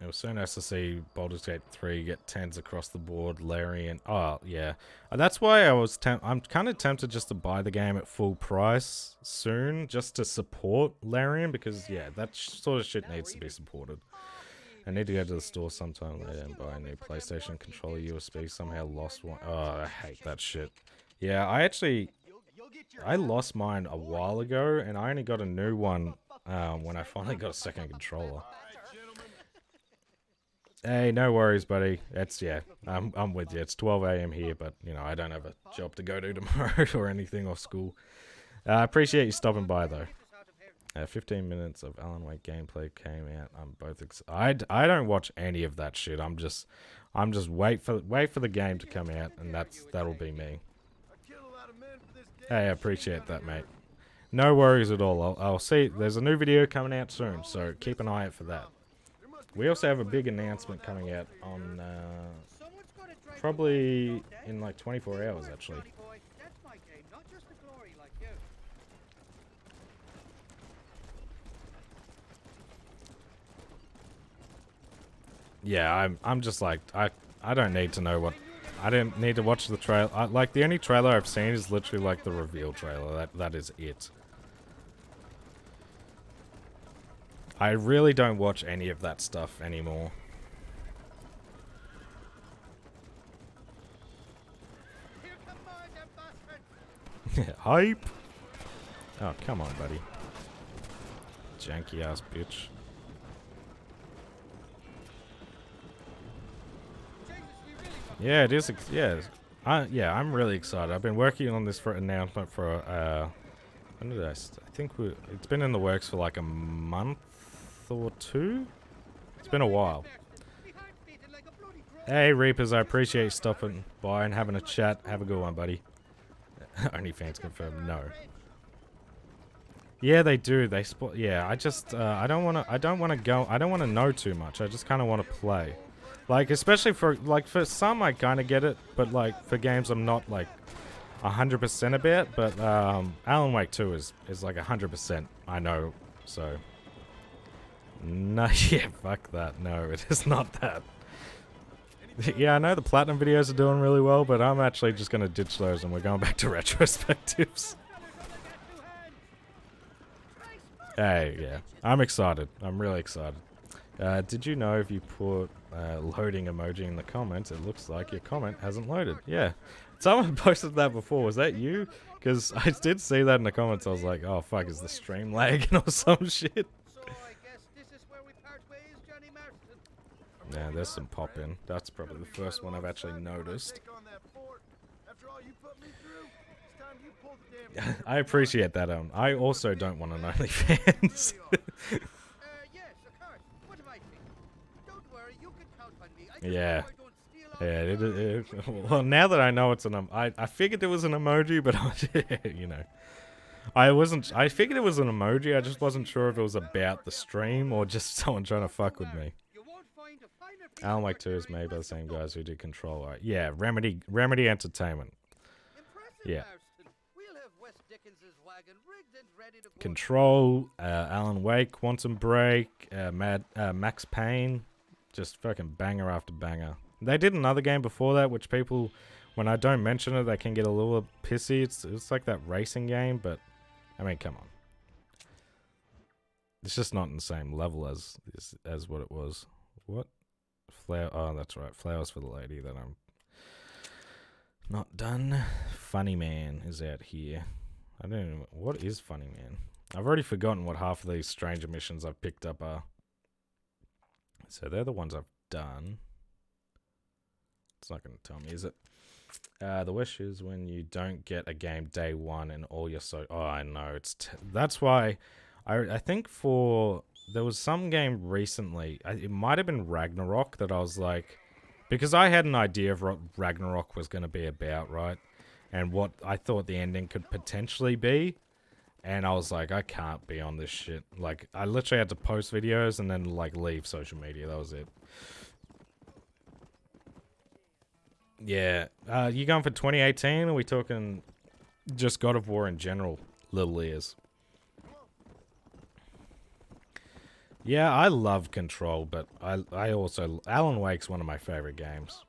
Speaker 1: It was so nice to see Baldur's Gate 3 get 10s across the board. Larian. Oh, yeah. That's why I'm kind of tempted just to buy the game at full price soon, just to support Larian, because, yeah, that sort of shit needs to be supported. I need to go to the store sometime later and buy a new PlayStation controller USB. Somehow lost one. Oh, I hate that shit. Yeah, I lost mine a while ago, and I only got a new one when I finally got a second controller. Hey, no worries, buddy. I'm with you. It's 12 AM here, but, you know, I don't have a job to go to tomorrow or anything, or school. I appreciate you stopping by, though. 15 minutes of Alan Wake gameplay came out. I'm both excited. I don't watch any of that shit. I'm just wait for the game to come out, and that'll be me. Hey, I appreciate that, mate. No worries at all. I'll see. There's a new video coming out soon, so keep an eye out for that. We also have a big announcement coming out on probably in like 24 hours, actually. Yeah, I'm just like, I don't need to know what, I didn't need to watch the trailer. Like, the only trailer I've seen is literally like the reveal trailer. That is it. I really don't watch any of that stuff anymore. Hype! Oh, come on, buddy. Janky ass bitch. Yeah, it is. Yeah, yeah, I'm really excited. I've been working on this for announcement for when did I think it's been in the works for like a month or two. It's been a while. Hey Reapers, I appreciate you stopping by and having a chat. Have a good one, buddy. OnlyFans confirmed. No. Yeah, they do. They spot. Yeah, I just I don't want to know too much. I just kind of want to play. Like, especially for some I kind of get it, but like for games I'm not like 100% about. But Alan Wake 2 is like 100%. I know. So no, yeah, fuck that. No, it is not that. Yeah, I know the platinum videos are doing really well, but I'm actually just gonna ditch those and we're going back to retrospectives. Hey, yeah, I'm excited. I'm really excited. Did you know if you put loading emoji in the comments, it looks like your comment hasn't loaded? Yeah. Someone posted that before. Was that you? Because I did see that in the comments. I was like, oh, fuck, is the stream lagging or some shit? Yeah, there's some pop in. That's probably the first one I've actually noticed. I appreciate that. I also don't want an OnlyFans. Yeah. Yeah. Well, now that I know it's an I figured it was an emoji, but you know, I figured it was an emoji. I just wasn't sure if it was about the stream or just someone trying to fuck with me. Alan Wake 2 is made by the same guys who did Control. Right? Yeah, Remedy Entertainment. Yeah. Control, Alan Wake, Quantum Break, Max Payne, just fucking banger after banger. They did another game before that, which people, when I don't mention it, they can get a little pissy. It's like that racing game, but I mean, come on. It's just not in the same level as what it was. What? Flower? Oh, that's right. Flowers for the Lady that I'm not done. Funny Man is out here. I don't even... What is Funny Man? I've already forgotten what half of these stranger missions I've picked up are. So they're the ones I've done. It's not going to tell me, is it? The wish is when you don't get a game day one and all your Oh, I know. That's why... I think for... There was some game recently, it might have been Ragnarok, that I was like... Because I had an idea of what Ragnarok was going to be about, right? And what I thought the ending could potentially be. And I was like, I can't be on this shit. Like, I literally had to post videos and then, like, leave social media. That was it. Yeah. You going for 2018? Or are we talking just God of War in general? Little ears. Yeah, I love Control, but I also... Alan Wake's one of my favorite games.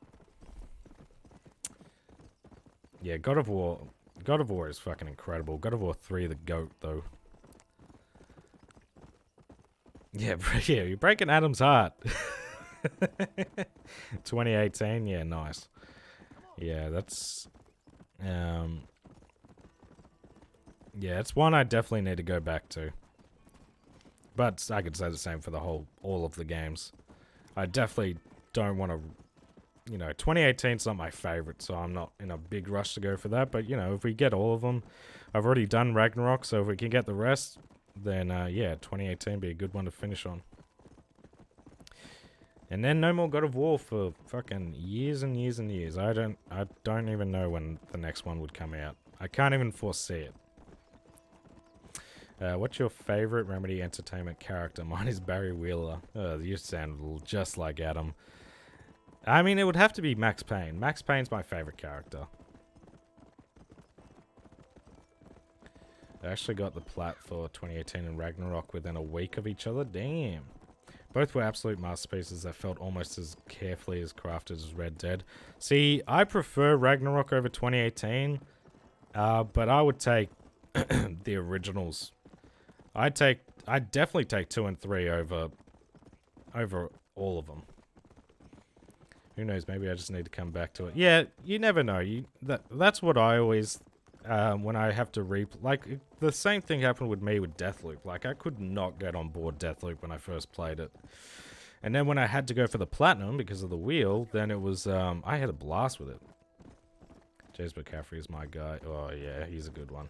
Speaker 1: Yeah, God of War is fucking incredible. God of War 3, the GOAT, though. Yeah, yeah, you're breaking Adam's heart. 2018, yeah, nice. Yeah, that's... yeah, it's one I definitely need to go back to. But I could say the same for all of the games. I definitely don't want to... You know, 2018's not my favorite, so I'm not in a big rush to go for that. But, you know, if we get all of them... I've already done Ragnarok, so if we can get the rest, then, yeah, 2018 be a good one to finish on. And then no more God of War for fucking years and years and years. I don't even know when the next one would come out. I can't even foresee it. What's your favorite Remedy Entertainment character? Mine is Barry Wheeler. You sound just like Adam. I mean, it would have to be Max Payne. Max Payne's my favorite character. I actually got the plat for 2018 and Ragnarok within a week of each other. Damn. Both were absolute masterpieces that felt almost as carefully as crafted as Red Dead. See, I prefer Ragnarok over 2018, but I would take the originals. I'd definitely take 2 and 3 over all of them. Who knows? Maybe I just need to come back to it. Yeah, you never know. That's what I always when I have to like the same thing happened with me with Deathloop. Like I could not get on board Deathloop when I first played it, And then when I had to go for the platinum because of the wheel, then it was, I had a blast with it. James McCaffrey is my guy. Oh, yeah, he's a good one.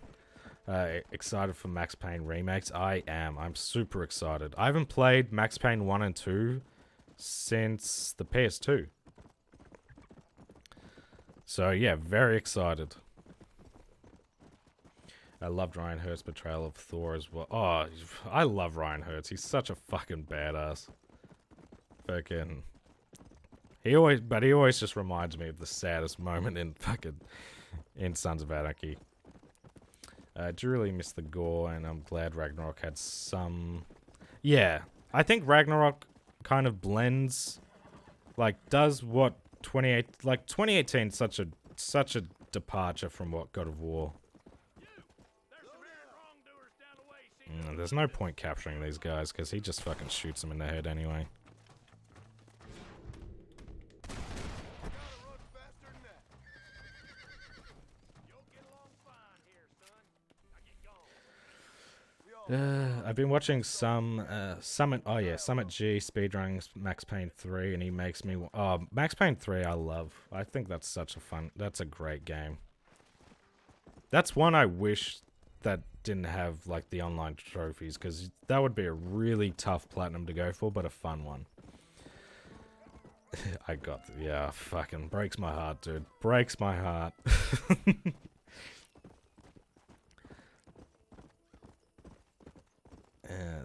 Speaker 1: Excited for Max Payne remakes? I am. I'm super excited. I haven't played Max Payne 1 and 2 since the PS2. So, yeah, very excited. I loved Ryan Hurt's portrayal of Thor as well. Oh, I love Ryan Hurts. He's such a fucking badass. Fucking... He always just reminds me of the saddest moment in Sons of Anarchy. I do really miss the gore, and I'm glad Ragnarok had some... Yeah, I think Ragnarok kind of blends, like, does what 2018 is such a departure from what God of War. There's no point capturing these guys, because he just fucking shoots them in the head anyway. I've been watching some Summit G speedrunning Max Payne 3, and he makes me Max Payne 3 I love. I think that's that's a great game. That's one I wish that didn't have like the online trophies, because that would be a really tough platinum to go for, but a fun one. Yeah, fucking breaks my heart, dude. Breaks my heart.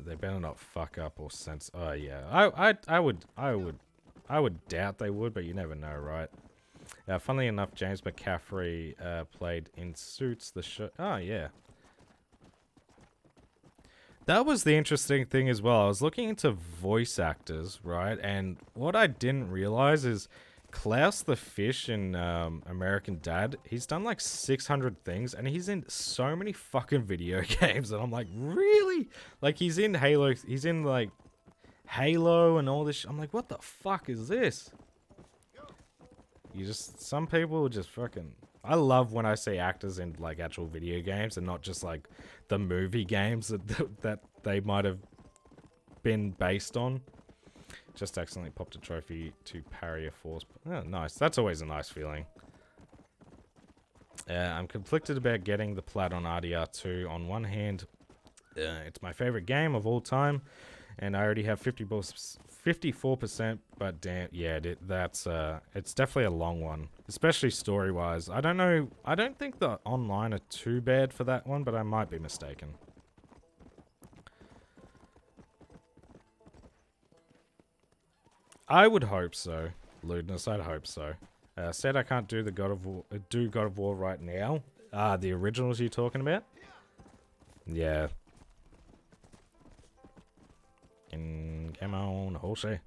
Speaker 1: They better not fuck up or sense. Oh yeah, I would doubt they would, but you never know, right? Funnily enough, James McCaffrey played in Suits, the show. Oh yeah, that was the interesting thing as well. I was looking into voice actors, right? And what I didn't realize is Klaus the Fish in American Dad, he's done like 600 things, and he's in so many fucking video games, and I'm like, really? Like, he's in Halo, he's in like Halo and all this I'm like, what the fuck is this? Some people just fucking... I love when I see actors in like actual video games and not just like the movie games that they might have been based on. Just accidentally popped a trophy to parry a force. Oh, nice. That's always a nice feeling. I'm conflicted about getting the plat on RDR2. On one hand, it's my favorite game of all time, and I already have 54%. But damn, yeah, it's definitely a long one, especially story-wise. I don't know. I don't think the online are too bad for that one, but I might be mistaken. I would hope so, Lewdness. I'd hope so. Said I can't do the God of War right now. The originals you're talking about? Yeah. Come on, Jose.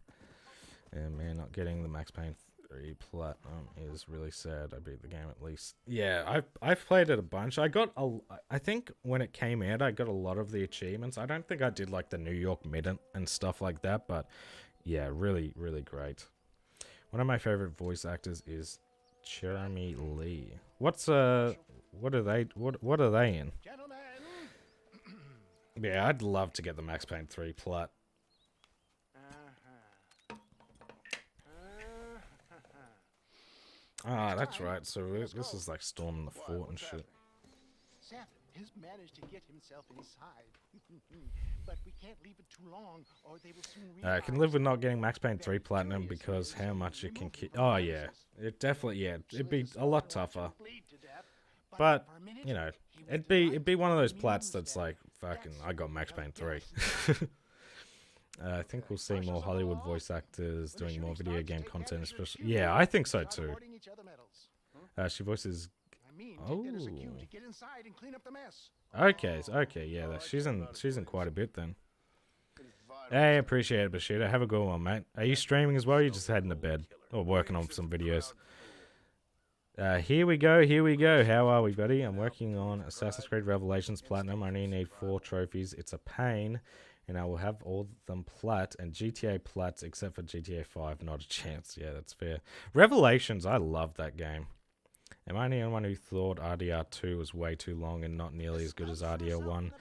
Speaker 1: And man, not getting the Max Payne 3 Platinum is really sad. I beat the game at least. Yeah, I've played it a bunch. I think when it came out, I got a lot of the achievements. I don't think I did like the New York Midnight and stuff like that, but yeah, really, really great. One of my favorite voice actors is Jeremy Lee. What are they in? Yeah, I'd love to get the Max Payne 3 plat. Ah, that's right. So this is like storming the fort and shit.
Speaker 6: Seth has managed to get himself inside. But we can't leave it too long, or they will soon realize.
Speaker 1: I can live with not getting Max Payne 3 Platinum because how much it can keep. Oh, yeah. It definitely, yeah. It'd be a lot tougher. But, you know, it'd be one of those plats that's like, fucking, I got Max Payne 3. I think we'll see more Hollywood voice actors doing more video game content, especially. Yeah, I think so too. She voices. Oh. Okay, yeah. She's in quite a bit then. Hey, appreciate it, Bashida. Have a good one, mate. Are you streaming as well? Or are you just heading to bed or working on some videos? Here we go. How are we, buddy? I'm working on Assassin's Creed Revelations Platinum. I only need 4 trophies. It's a pain. And I will have all of them plat and GTA plats except for GTA 5. Not a chance. Yeah, that's fair. Revelations, I love that game. Am I the only one who thought RDR2 was way too long and not nearly as good as RDR1?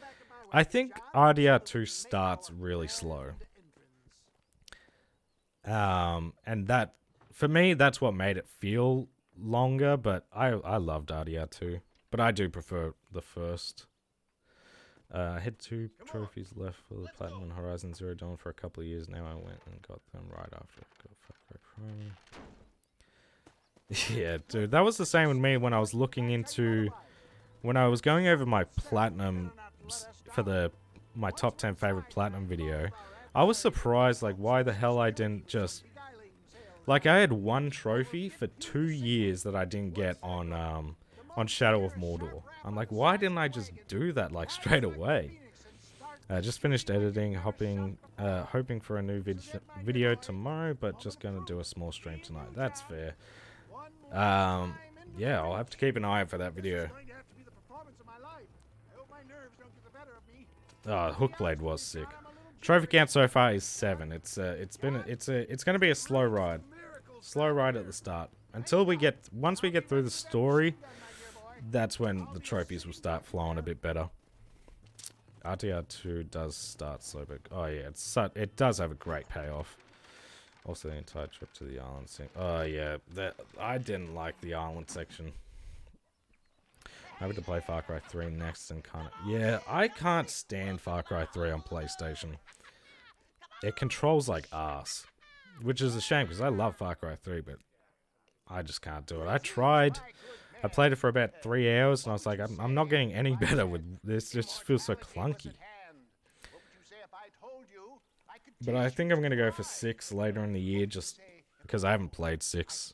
Speaker 1: I think RDR2 starts really slow. And that, for me, that's what made it feel longer, but I loved RDR2. But I do prefer the first. I had 2 trophies left for the Platinum and Horizon Zero Dawn for a couple of years now. I went and got them right after I got Far Cry Primal. Yeah, dude, that was the same with me when I was looking into... When I was going over my Platinum for my top 10 favorite Platinum video, I was surprised, like, why the hell I didn't just... Like, I had 1 trophy for 2 years that I didn't get on Shadow of Mordor. I'm like, why didn't I just do that, like, straight away? Just finished editing, hoping for a new video tomorrow, but just gonna do a small stream tonight. That's fair. Yeah, I'll have to keep an eye out for that video. Oh, Hookblade was sick. Trophy count so far is 7. It's gonna be a slow ride. Slow ride at the start. Once we get through the story, that's when the trophies will start flowing a bit better. RTR2 does start slow, but oh yeah, it does have a great payoff. Also, the entire trip to the island scene. Oh yeah, I didn't like the island section. Maybe to play Far Cry 3 next and kind of... Yeah, I can't stand Far Cry 3 on PlayStation. It controls like arse. Which is a shame, because I love Far Cry 3, but I just can't do it. I tried. I played it for about 3 hours, and I was like, I'm not getting any better with this. It just feels so clunky. But I think I'm going to go for 6 later in the year, just because I haven't played 6.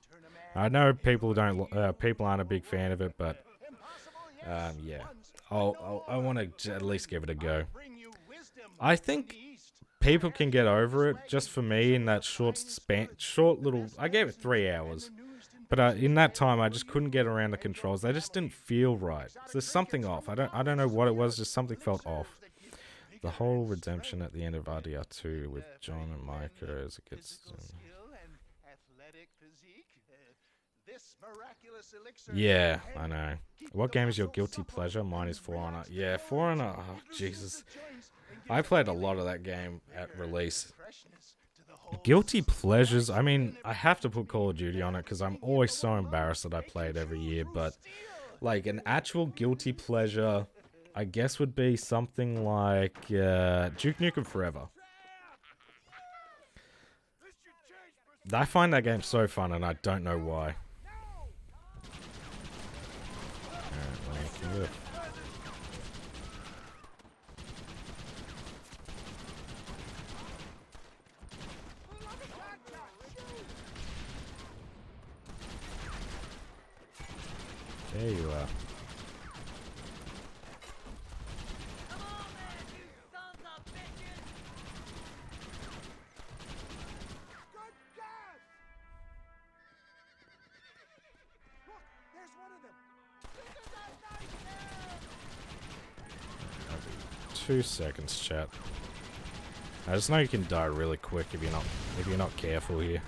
Speaker 1: I know people aren't a big fan of it, but... yeah, I want to at least give it a go. I think people can get over it. Just for me, in that short little, I gave it 3 hours, but in that time, I just couldn't get around the controls. They just didn't feel right. So there's something off. I don't know what it was. Just something felt off. The whole redemption at the end of RDR2 with John and Micah as it gets. Yeah, I know. What game is your guilty pleasure? Mine is For Honor. Yeah, For Honor. Oh, Jesus. I played a lot of that game at release. Guilty pleasures. I mean, I have to put Call of Duty on it because I'm always so embarrassed that I play it every year. But, like, an actual guilty pleasure, I guess, would be something like Duke Nukem Forever. I find that game so fun, and I don't know why. There you are.
Speaker 2: Come on, man, you sons of bitches!
Speaker 6: Good God! Look, there's one of them. This is a nightmare!
Speaker 1: 2 seconds, chat. I just know you can die really quick if you're not careful here.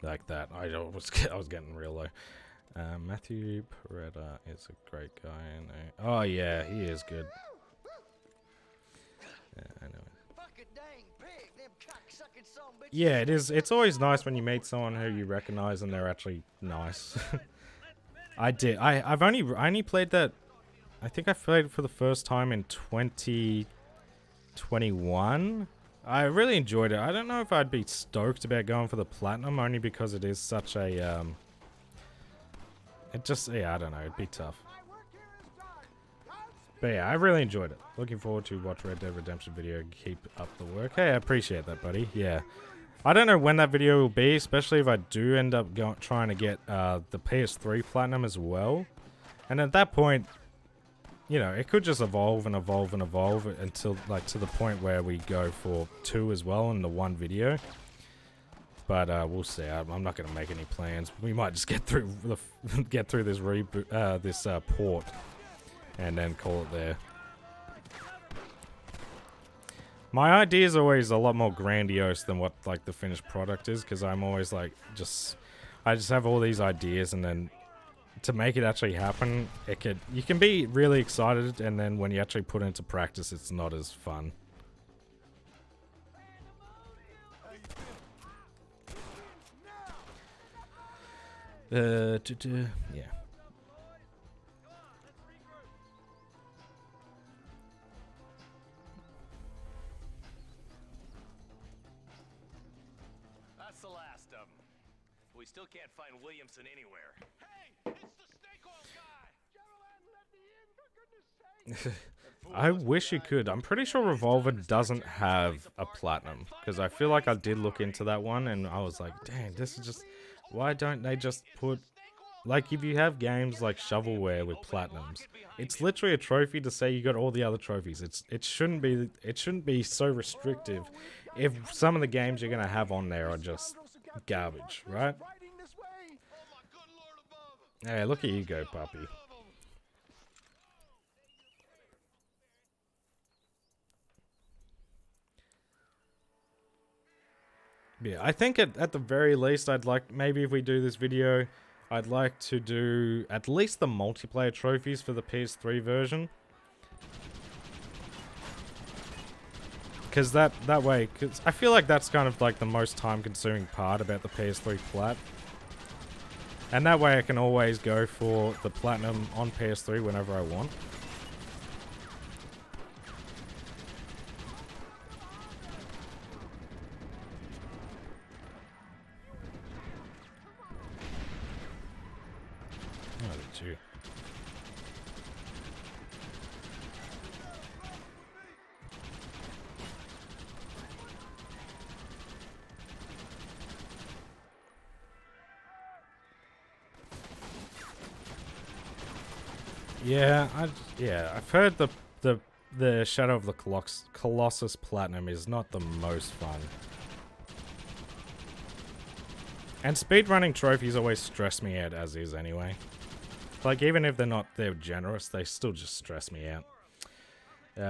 Speaker 1: Like that. I was getting real low. Matthew Peretta is a great guy. Oh yeah, he is good. Yeah, I know. Yeah, it is. It's always nice when you meet someone who you recognize and they're actually nice. I only played that. I think I played it for the first time in 2021. I really enjoyed it. I don't know if I'd be stoked about going for the platinum, only because it is such a yeah, I don't know. It'd be tough. But yeah, I really enjoyed it. Looking forward to watch Red Dead Redemption video. Keep up the work. Hey, I appreciate that, buddy. Yeah. I don't know when that video will be, especially if I do end up trying to get the PS3 Platinum as well. And at that point, you know, it could just evolve and evolve and evolve until, like, to the point where we go for 2 as well in the one video. But we'll see. I'm not going to make any plans. We might just get through this reboot, this port, and then call it there. My idea is always a lot more grandiose than what like the finished product is, because I'm always like I just have all these ideas, and then to make it actually happen, you can be really excited, and then when you actually put it into practice, it's not as fun. Yeah.
Speaker 7: That's the last of them. We still can't find Williamson anywhere.
Speaker 6: Hey, it's the snake oil guy! Caroline, let me in, for goodness sake!
Speaker 1: I wish you could. I'm pretty sure Revolver doesn't have a platinum, because I feel like I did look into that one, and I was like, dang, this is just... Why don't they just put... Like, if you have games like Shovelware with platinums, it's literally a trophy to say you got all the other trophies. It shouldn't be so restrictive if some of the games you're gonna have on there are just garbage, right? Hey, look at you go, puppy. Yeah, I think at the very least, I'd like, maybe if we do this video, I'd like to do at least the multiplayer trophies for the PS3 version. Because that way, because I feel like that's kind of like the most time-consuming part about the PS3 Plat. And that way I can always go for the Platinum on PS3 whenever I want. Oh, did you? Yeah, I've heard the Shadow of the Colossus Platinum is not the most fun. And speedrunning trophies always stress me out as is anyway. Like, even if they're generous, they still just stress me out.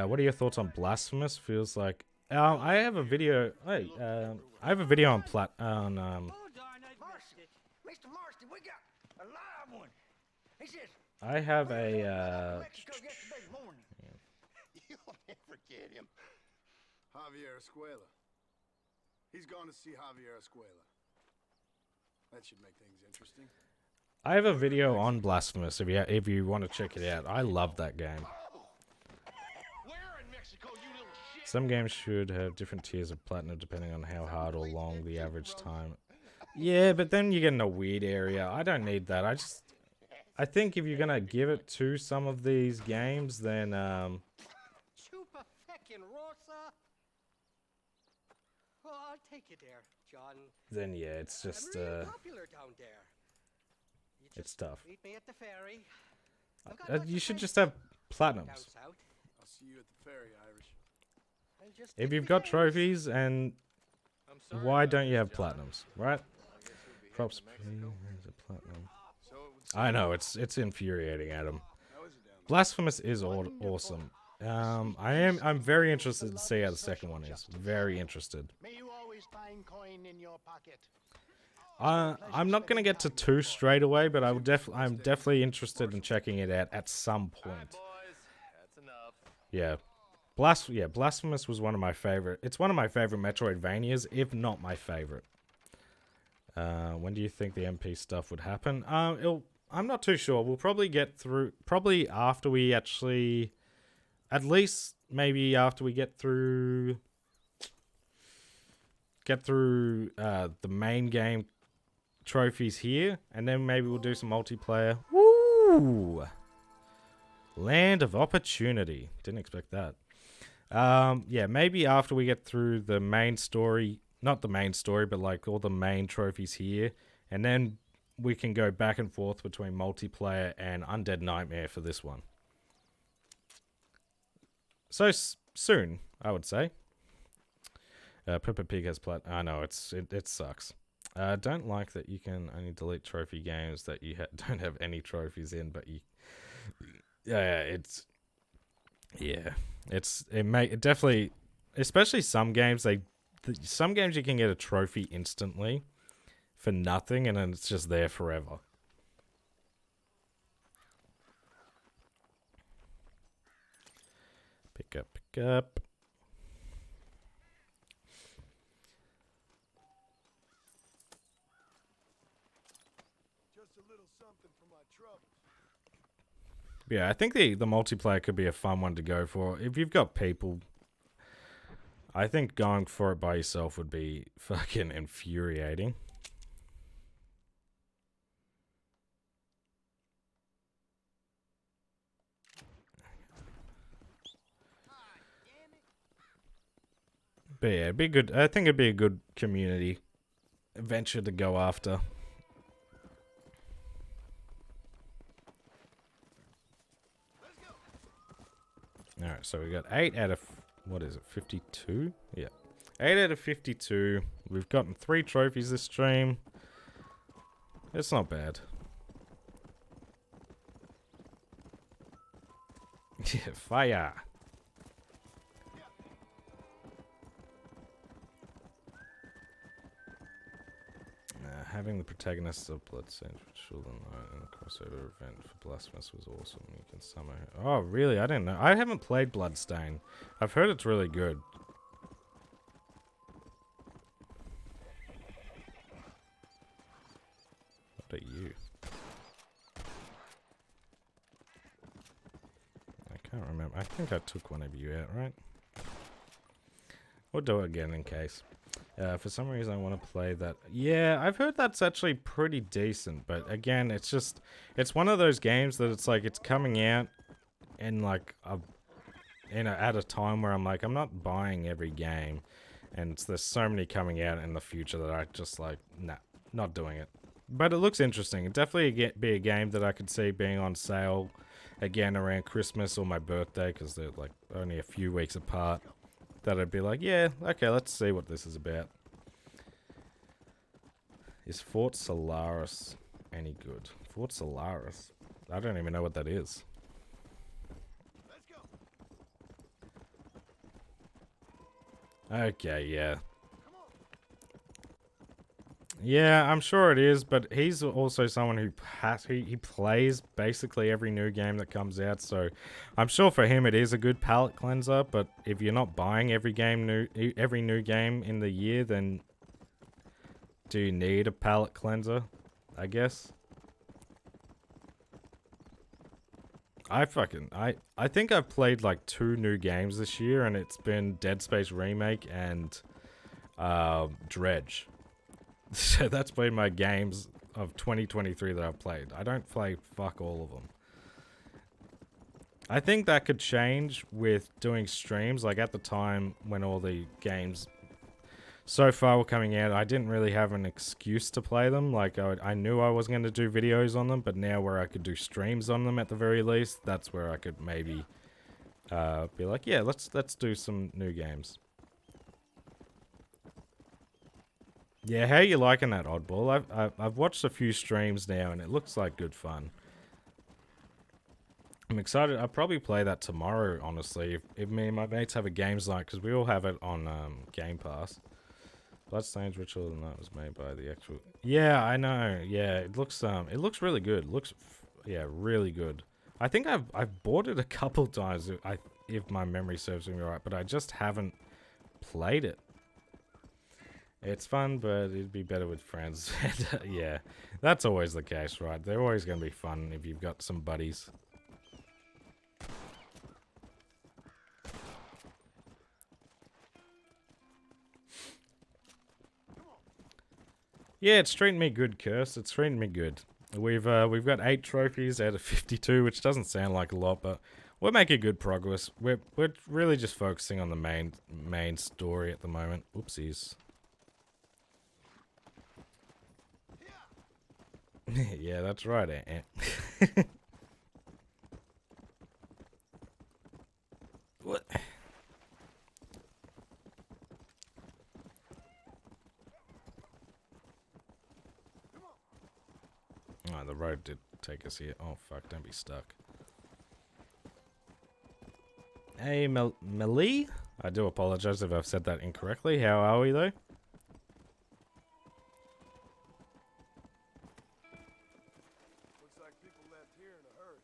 Speaker 1: What are your thoughts on Blasphemous? Feels like... I have a video... Hey, I have a video on
Speaker 4: Oh, darn, I missed it.
Speaker 2: Mr. Marston, we got a live one. He says,
Speaker 1: I have a...
Speaker 2: Mexico yesterday morning.
Speaker 3: You'll never get him. Javier Escuela. He's gone to see Javier Escuela. That should make things interesting.
Speaker 1: I have a video on Blasphemous if you want to check it out. I love that game.
Speaker 6: Where in Mexico, you little shit?
Speaker 1: Some games should have different tiers of platinum depending on how hard or long the average time. Yeah, but then you get in a weird area. I don't need that. I think if you're gonna give it to some of these games, then
Speaker 4: Chupa feckin' Rosa. Well, I'll take you there, John.
Speaker 1: then yeah, it's just
Speaker 4: I'm really popular down there. You
Speaker 1: it's
Speaker 4: just
Speaker 1: tough.
Speaker 4: meet me at the ferry. I've got lots
Speaker 1: You
Speaker 4: of
Speaker 1: should
Speaker 4: friends
Speaker 1: just have
Speaker 4: down
Speaker 1: platinums.
Speaker 4: south.
Speaker 3: I'll see you at the ferry, Irish.
Speaker 4: And just
Speaker 1: If
Speaker 4: take
Speaker 1: you've
Speaker 4: me
Speaker 1: got
Speaker 4: days.
Speaker 1: trophies, and
Speaker 7: I'm sorry
Speaker 1: why
Speaker 7: about
Speaker 1: don't you
Speaker 7: this,
Speaker 1: have
Speaker 7: John.
Speaker 1: platinums, right?
Speaker 3: I guess we'll be
Speaker 1: Props.
Speaker 3: heading to Mexico.
Speaker 1: There's a platinum.
Speaker 3: So it would
Speaker 1: I know it's infuriating, Adam.
Speaker 3: How is it down there?
Speaker 1: Blasphemous is awesome. I'm very interested to see how the second one is. Very interested.
Speaker 6: May you always find coin in your pocket.
Speaker 1: I'm not gonna get to 2 straight away, but I'm definitely interested in checking it out at some
Speaker 7: All right,
Speaker 1: point.
Speaker 7: boys. That's enough.
Speaker 1: Yeah. Blasphemous was one of my favorite. It's one of my favorite Metroidvanias, if not my favorite. When do you think the MP stuff would happen? I'm not too sure. We'll probably get through, probably after we actually, at least maybe after we get through the main game trophies here, and then maybe we'll do some multiplayer. Woo! Land of Opportunity. Didn't expect that. Yeah, maybe after we get through the main story, not the main story, but like all the main trophies here, and then we can go back and forth between multiplayer and Undead Nightmare for this one. So soon, I would say. Peppa Pig has I know it sucks. Don't like that you can only delete trophy games that you don't have any trophies in, but you. It definitely. especially some games, some games you can get a trophy instantly for nothing, and then it's just there forever. Pick up, pick up.
Speaker 3: Just a little something for my troubles.
Speaker 1: Yeah, I think the multiplayer could be a fun one to go for. If you've got people, I think going for it by yourself would be fucking infuriating. But yeah, it'd be good. I think it'd be a good community venture to go after. Alright, so we got 8 out of, what is it, 52? Yeah. 8 out of 52. We've gotten 3 trophies this stream. It's not bad. Yeah, fire. Having the protagonists of Blood Saints Children in the crossover event for Blasphemous was awesome. You can summon. Oh, really? I didn't know. I haven't played Bloodstain. I've heard it's really good. What are you? I can't remember. I think I took one of you out, right? We'll do it again in case. For some reason I want to play that. Yeah, I've heard that's actually pretty decent, but again, it's one of those games that it's like it's coming out in like at a time where I'm like, I'm not buying every game, and there's so many coming out in the future that I just like, nah, not doing it. But it looks interesting. It'd definitely be a game that I could see being on sale again around Christmas or my birthday, because they're like only a few weeks apart. That I'd be like, yeah, okay, let's see what this is about. Is Fort Solaris any good? Fort Solaris? I don't even know what that is.
Speaker 3: Let's go.
Speaker 1: Okay, yeah. Yeah, I'm sure it is, but he's also someone who he plays basically every new game that comes out, so I'm sure for him it is a good palate cleanser, but if you're not buying every new game in the year, then do you need a palate cleanser, I guess? I think I've played like 2 new games this year, and it's been Dead Space Remake and Dredge. So that's been my games of 2023 that I've played. I don't play fuck all of them. I think that could change with doing streams. Like at the time when all the games so far were coming out, I didn't really have an excuse to play them. Like I knew I was going to do videos on them, but now where I could do streams on them at the very least, that's where I could maybe be like, yeah, let's do some new games. Yeah, how are you liking that, Oddball? I've watched a few streams now, and it looks like good fun. I'm excited. I'll probably play that tomorrow, honestly, if me and my mates have a games night, because we all have it on Game Pass. Bloodstained Ritual of the Night was made by the actual... Yeah, I know. Yeah, it looks really good. It looks, yeah, really good. I think I've bought it a couple times, if my memory serves me right, but I just haven't played it. It's fun, but it'd be better with friends. Yeah, that's always the case, right? They're always going to be fun if you've got some buddies. Yeah, it's treating me good, Curse. It's treating me good. We've got 8 trophies out of 52, which doesn't sound like a lot, but we're making good progress. We're really just focusing on the main story at the moment. Oopsies. Yeah, that's right, Ant. What? Oh, the road did take us here. Oh, fuck, don't be stuck. Hey, Melee? I do apologize if I've said that incorrectly. How are we, though?
Speaker 3: Looks like people left here in a hurry.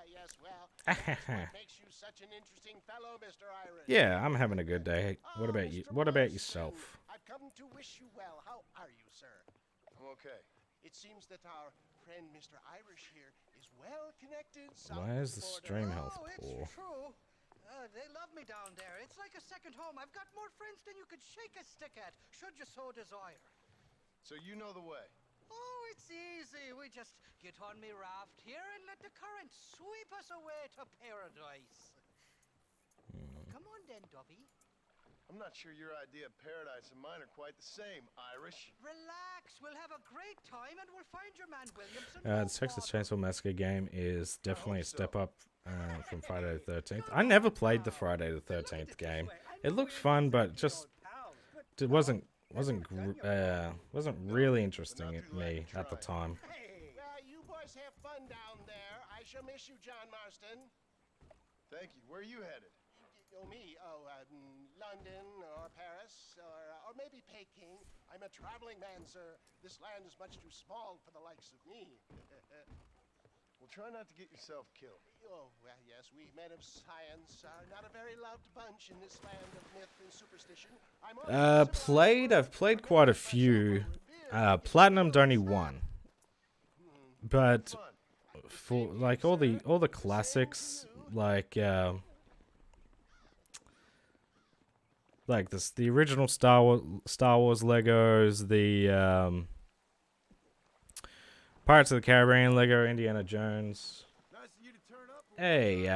Speaker 6: Yes, well, that's what makes you such an interesting fellow, Mr. Irish.
Speaker 1: Yeah, I'm having a good day. What about you?
Speaker 6: Mr.
Speaker 1: What about
Speaker 6: Marston,
Speaker 1: yourself?
Speaker 6: I've come to wish you well. How are you, sir?
Speaker 3: I'm okay.
Speaker 6: It seems that our friend Mr. Irish here is well connected.
Speaker 1: Why is the stream health
Speaker 4: Oh,
Speaker 1: poor?
Speaker 4: it's true. They love me down there. It's like a second home. I've got more friends than you could shake a stick at, should you so desire.
Speaker 3: So you know the way.
Speaker 4: Oh, it's easy. We just get on me raft here and let the current sweep us away to paradise. Come on then, Dubby.
Speaker 3: I'm not sure your idea of paradise and mine are quite the same, Irish.
Speaker 4: Relax. We'll have a great time and we'll find your man Williamson.
Speaker 1: The Texas Chainsaw Massacre game is definitely a step up from Friday the 13th. I never played the Friday the 13th game. It looked fun, but just it wasn't really interesting at me at the time.
Speaker 6: Well, you boys have fun down there. I shall miss you, John Marston.
Speaker 3: Thank you. Where are you headed?
Speaker 6: Oh, me? Oh, London or Paris or maybe Peking. I'm a traveling man, sir. This land is much too small for the likes of me.
Speaker 3: Well, try not to get yourself killed.
Speaker 6: Oh, well, yes, we men of science are not a very loved bunch in this land of myth and superstition.
Speaker 1: I've played quite a few. Platinumed only one. But for like all the classics, like this, the original Star Wars Legos, the Pirates of the Caribbean Lego, Indiana Jones.
Speaker 3: Nice of you to turn up.
Speaker 1: Hey,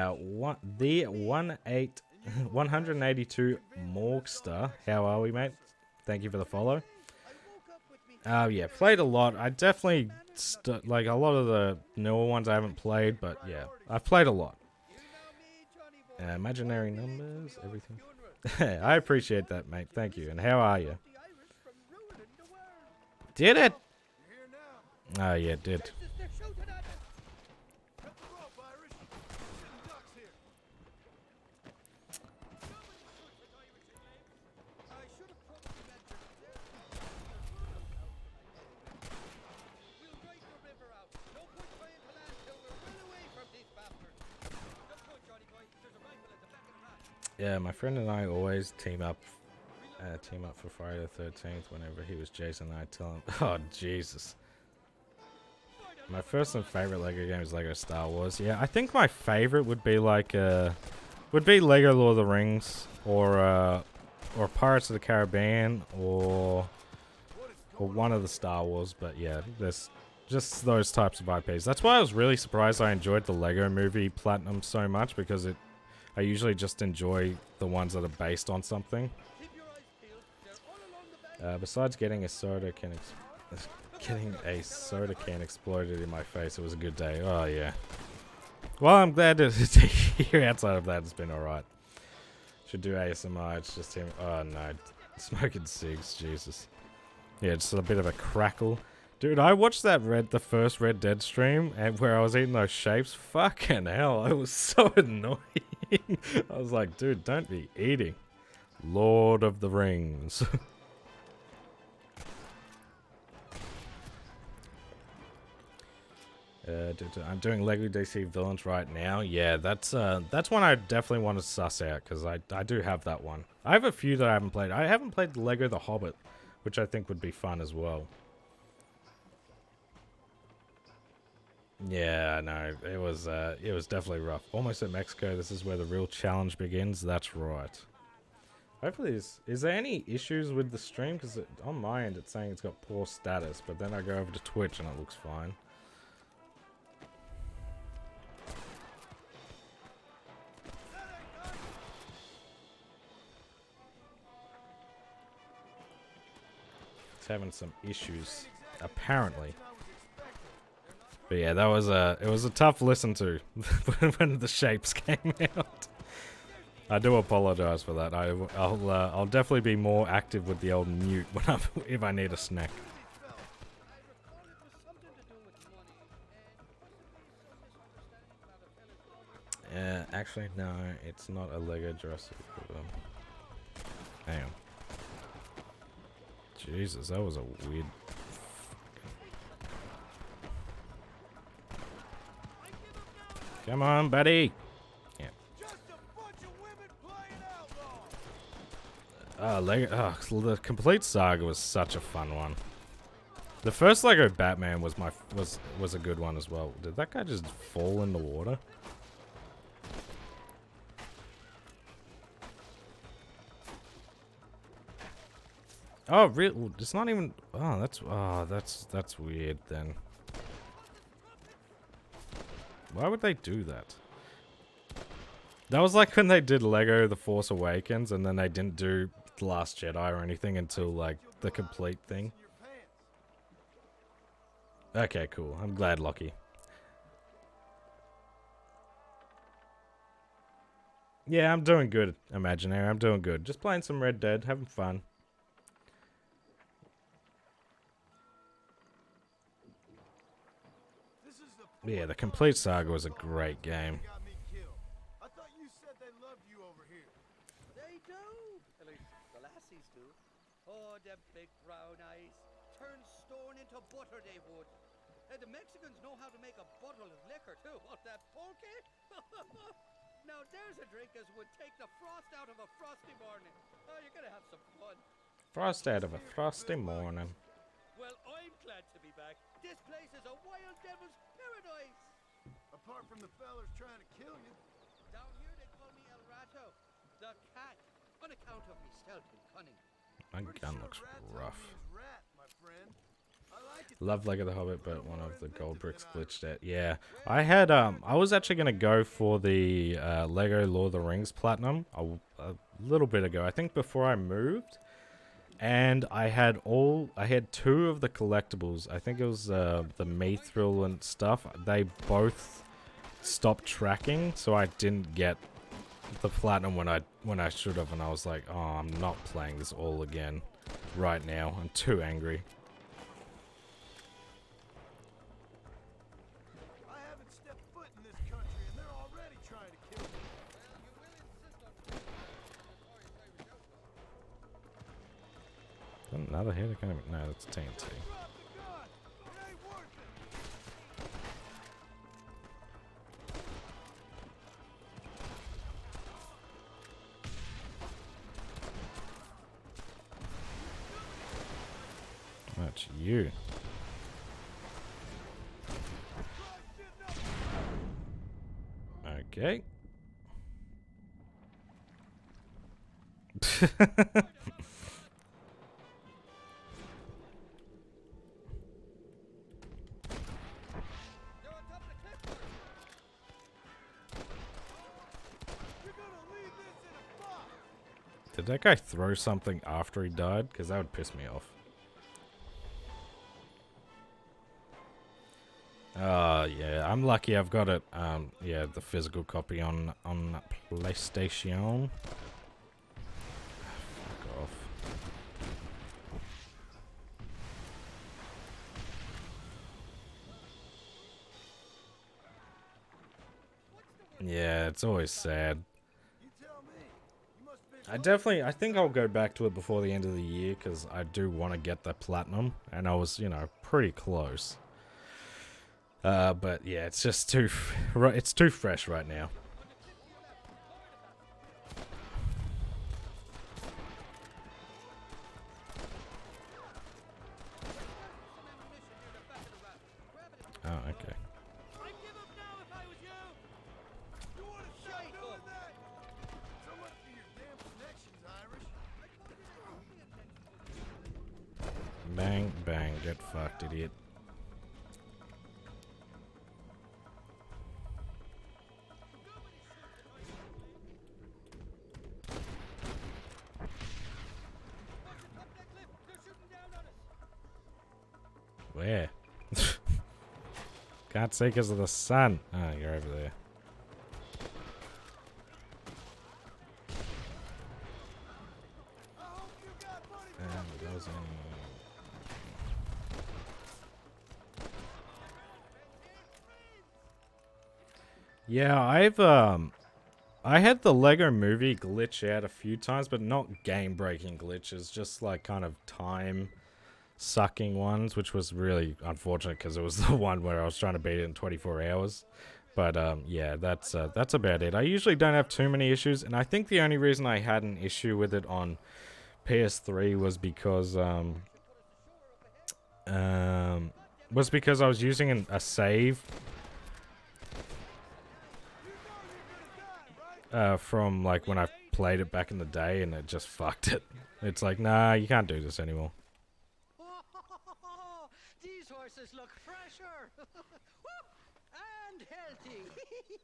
Speaker 1: 182 Morgster. How are we, mate? Thank you for the follow. Yeah, played a lot. I definitely like a lot of the newer ones I haven't played, but yeah, I've played a lot. Imaginary numbers, everything. I appreciate that, mate. Thank you. And how are you? Did it? Oh, yeah, it did. Yeah, my friend and I always team up for Friday the 13th whenever he was Jason and I tell him, oh, Jesus. My first and favorite Lego game is Lego Star Wars. Yeah, I think my favorite would be like, would be Lego Lord of the Rings or Pirates of the Caribbean or one of the Star Wars, but yeah, there's just those types of IPs. That's why I was really surprised I enjoyed the Lego Movie Platinum so much, because I usually just enjoy the ones that are based on something. Besides getting a soda can exploded in my face, it was a good day. Oh yeah. Well, I'm glad to hear outside of that it's been alright. Should do ASMR, it's just him. Oh no, smoking cigs, Jesus. Yeah, it's a bit of a crackle. Dude, I watched the first Red Dead stream, and where I was eating those shapes. Fucking hell, it was so annoying. I was like, dude, don't be eating. Lord of the Rings. I'm doing Lego DC Villains right now. Yeah, that's one I definitely want to suss out, because I do have that one. I have a few that I haven't played. I haven't played Lego The Hobbit, which I think would be fun as well. Yeah, no, it was definitely rough. Almost at Mexico. This is where the real challenge begins. That's right. Hopefully, is there any issues with the stream? Because on my end, it's saying it's got poor status, but then I go over to Twitch and it looks fine. It's having some issues, apparently. But yeah, it was a tough listen to when the shapes came out. I do apologize for that. I'll definitely be more active with the old mute when if I need a snack. Actually, no, it's not a Lego Jurassic. Hang on. Jesus, that was a weird. Come on, buddy. Yeah. Lego. Oh, the complete saga was such a fun one. The first Lego Batman was was a good one as well. Did that guy just fall in the water? Oh, really? It's not even. Oh, that's weird then. Why would they do that? That was like when they did Lego The Force Awakens and then they didn't do The Last Jedi or anything until like the complete thing. Okay, cool. I'm glad, Lockie. Yeah, I'm doing good, Imaginary. I'm doing good. Just playing some Red Dead, having fun. Yeah, the complete saga was a great game.
Speaker 3: I thought you said they loved you over here.
Speaker 4: They do. At least the lassies do. Oh, them big brown eyes. Turn stone into butter, they would. And the Mexicans know how to make a bottle of liquor, too. What, that pulque? Now, there's a drink as would take the frost out of a frosty morning. Oh, you're gonna have some fun.
Speaker 1: Frost out of a frosty morning.
Speaker 4: Well, I'm glad to be back. This place is a wild devil's paradise.
Speaker 3: Apart from the fellas trying to kill you.
Speaker 4: Down here they call me El Rato, the cat, on account of me stealth and cunning.
Speaker 1: My
Speaker 3: Pretty
Speaker 1: gun
Speaker 3: sure
Speaker 1: looks
Speaker 3: Ratto
Speaker 1: rough.
Speaker 3: means rat, my friend. I like it.
Speaker 1: Love Lego The Hobbit, but one of the gold bricks glitched out. Yeah, I had I was actually gonna go for the Lego Lord of the Rings Platinum a little bit ago. I think before I moved, and I had two of the collectibles. I think it was the Mithril and stuff. They both stopped tracking, so I didn't get the Platinum when I should have. And I was like, oh, I'm not playing this all again right now. I'm too angry.
Speaker 3: I haven't stepped foot in this country and they're already trying to kill me.
Speaker 1: Another hit? I can't even, no, that's TNT.
Speaker 3: Drop the gun. It ain't worth it.
Speaker 1: That's you. Okay. Did that guy throw something after he died? Because that would piss me off. Yeah, I'm lucky I've got it, yeah, the physical copy on PlayStation. Fuck off. Yeah, it's always sad.
Speaker 3: You tell me. You must have been
Speaker 1: I think I'll go back to it before the end of the year, because I do want to get the Platinum, and I was, pretty close. But yeah, it's just too fresh right now. Oh, okay.
Speaker 4: I'd give up now if I was you.
Speaker 3: You want to stop doing that? So much for your damn connections, Irish.
Speaker 1: Bang, bang, get fucked, idiot. Where? Can't see because of the sun. Oh, you're over there. And those Yeah, I had the Lego movie glitch out a few times, but not game-breaking glitches, just like kind of time-sucking ones, which was really unfortunate because it was the one where I was trying to beat it in 24 hours. But yeah, that's about it. I usually don't have too many issues, and I think the only reason I had an issue with it on PS3 was because I was using a save from like when I played it back in the day, and it just fucked it. It's like, nah, you can't do this anymore.
Speaker 4: These horses look fresher and healthy.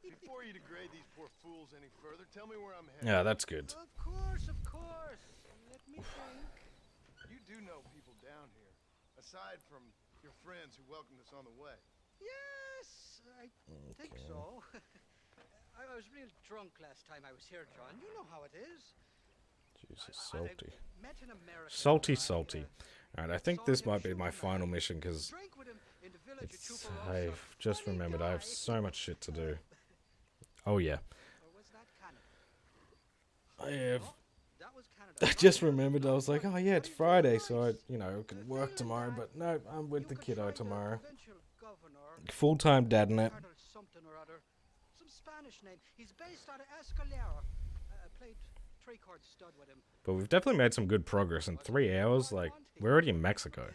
Speaker 3: Before you degrade these poor fools any further, tell me where I'm headed.
Speaker 1: Yeah, that's good.
Speaker 4: Of course, of course. Let me think.
Speaker 3: You do know people down here, aside from your friends who welcomed us on the way.
Speaker 4: Yes, I think so. I was real drunk last time I was here, John. You know how it is.
Speaker 1: Jesus, salty.
Speaker 4: I met an American
Speaker 1: Salty,
Speaker 4: guy,
Speaker 1: salty. Alright, I think this might be my final mission, because
Speaker 4: drank with him in the village of Tupperware.
Speaker 1: I've just
Speaker 4: Funny
Speaker 1: remembered I have
Speaker 4: guy.
Speaker 1: so much shit to do. Oh yeah.
Speaker 4: Or was that Canada?
Speaker 1: I have.
Speaker 4: That was Canada.
Speaker 1: I just remembered, I was like, oh yeah, it's Friday, so I, can work tomorrow, but no, I'm with the kiddo tomorrow. Full-time dad net.
Speaker 4: Something or other. Some Spanish name. He's based out of Escalera. I played three-chord stud with him.
Speaker 1: But we've definitely made some good progress in 3 hours. Like, we're already in Mexico.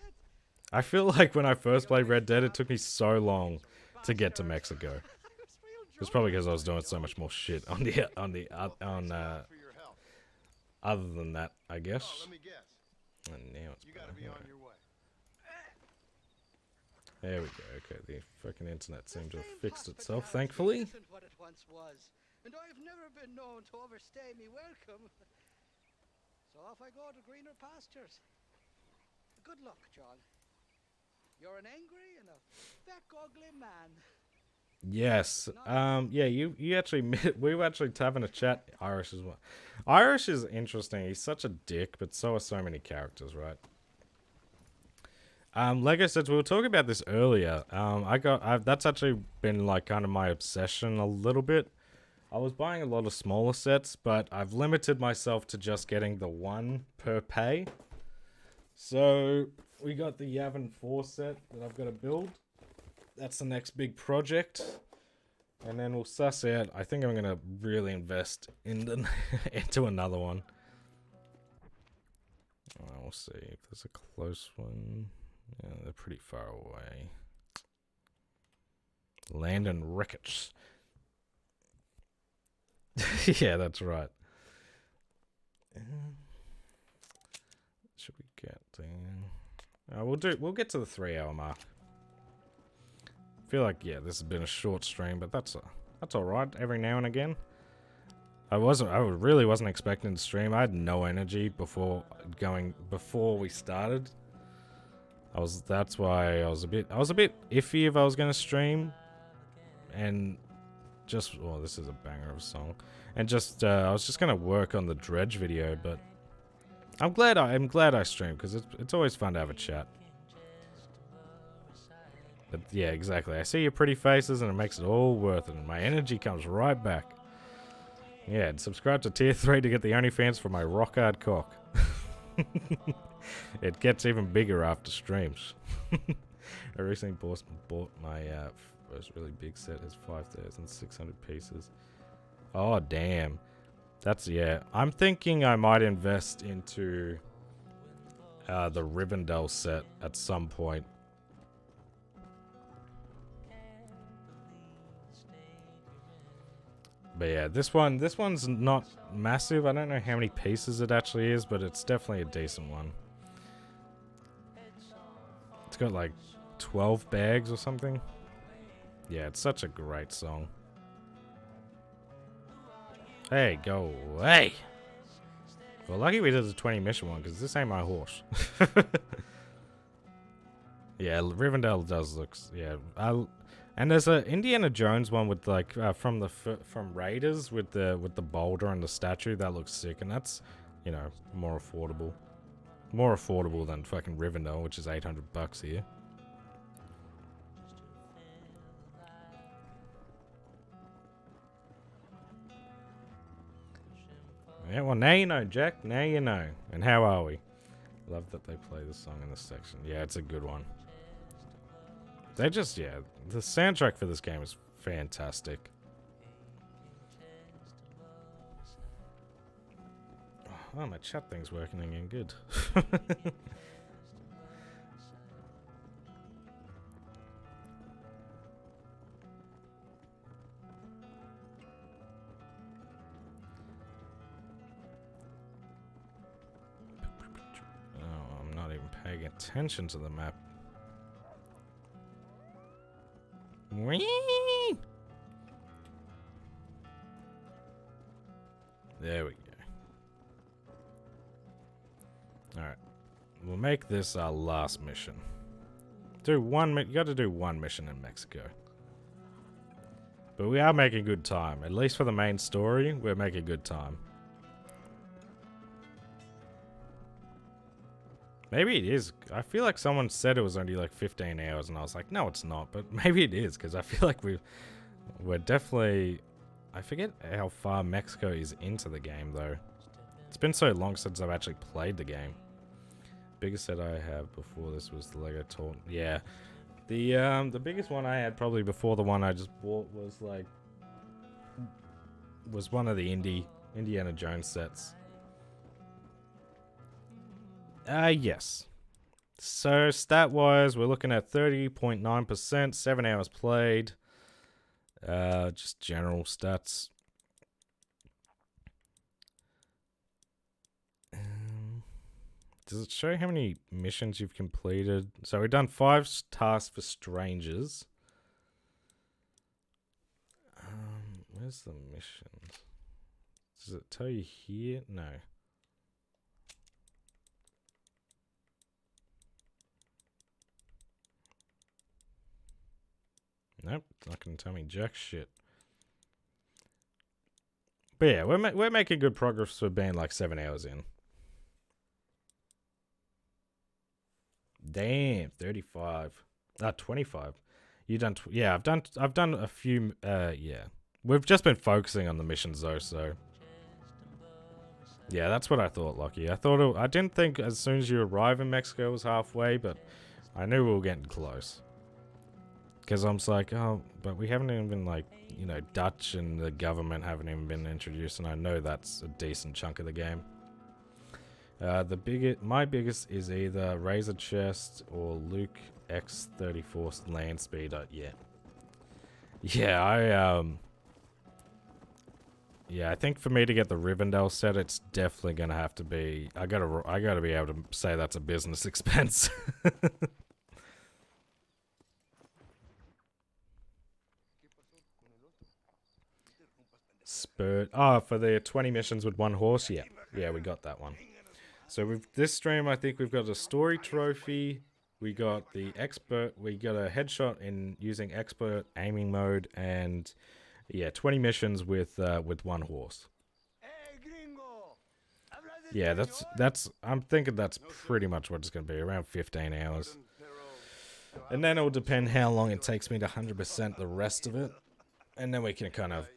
Speaker 1: I feel like when I first played Red Dead, it took me so long to get to Mexico. It's probably because I was doing so much more shit
Speaker 3: For your help.
Speaker 1: other than that, I guess.
Speaker 3: Oh, let me guess.
Speaker 1: And now it's
Speaker 3: You gotta
Speaker 1: better.
Speaker 3: be on your way.
Speaker 1: There we go. Okay, the fucking internet seems to have fixed itself, thankfully.
Speaker 4: Isn't what it once was, and I've never been known to overstay me welcome. So off I go to greener pastures. Good luck, John. You're an angry and a back ugly man.
Speaker 1: Yes. Yeah, you actually we were actually having a chat. Irish as well. Irish is interesting. He's such a dick, but so are so many characters, right? Like I said, we were talking about this earlier. That's actually been like kind of my obsession a little bit. I was buying a lot of smaller sets, but I've limited myself to just getting the one per pay. So we got the Yavin 4 set that I've got to build. That's the next big project. And then we'll suss out. I think I'm going to really invest in into another one. We'll see if there's a close one. Yeah, they're pretty far away. Landon Ricketts. Yeah, that's right. Should we get there? We'll get to the 3 hour mark. I feel like, yeah, this has been a short stream, but that's all right. Every now and again, I really wasn't expecting to stream. I had no energy before we started. That's why I was a bit iffy if I was gonna stream, and just, well, this is a banger of a song, and just I was just gonna work on the Dredge video, but I'm glad I streamed, because it's always fun to have a chat. But yeah, exactly. I see your pretty faces, and it makes it all worth it, and my energy comes right back. Yeah, and subscribe to Tier 3 to get the OnlyFans for my rock hard cock. It gets even bigger after streams. I recently bought my first really big set. It's 5,600 pieces. Oh, damn. That's, yeah. I'm thinking I might invest into the Rivendell set at some point. But yeah, this one's not massive. I don't know how many pieces it actually is, but it's definitely a decent one. It's got like 12 bags or something. Yeah, it's such a great song. Hey, go away. Well, lucky we did the 20 mission one, because this ain't my horse. Yeah, Rivendell does look, yeah. And there's a Indiana Jones one with like from Raiders with the boulder and the statue. That looks sick, and that's, more affordable. More affordable than fucking Rivendell, which is $800 here. Yeah, well, now you know, Jack. Now you know. And how are we? Love that they play this song in this section. Yeah, it's a good one. They just, yeah, the soundtrack for this game is fantastic. Oh, my chat thing's working again. Good. Oh, I'm not even paying attention to the map. Whee! There we go. Alright. We'll make this our last mission. You gotta do one mission in Mexico. But we are making good time. At least for the main story, we're making good time. Maybe it is. I feel like someone said it was only like 15 hours, and I was like, no, it's not. But maybe it is, because I feel like we're definitely... I forget how far Mexico is into the game, though. It's been so long since I've actually played the game. Biggest set I have before this was the Lego Taunt. Yeah. The biggest one I had probably before the one I just bought was like... was one of the Indiana Jones sets. Yes. So, stat-wise, we're looking at 30.9%, 7 hours played. Just general stats. Does it show how many missions you've completed? So, we've done 5 tasks for strangers. Where's the missions? Does it tell you here? No. Nope, it's not going to tell me jack shit. But yeah, we're making good progress for being like 7 hours in. Damn, 35. 25. You done? Yeah, I've done a few. Yeah, we've just been focusing on the missions though. So yeah, that's what I thought, Lockie. I didn't think as soon as you arrive in Mexico it was halfway, but I knew we were getting close. Because I'm just like, oh, but we haven't even been like, you know, Dutch and the government haven't even been introduced, and I know that's a decent chunk of the game. My biggest is either Razor Chest or Luke X34 Land Speeder. Yeah, I think for me to get the Rivendell set, it's definitely gonna have to be. I gotta be able to say that's a business expense. Spurt. Oh, for the 20 missions with one horse? Yeah, we got that one. So with this stream, I think we've got a story trophy. We got the expert. We got a headshot in using expert aiming mode, and yeah, 20 missions with one horse. Yeah, that's. I'm thinking that's pretty much what it's gonna be, around 15 hours. And then it will depend how long it takes me to 100% the rest of it, and then we can kind of.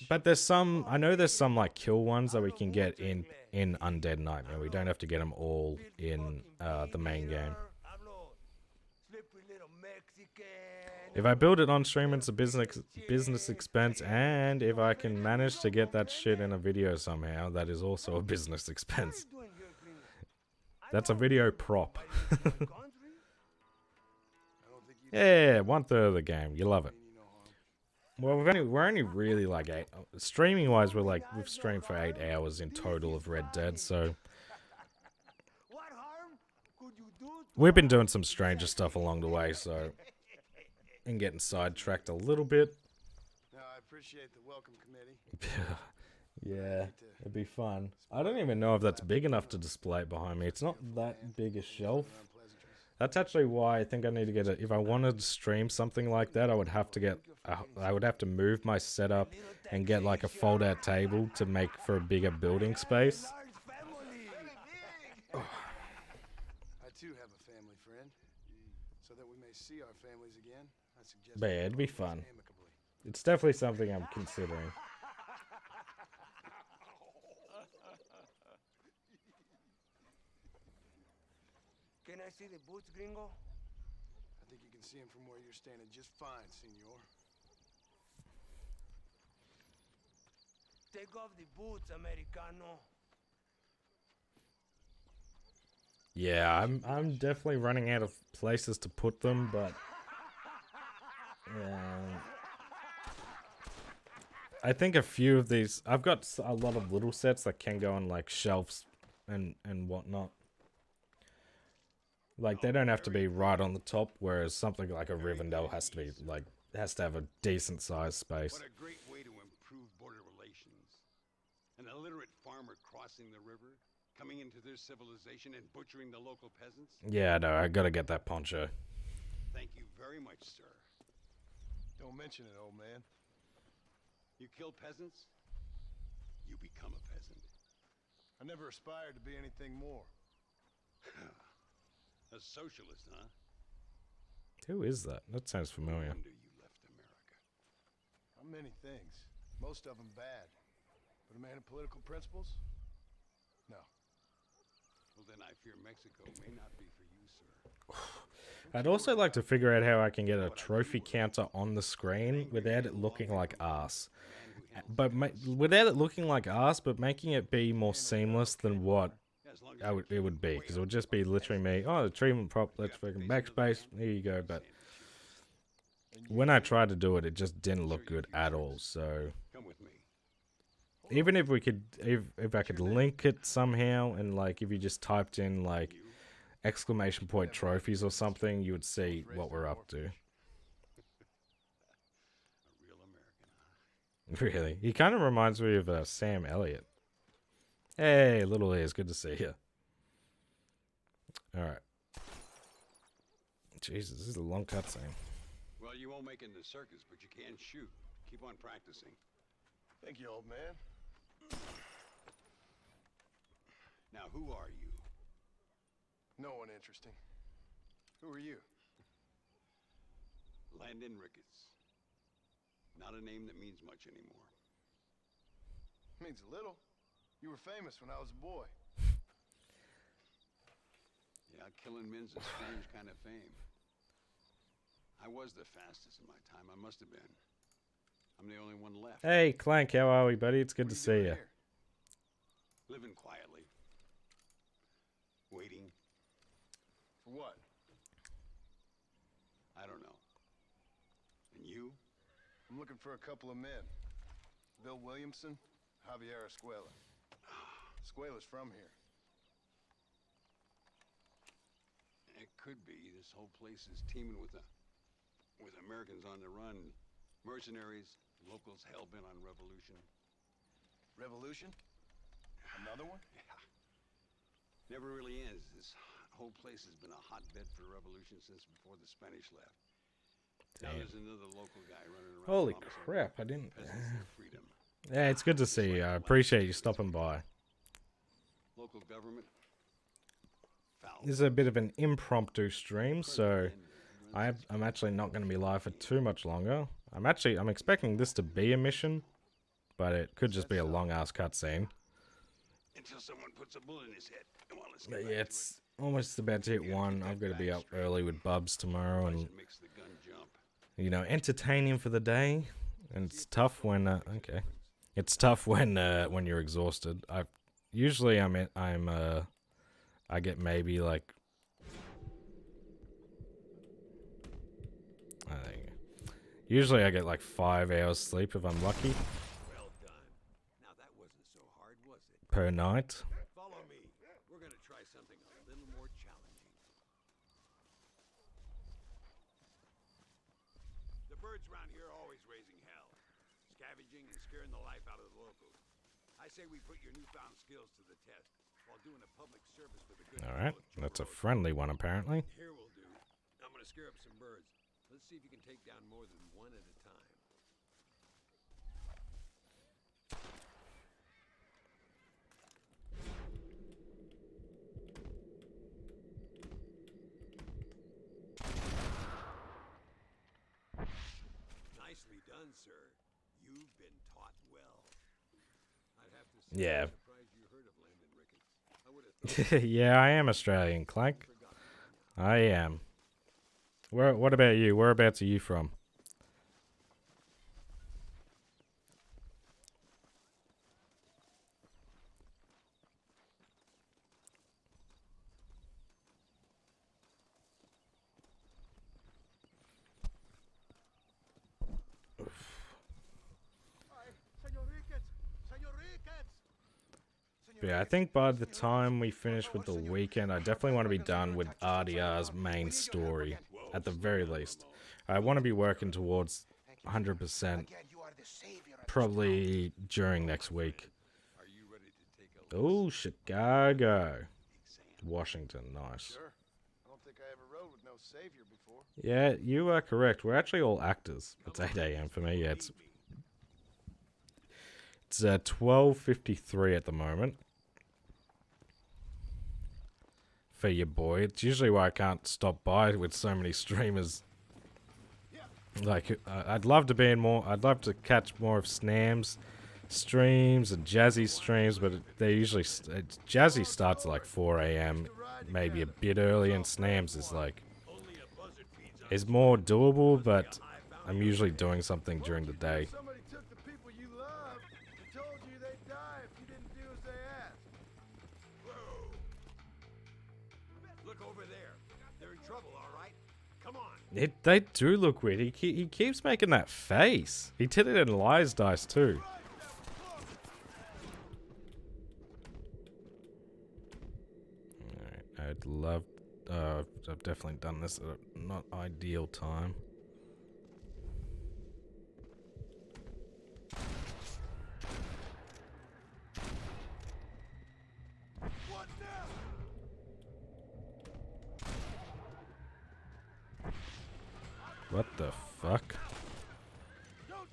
Speaker 1: But there's some. I know there's some like kill ones that we can get in Undead Nightmare. We don't have to get them all in the main game. If I build it on stream, it's a business expense, and if I can manage to get that shit in a video somehow, that is also a business expense. That's a video prop. Yeah, 1/3 of the game. You love it. Well, we're only really like 8. Streaming wise, we've streamed for 8 hours in total of Red Dead, so we've been doing some stranger stuff along the way, so and getting sidetracked a little bit.
Speaker 3: No, I appreciate the welcome committee.
Speaker 1: Yeah, it'd be fun. I don't even know if that's big enough to display it behind me. It's not that big a shelf. That's actually why I think I need to get it. If I wanted to stream something like that, I would have to move my setup and get like a fold-out table to make for a bigger building space.
Speaker 3: I too have a family friend, so that we may see our families again. I suggest.
Speaker 1: But yeah, it'd be fun. It's definitely something I'm considering.
Speaker 6: see the boots, gringo?
Speaker 3: I think you can see him from where you're standing just fine, senor.
Speaker 6: Take off the boots, Americano.
Speaker 1: Yeah, I'm definitely running out of places to put them, but I think a few of these, I've got a lot of little sets that can go on like shelves and whatnot. Like they don't have to be right on the top, whereas something like a Rivendell has to be like has to have a decent sized space.
Speaker 8: What a great way to improve border relations. An illiterate farmer crossing the river, coming into their civilization and butchering the local peasants?
Speaker 1: Yeah, no, I gotta get that poncho.
Speaker 8: Thank you very much, sir.
Speaker 3: Don't mention it, old man.
Speaker 8: You kill peasants, you become a peasant.
Speaker 3: I never aspired to be anything more.
Speaker 8: A socialist, huh?
Speaker 1: Who is that? That sounds
Speaker 8: No
Speaker 1: familiar.
Speaker 8: wonder you left America.
Speaker 3: I'm many things, most of them bad. But a man of political principles? No.
Speaker 8: Well, then I fear Mexico may not be for you, sir.
Speaker 1: I'd also like to figure out how I can get a trophy counter on the screen without it looking like arse. But without it looking like arse, but making it be more seamless than what it would be. Because it would just be literally me, oh, the treatment prop, let's freaking backspace, here you go. But when I tried to do it, it just didn't look good at all. So
Speaker 8: Come with me.
Speaker 1: even if we could, if I could link it somehow, and like if you just typed in like exclamation point trophies or something, you would see what we're up to.
Speaker 8: A real American, huh?
Speaker 1: Really, he kind of reminds me of Sam Elliott. Hey, little ears, good to see you. All right. Jesus, this is a long cutscene.
Speaker 8: Well, you won't make it in the circus, but you can shoot. Keep on practicing.
Speaker 3: Thank you, old man.
Speaker 8: Now, who are you?
Speaker 3: No one interesting. Who are you?
Speaker 8: Landon Ricketts. Not a name that means much anymore.
Speaker 3: Means a little. You were famous when I was a boy.
Speaker 8: Yeah, killing men's a strange kind of fame. I was the fastest in my time. I must have been. I'm the only one left.
Speaker 1: Hey, Clank, how are we, buddy? It's good
Speaker 3: What
Speaker 1: to
Speaker 3: are
Speaker 1: see
Speaker 3: doing
Speaker 1: you.
Speaker 3: here?
Speaker 8: Living quietly. Waiting.
Speaker 3: For what?
Speaker 8: I don't know. And you?
Speaker 3: I'm looking for a couple of men. Bill Williamson, Javier Escuela. Escuela's from here.
Speaker 8: It could be. This whole place is teeming with Americans on the run. Mercenaries, locals hell-bent on revolution.
Speaker 3: Revolution? Another one?
Speaker 8: Yeah. Never really ends. This whole place has been a hotbed for revolution since before the Spanish left. Now
Speaker 1: Damn.
Speaker 8: there's another local guy running around.
Speaker 1: Holy
Speaker 8: promising
Speaker 1: crap, I didn't...
Speaker 8: peasants their freedom.
Speaker 1: Yeah, it's good to see you. I appreciate you stopping by.
Speaker 8: Local government. Foul.
Speaker 1: This is a bit of an impromptu stream, so I'm actually not going to be live for too much longer. I'm expecting this to be a mission, but it could just be a long-ass cutscene.
Speaker 8: Until someone puts a bullet in his head. Come on, let's get
Speaker 1: But
Speaker 8: back
Speaker 1: yeah,
Speaker 8: to
Speaker 1: it's almost about to hit 1. I've got to be up early with Bubs tomorrow
Speaker 8: it.
Speaker 1: and,
Speaker 8: It makes the gun jump.
Speaker 1: you know, entertain him for the day. And it's tough when, okay. It's tough when you're exhausted. I get maybe like, usually I get like 5 hours sleep if I'm lucky
Speaker 8: Well done. Now that wasn't so hard, was it?
Speaker 1: per night.
Speaker 8: Follow me. We're gonna try something a little more challenging. The birds around here are always raising hell, scavenging and scaring the life out of the locals. I say we put your newfound skills to the test while doing a public service for the good
Speaker 1: All right,
Speaker 8: people of
Speaker 1: that's a
Speaker 8: Joe Road.
Speaker 1: friendly one apparently.
Speaker 8: Here will do. I'm gonna scare up some birds. Let's see if you can take down more than one at a time. Nicely done, sir. You've been taught well. I'd have to say,
Speaker 1: Yeah.
Speaker 8: I'm surprised you heard of Landon Ricketts. I would have thought
Speaker 1: Yeah, I am Australian, Clank.
Speaker 8: you forgot.
Speaker 1: I am. What about you? Whereabouts are you from? Yeah, I think by the time we finish with the weekend, I definitely want to be done with RDR's main story, at the very least. I want to be working towards 100% probably during next week. Oh, Chicago. Washington, nice.
Speaker 3: Sure. I don't think I ever rode with no savior before.
Speaker 1: Yeah, you are correct. We're actually all actors. It's 8 a.m. for me. Yeah, it's 12:53 at the moment. For your boy. It's usually why I can't stop by with so many streamers. Like, I'd love to be in more. I'd love to catch more of Snam's streams and Jazzy streams, but they usually Jazzy starts at like 4 a.m. maybe a bit early, and Snam's is like more doable, but I'm usually doing something during the day.
Speaker 3: Somebody took the people you love and told you they'd die if you didn't do as they asked.
Speaker 8: Look over there. They're in trouble, all right? Come on.
Speaker 1: They do look weird. He keeps making that face. He did it in Lies Dice too. Alright, I'd love. I've definitely done this at a not ideal time. What the fuck?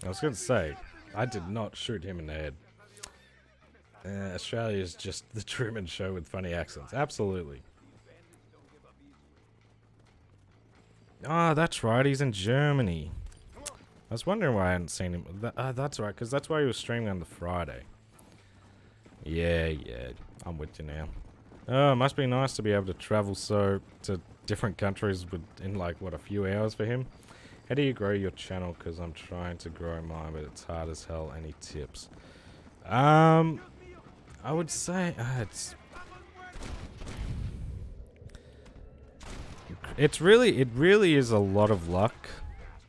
Speaker 1: I was gonna say, I did not shoot him in the head. Australia is just the Truman Show with funny accents. Absolutely. Ah, that's right. He's in Germany. I was wondering why I hadn't seen him. That's right, because that's why he was streaming on the Friday. Yeah, I'm with you now. Oh, it must be nice to be able to travel to different countries in like, what, a few hours for him? How do you grow your channel? Because I'm trying to grow mine, but it's hard as hell. Any tips? I would say it really is a lot of luck,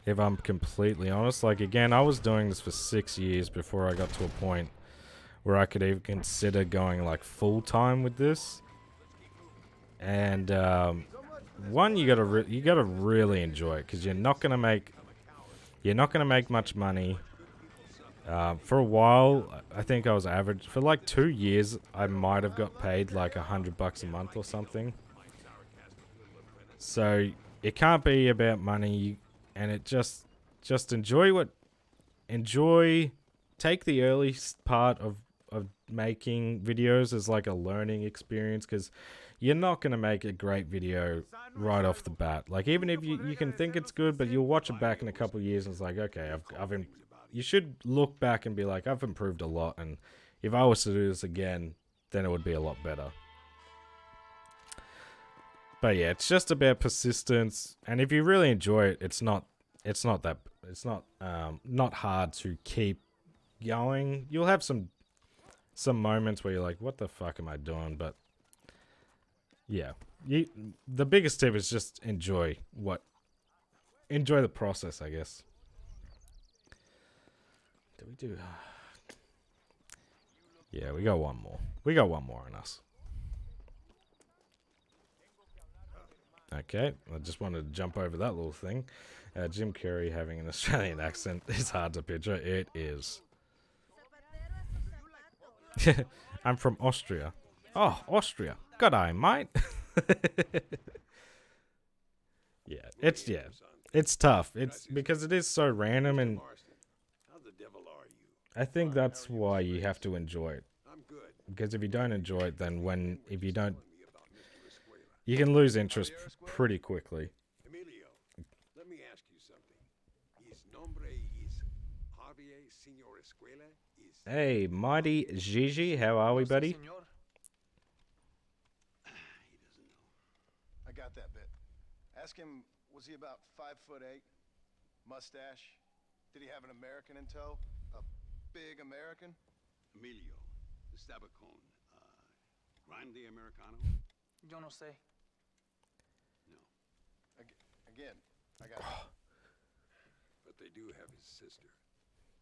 Speaker 1: if I'm completely honest. Like, again, I was doing this for 6 years before I got to a point where I could even consider going like full time with this. And one, you gotta really enjoy it, because you're not gonna make much money. For a while, I think I was average for like 2 years. I might have got paid like $100 a month or something. So it can't be about money, and it just enjoy. Take the early part of making videos as like a learning experience, because you're not going to make a great video right off the bat. Like, even if you can think it's good, but you'll watch it back in a couple of years and it's like, okay, you should look back and be like, I've improved a lot, and if I was to do this again, then it would be a lot better. But yeah, it's just about persistence, and if you really enjoy it, it's not hard to keep going. You'll have some moments where you're like, what the fuck am I doing? But yeah, the biggest tip is just enjoy the process, I guess. Do we do? Yeah, we got one more. We got one more on us. Okay, I just wanted to jump over that little thing. Jim Carrey having an Australian accent is hard to picture. It is. I'm from Austria. Oh, Austria. Good eye, mate. It's tough. It's because it is so random, and I think that's why you have to enjoy it. Because if you don't enjoy it, then you can lose interest pretty quickly.
Speaker 8: Emilio, let me ask you something. His nombre is Javier Señor Escuela?
Speaker 1: Hey, mighty Gigi, how are we, buddy?
Speaker 3: I got that bit. Ask him, was he about 5'8"? Mustache? Did he have an American in tow? A big American?
Speaker 8: Emilio, the Stabacone. Grande Americano?
Speaker 2: Yo no sé.
Speaker 8: No.
Speaker 3: Again, I got
Speaker 8: But they do have his sister.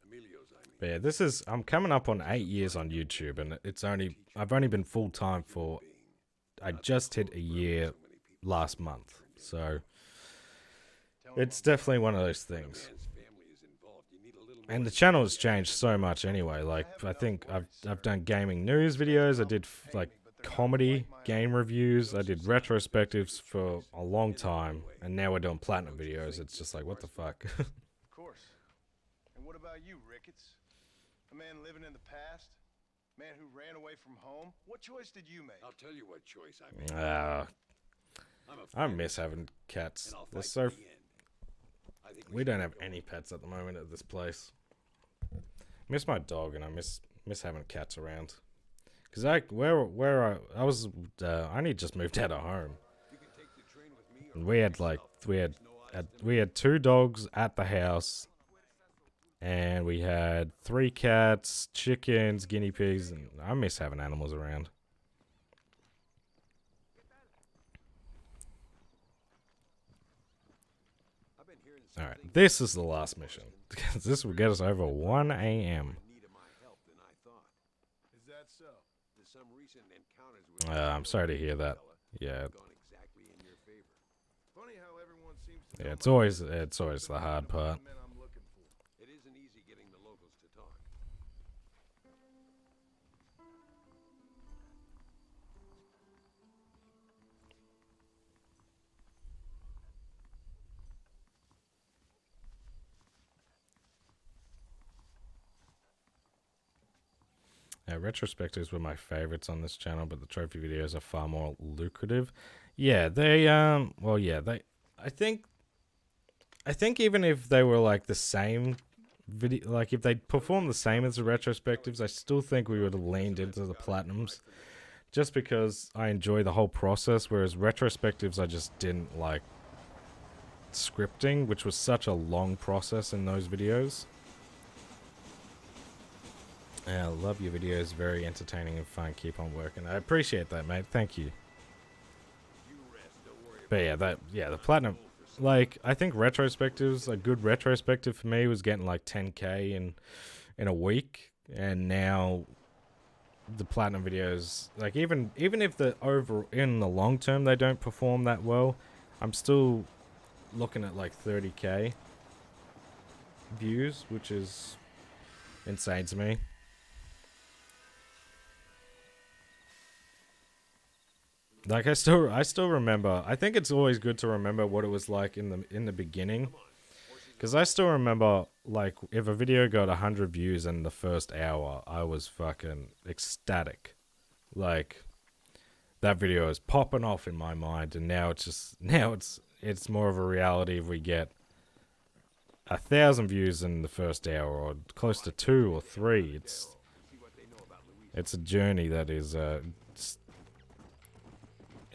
Speaker 8: Emilio's, I mean.
Speaker 1: But yeah, this is, I'm coming up on 8 years on YouTube, and I've only been full time for, I just hit a year last month, so it's definitely one of those things. And the channel has changed so much anyway. Like, I think I've done gaming news videos, I did like comedy game reviews, I did retrospectives for a long time, and now we're doing platinum videos. It's just like, what the fuck?
Speaker 3: Of course. And what about you, Ricketts? A man living in the past? Man who ran away from home? What choice did you make?
Speaker 8: I'll tell you what choice I made.
Speaker 1: I miss having cats. They're so. We don't have any pets at the moment at this place. Miss my dog, and I miss having cats around. Cause I only just moved out of home, and we had 2 dogs at the house, and we had 3 cats, chickens, guinea pigs, and I miss having animals around. Alright, this is the last mission. This will get us over 1 a.m.
Speaker 3: Is that so?
Speaker 8: Some recent encounters with
Speaker 1: I'm sorry to hear that. Yeah,
Speaker 8: gone exactly in your favor.
Speaker 3: Funny how everyone seems to
Speaker 1: yeah,
Speaker 3: know
Speaker 1: it's always the hard part.
Speaker 3: the men I'm looking for.
Speaker 8: It isn't easy getting the locals to talk.
Speaker 1: Retrospectives were my favorites on this channel, but the trophy videos are far more lucrative. Yeah, I think even if they were like the same video, like if they performed the same as the retrospectives, I still think we would have leaned into the platinums, just because I enjoy the whole process, whereas retrospectives I just didn't like scripting, which was such a long process in those videos. Yeah, I love your videos. Very entertaining and fun. Keep on working. I appreciate that, mate. Thank you. But yeah, the platinum, like, I think retrospectives, a good retrospective for me was getting like 10K in a week, and now the platinum videos, like, even if in the long term they don't perform that well, I'm still looking at like 30K views, which is insane to me. Like, I still remember. I think it's always good to remember what it was like in the beginning, because I still remember, like, if a video got 100 views in the first hour, I was fucking ecstatic. Like, that video is popping off in my mind, and now it's more of a reality if we get 1,000 views in the first hour, or close to 2 or 3. It's a journey that is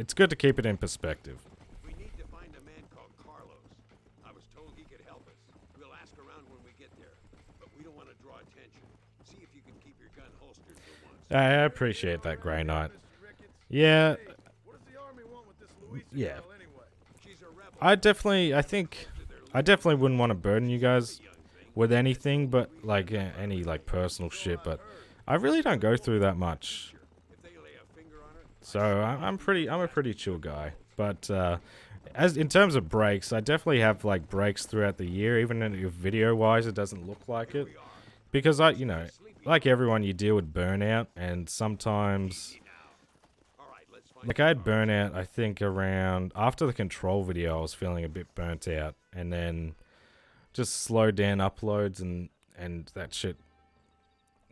Speaker 1: it's good to keep it in perspective.
Speaker 8: We need to find a man called Carlos. I was told he could help us. We'll ask around when we get there, but we don't want to draw attention. See if you can keep your gun holstered for once.
Speaker 1: I appreciate that, Grey Knight. Yeah.
Speaker 3: What does the army want with this Louisa
Speaker 1: Yeah.
Speaker 3: girl anyway?
Speaker 8: She's a rebel.
Speaker 1: I definitely wouldn't want to burden you guys with anything, but like any like personal shit. But I really don't go through that much.
Speaker 8: If they lay a finger on her,
Speaker 1: So I'm a pretty chill guy. But as in terms of breaks, I definitely have like breaks throughout the year, even if video wise it doesn't look like it, because like everyone, you deal with burnout, and sometimes, like, I had burnout, I think around after the Control video, I was feeling a bit burnt out, and then just slowed down uploads and that shit.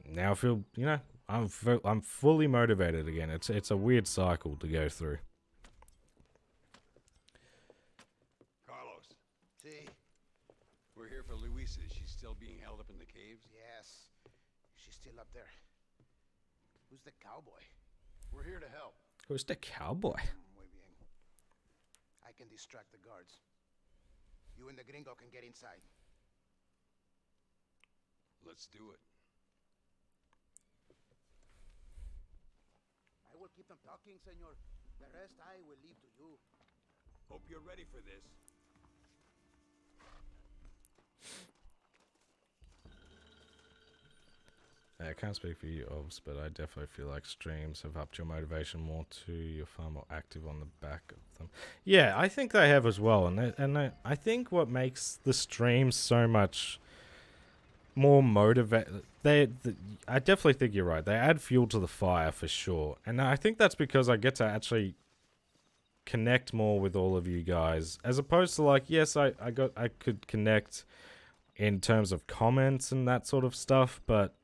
Speaker 1: Now I feel, I'm fully motivated again. It's a weird cycle to go through.
Speaker 8: Carlos,
Speaker 6: See?
Speaker 8: we're here for Luisa. She's still being held up in the caves.
Speaker 6: Yes. She's still up there. Who's the cowboy?
Speaker 3: We're here to help.
Speaker 1: Who's the cowboy?
Speaker 6: Muy bien. I can distract the guards. You and the gringo can get inside.
Speaker 8: Let's do it.
Speaker 4: I will keep them talking, senor. The rest I will leave to you.
Speaker 8: Hope you're ready for this.
Speaker 1: I can't speak for you, Obs, but I definitely feel like streams have upped your motivation more too. You're far more active on the back of them. Yeah, I think they have as well, I think what makes the streams so much more motivated. I definitely think you're right. They add fuel to the fire for sure, and I think that's because I get to actually connect more with all of you guys, as opposed to like, yes, I could connect in terms of comments and that sort of stuff, but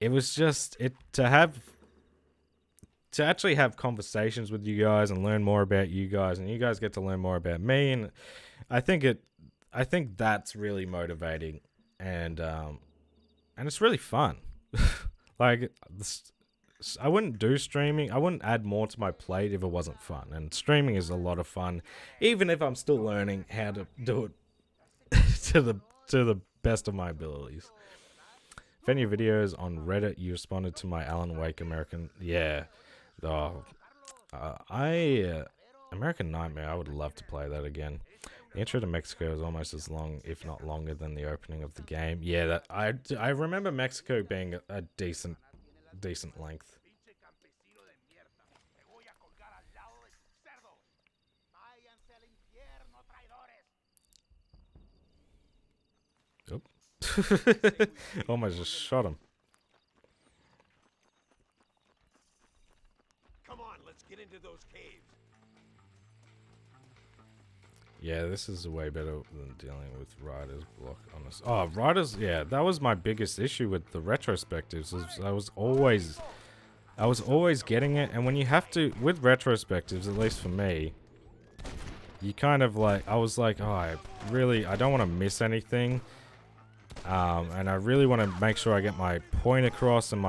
Speaker 1: it was just to actually have conversations with you guys and learn more about you guys, and you guys get to learn more about me, and I think that's really motivating, and it's really fun. Like I wouldn't do streaming. I wouldn't add more to my plate if it wasn't fun, and streaming is a lot of fun, even if I'm still learning how to do it to the best of my abilities. If any videos on Reddit you responded to my Alan Wake American, yeah, American Nightmare, I would love to play that again. The intro to Mexico is almost as long, if not longer, than the opening of the game. Yeah, that I remember Mexico being a decent length. Oop. Almost just shot him.
Speaker 8: Come on, let's get into those caves.
Speaker 1: Yeah, this is way better than dealing with Riders block on this. Oh, Riders, yeah, that was my biggest issue with the retrospectives. I was always getting it, and when you have to, with retrospectives, at least for me, you kind of like, I was like, oh, I don't want to miss anything, and I really want to make sure I get my point across, and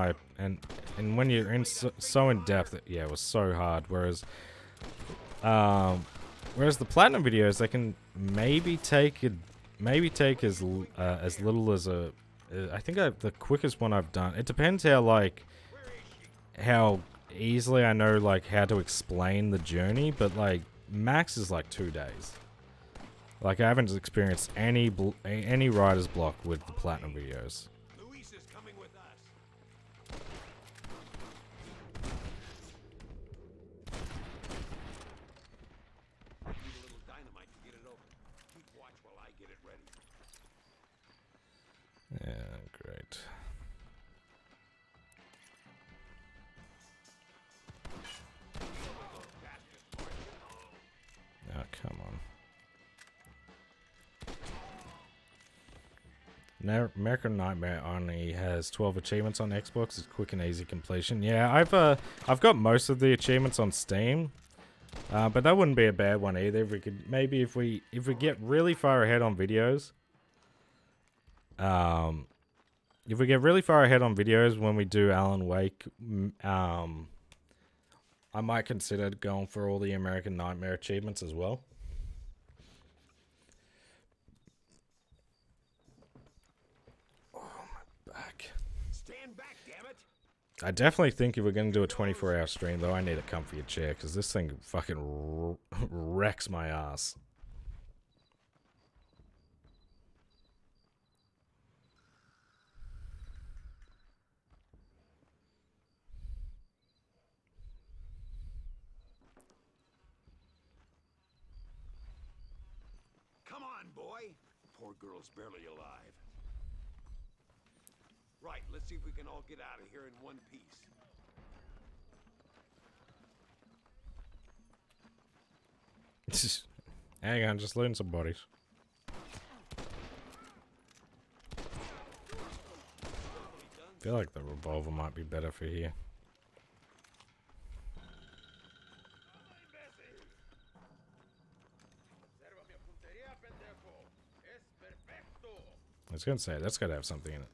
Speaker 1: when you're in so in depth, yeah, it was so hard. Whereas the platinum videos, they can maybe take as little as I think the quickest one I've done. It depends how easily I know like how to explain the journey, but like max is like 2 days. Like I haven't experienced any writer's block with the platinum videos.
Speaker 8: Luis is coming with us. Need a little dynamite to get it open. Keep watch while I get it ready.
Speaker 1: Yeah, great. Oh, come on. Now, American Nightmare only has 12 achievements on Xbox. It's quick and easy completion. Yeah, I've got most of the achievements on Steam, but that wouldn't be a bad one either. If we could maybe if we get really far ahead on videos, if we get really far ahead on videos when we do Alan Wake, I might consider going for all the American Nightmare achievements as well.
Speaker 8: Stand back, damn it!
Speaker 1: I definitely think if we're going to do a 24-hour stream, though, I need a comfier chair, because this thing fucking wrecks my ass.
Speaker 8: Come on, boy! Poor girl's barely alive. Right, let's see if we can all get out of here in one piece.
Speaker 1: Hang on, just looting some bodies. I feel like the revolver might be better for here. I was gonna say, that's gotta have something in it.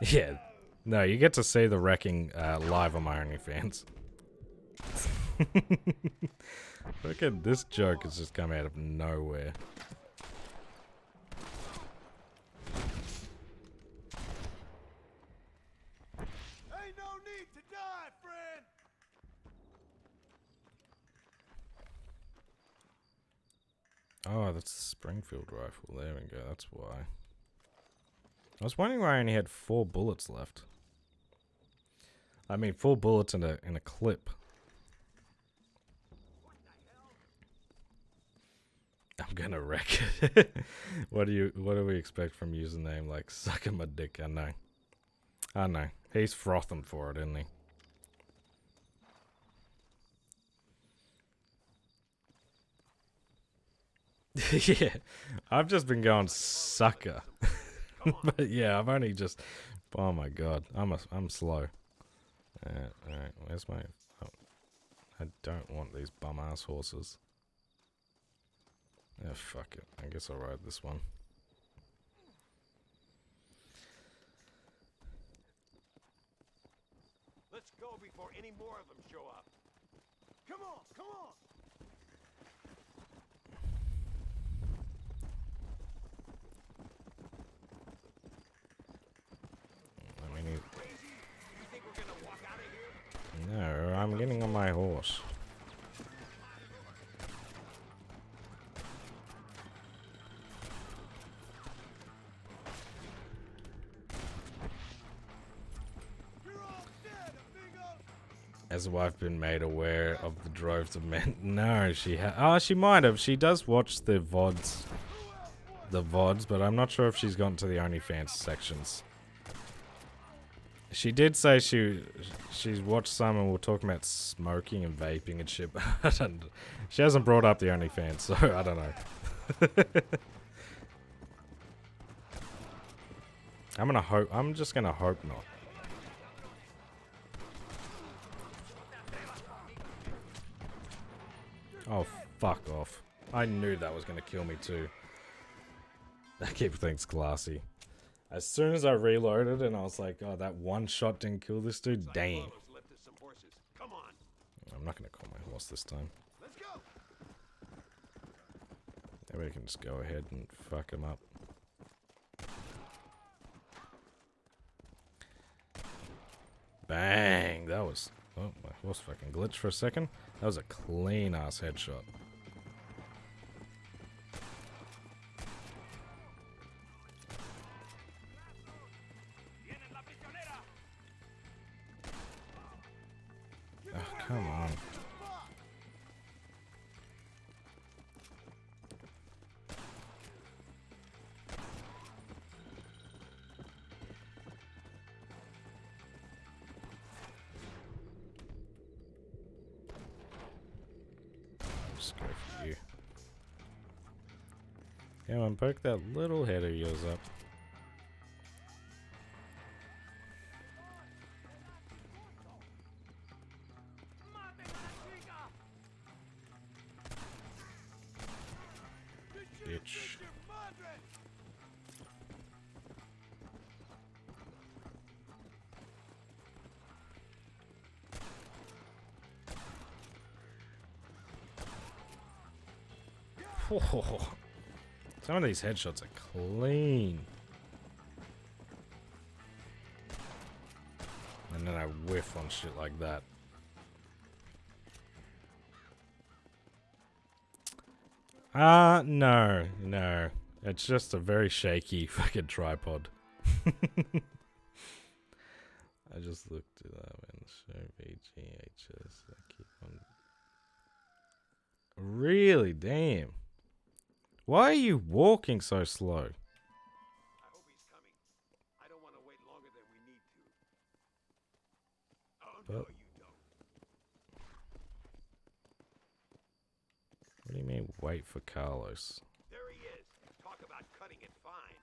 Speaker 1: Yeah. No, you get to see the wrecking live on my OnlyFans. Look at this joke has just come out of nowhere.
Speaker 3: Ain't no need to die, friend.
Speaker 1: Oh, that's the Springfield rifle. There we go. That's why. I was wondering why I only had 4 bullets left. I mean, 4 bullets in a clip. I'm gonna wreck it. What do we expect from username like sucking my dick? I know. I know. He's frothing for it, isn't he? Yeah. I've just been going sucker. But yeah, I've only just, oh my god. I'm slow. Alright, where's my, oh, I don't want these bum ass horses. Yeah, fuck it. I guess I'll ride this one.
Speaker 3: Let's go before any more of them show up. Come on, come on.
Speaker 1: I mean,
Speaker 8: You think we're gonna walk out of here?
Speaker 1: no, I'm getting on my horse. Has the wife been made aware of the droves of men? No, she she might have. She does watch the VODs. But I'm not sure if she's gotten to the OnlyFans sections. She did say she's watched some and we're talking about smoking and vaping and shit. But she hasn't brought up the OnlyFans, so I don't know. I'm just gonna hope not. Oh, fuck off. I knew that was gonna kill me too. That keeps things classy. As soon as I reloaded and I was like, oh, that one shot didn't kill this dude, damn.
Speaker 8: Come on.
Speaker 1: I'm not gonna call my horse this time.
Speaker 3: Let's go.
Speaker 1: Maybe I can just go ahead and fuck him up. Bang! That was... Oh, my horse fucking glitched for a second. That was a clean ass headshot. Oh, come on. Just go for you. Come on, poke that little head of yours up. Bitch. Whoa. Some of these headshots are clean. And then I whiff on shit like that. No. It's just a very shaky fucking tripod. I just looked it up and show VGHS. I keep on. Really? Damn. Why are you walking so slow?
Speaker 8: I hope he's coming. I don't want to wait longer than we need to. Oh, no,
Speaker 1: But
Speaker 8: you don't.
Speaker 1: what do you mean wait for Carlos?
Speaker 8: There he is. Talk about cutting it fine.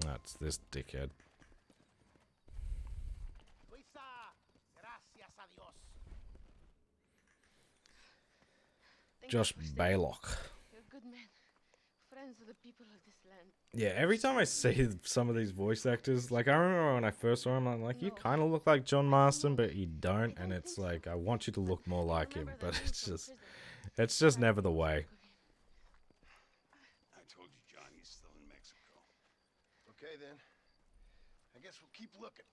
Speaker 1: That's this dickhead.
Speaker 6: Luisa, gracias a Dios.
Speaker 5: Thank
Speaker 1: Josh
Speaker 5: you for staying.
Speaker 1: Baylock.
Speaker 5: You're a good man. Friend.
Speaker 9: millions of the people of this land.
Speaker 1: Yeah, every time I see some of these voice actors, like I remember when I first saw him, I'm like, you kind of look like John Marston, but you don't, and it's like I want you to look more like him, but it's just never the way.
Speaker 8: I told you Johnny's still in Mexico.
Speaker 3: Okay, then. I guess we'll keep looking.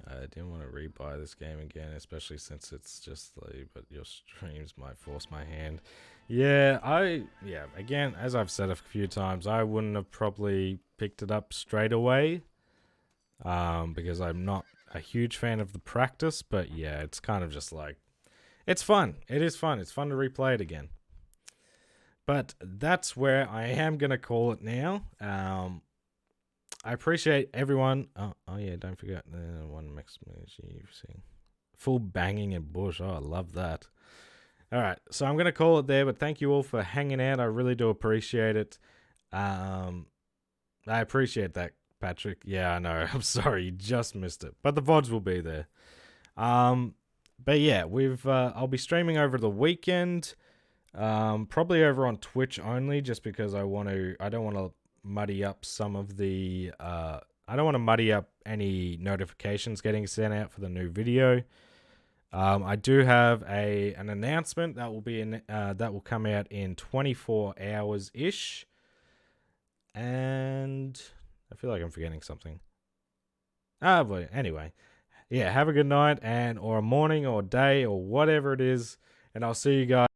Speaker 1: I didn't want to rebuy this game again, especially since it's just like, but your streams might force my hand. Yeah, again, as I've said a few times, I wouldn't have probably picked it up straight away, because I'm not a huge fan of the practice, but yeah, it's kind of just like, it's fun. It is fun. It's fun to replay it again. But that's where I am going to call it now. I appreciate everyone. Oh yeah, don't forget the one maximum full banging and bush. Oh, I love that. All right, so I'm gonna call it there. But thank you all for hanging out. I really do appreciate it. I appreciate that, Patrick. Yeah, I know. I'm sorry, you just missed it, but the VODs will be there. But yeah, I'll be streaming over the weekend. Probably over on Twitch only, just because I don't want to muddy up some of the I don't want to muddy up any notifications getting sent out for the new video. I do have an announcement that will come out in 24 hours ish, and I feel like I'm forgetting something. But anyway, yeah, have a good night or a morning or day or whatever it is, and I'll see you guys